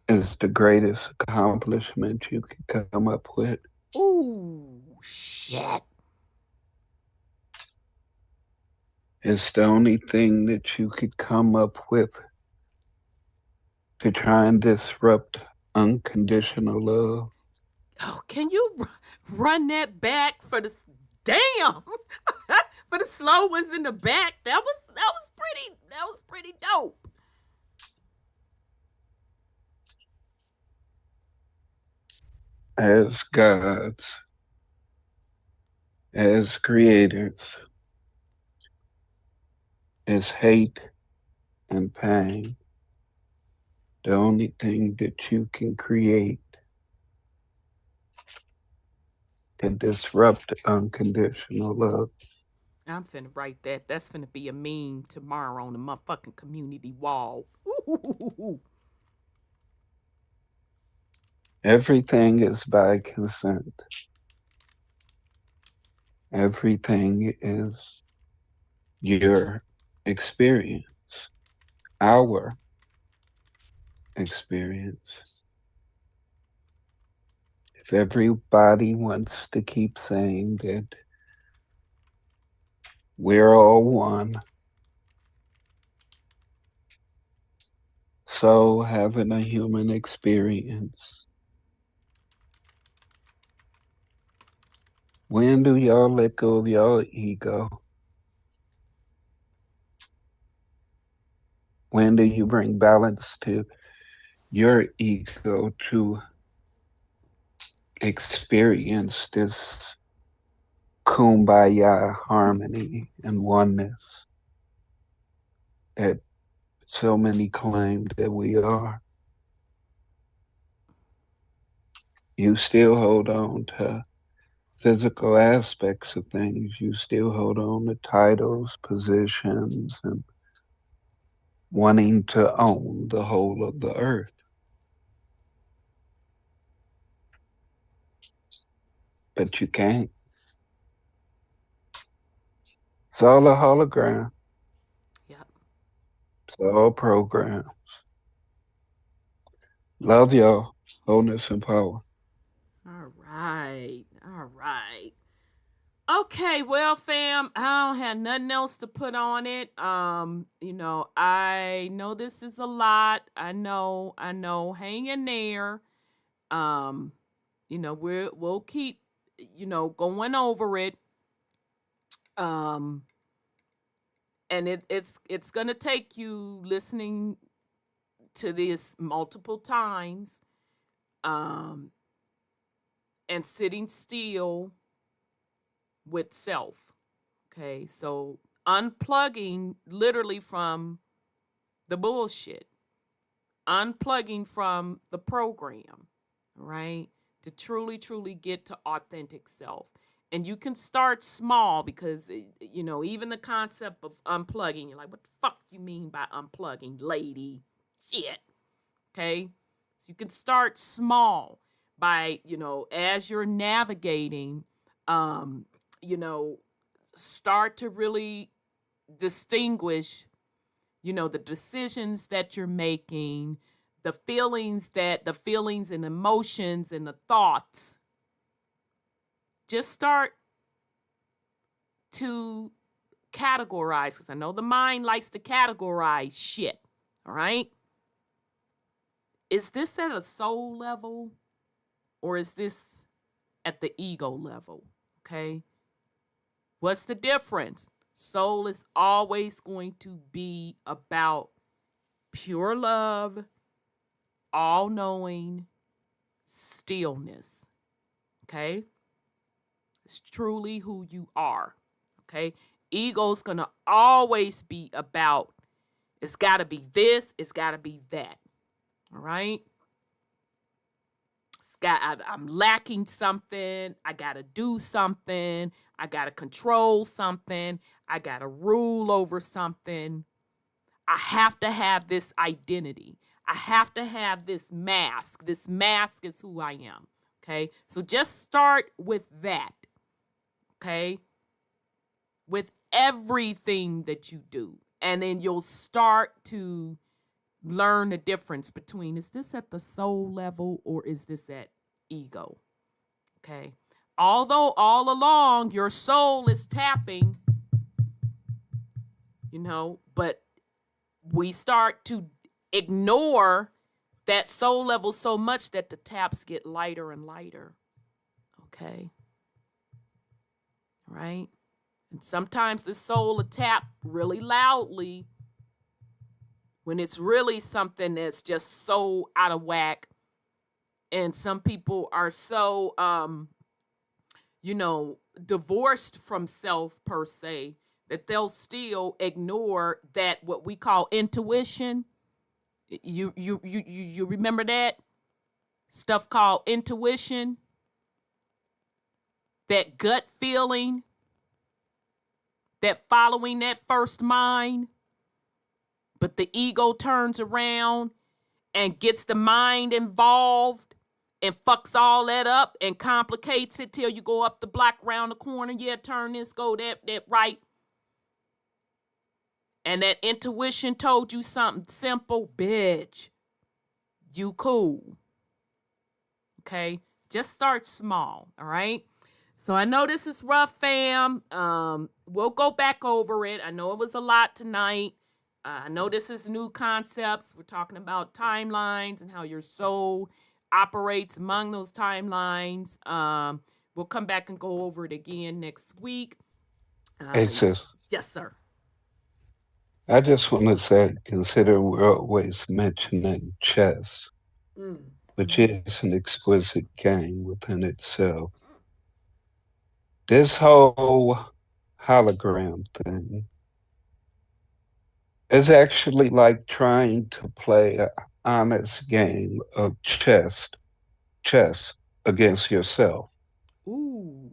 is the greatest accomplishment you could come up with? Ooh, shit. It's the only thing that you could come up with to try and disrupt unconditional love. Oh, can you run that back for the damn for the slow ones in the back? That was pretty dope. As gods, as creators, as hate and pain, the only thing that you can create can disrupt unconditional love. I'm finna write that. That's finna be a meme tomorrow on the motherfucking community wall. Ooh. Everything is by consent. Everything is your experience, our experience. If everybody wants to keep saying that we're all one, so having a human experience, when do y'all let go of your ego? When do you bring balance to your ego to experience this kumbaya harmony and oneness that so many claim that we are? You still hold on to physical aspects of things. You still hold on to titles, positions, and wanting to own the whole of the earth. But you can't. It's all a hologram. Yep. It's all programs. Love y'all. Wholeness and power. All right. All right. Okay, well, fam, I don't have nothing else to put on it. I know this is a lot. I know. Hang in there. We'll keep, going over it. And it's gonna take you listening to this multiple times, and sitting still with self. Okay, so unplugging literally from the bullshit, unplugging from the program, right? To truly get to authentic self. And you can start small because, even the concept of unplugging, you're like, what the fuck you mean by unplugging, lady? Shit. Okay? So you can start small by, as you're navigating, start to really distinguish, the decisions that you're making, the feelings and emotions and the thoughts. Just start to categorize, because I know the mind likes to categorize shit. All right? Is this at a soul level or is this at the ego level? Okay? What's the difference? Soul is always going to be about pure love, all-knowing, stillness. Okay? It's truly who you are. Okay? Ego's going to always be about, it's got to be this, it's got to be that. All right? I'm lacking something. I got to do something. I got to control something. I got to rule over something. I have to have this identity. I have to have this mask. This mask is who I am. Okay? So just start with that. Okay? With everything that you do. And then you'll start to learn the difference between, is this at the soul level or is this at ego? Okay. Although all along your soul is tapping, but we start to ignore that soul level so much that the taps get lighter and lighter. Okay. Right? And sometimes the soul will tap really loudly when it's really something that's just so out of whack. And some people are so, divorced from self per se, that they'll still ignore that, what we call intuition. You remember that? Stuff called intuition. That gut feeling. That following that first mind. But the ego turns around and gets the mind involved and fucks all that up and complicates it till you go up the block around the corner. Yeah, turn this, go that right. And that intuition told you something simple, bitch. You cool. Okay? Just start small, all right? So I know this is rough, fam. We'll go back over it. I know it was a lot tonight. I know this is new concepts. We're talking about timelines and how your soul operates among those timelines. We'll come back and go over it again next week. Hey, sis. Yes, sir. I just want to say, consider we're always mentioning chess, which is an exquisite game within itself. This whole hologram thing is actually like trying to play an honest game of chess against yourself. Ooh.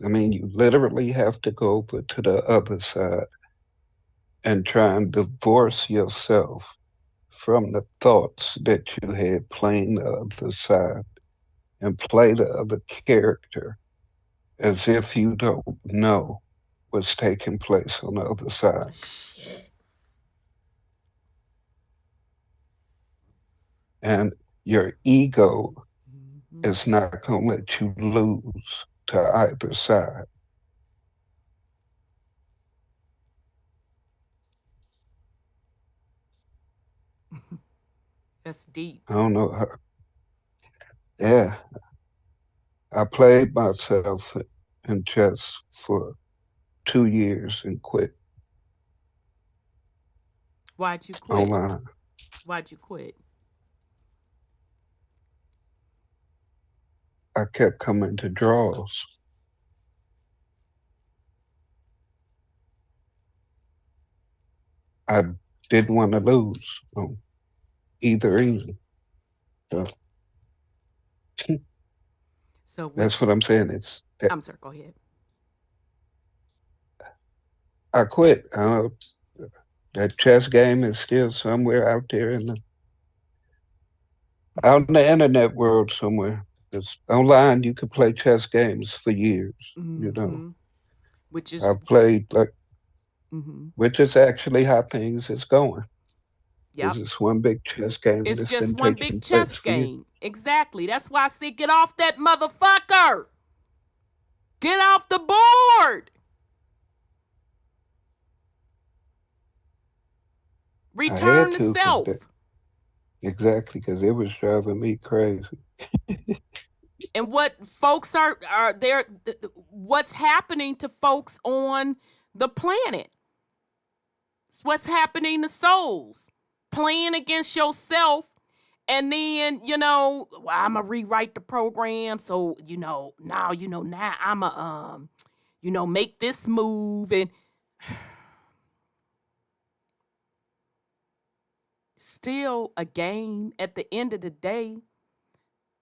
I mean, you literally have to go over to the other side and try and divorce yourself from the thoughts that you had playing the other side and play the other character as if you don't know what's taking place on the other side. And your ego is not going to let you lose to either side. That's deep. I don't know how. Yeah. I played myself in chess for 2 years and quit. Why'd you quit? Online. Why'd you quit? I kept coming to draws. I didn't want to lose on either end. So that's what I'm saying. I'm sorry, go ahead. I quit. That chess game is still somewhere out there out in the internet world somewhere. It's online. You could play chess games for years. You know, which is I've played which is actually how things is going. Yeah, it's one big chess game. It's just one big chess game. Exactly. That's why I said get off that motherfucker. Get off the board. Return to self. Exactly, because it was driving me crazy. And what folks are there, what's happening to folks on the planet? It's what's happening to souls. Playing against yourself, and then, well, I'm going to rewrite the program, so, now I'm going to, make this move, and still a game at the end of the day.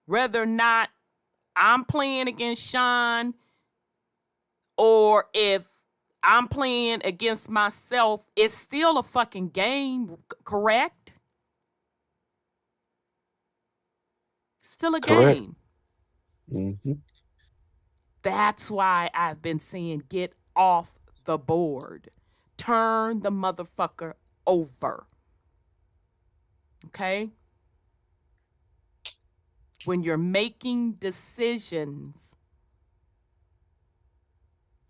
Whether or not I'm playing against Sean or if I'm playing against myself, it's still a fucking game, correct? Still a game. Mm-hmm. That's why I've been saying get off the board. Turn the motherfucker over. Okay? When you're making decisions,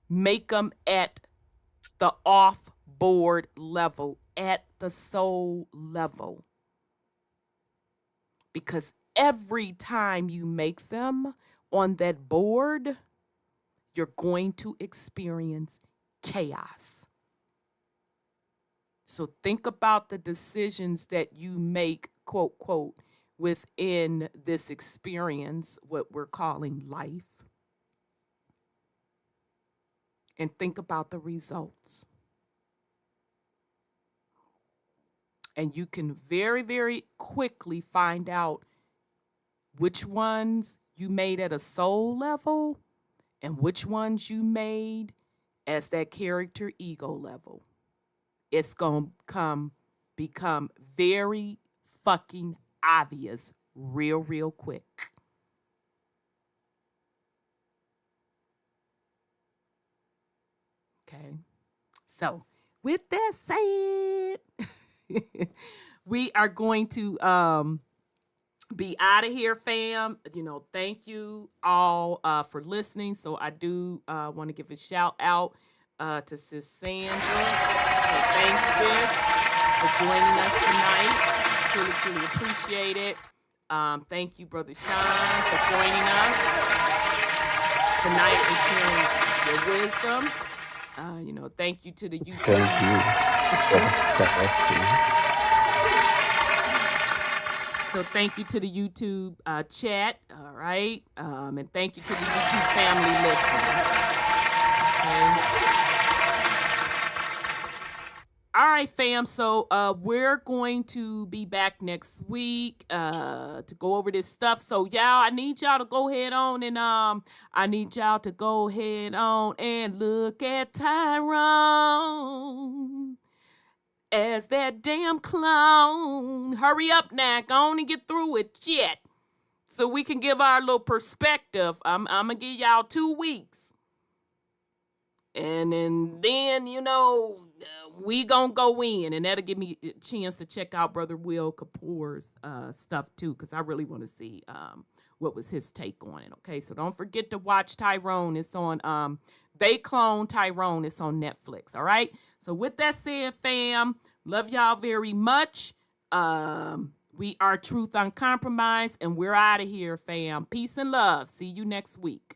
make them at the off-board level, at the soul level. Because every time you make them on that board, you're going to experience chaos. So think about the decisions that you make, quote, quote, within this experience, what we're calling life. And think about the results. And you can very, very quickly find out which ones you made at a soul level and which ones you made as that character ego level. It's going to become very fucking obvious real quick. Okay. So with that said, we are going to be out of here, fam. Thank you all for listening. So I do want to give a shout out to Sis Sandra. So thanks, sis, for joining us tonight. Truly appreciate it. Thank you, Brother Sean, for joining us tonight and sharing your wisdom. Thank you to the YouTube. So thank you to the YouTube chat, all right? And thank you to the YouTube family listening. Okay. All right, fam. So we're going to be back next week to go over this stuff. So y'all, I need y'all to go ahead on and look at Tyrone as that damn clown. Hurry up now. Go on and get through it, shit. So we can give our little perspective. I'm going to give y'all 2 weeks. And then we gonna go in, and that'll give me a chance to check out Brother Will Kapoor's stuff too, because I really want to see what was his take on it. Okay, so don't forget to watch Tyrone. It's on They Clone Tyrone. It's on Netflix. All right. So with that said, fam, love y'all very much. We are Truth Uncompromised, and we're out of here, fam. Peace and love. See you next week.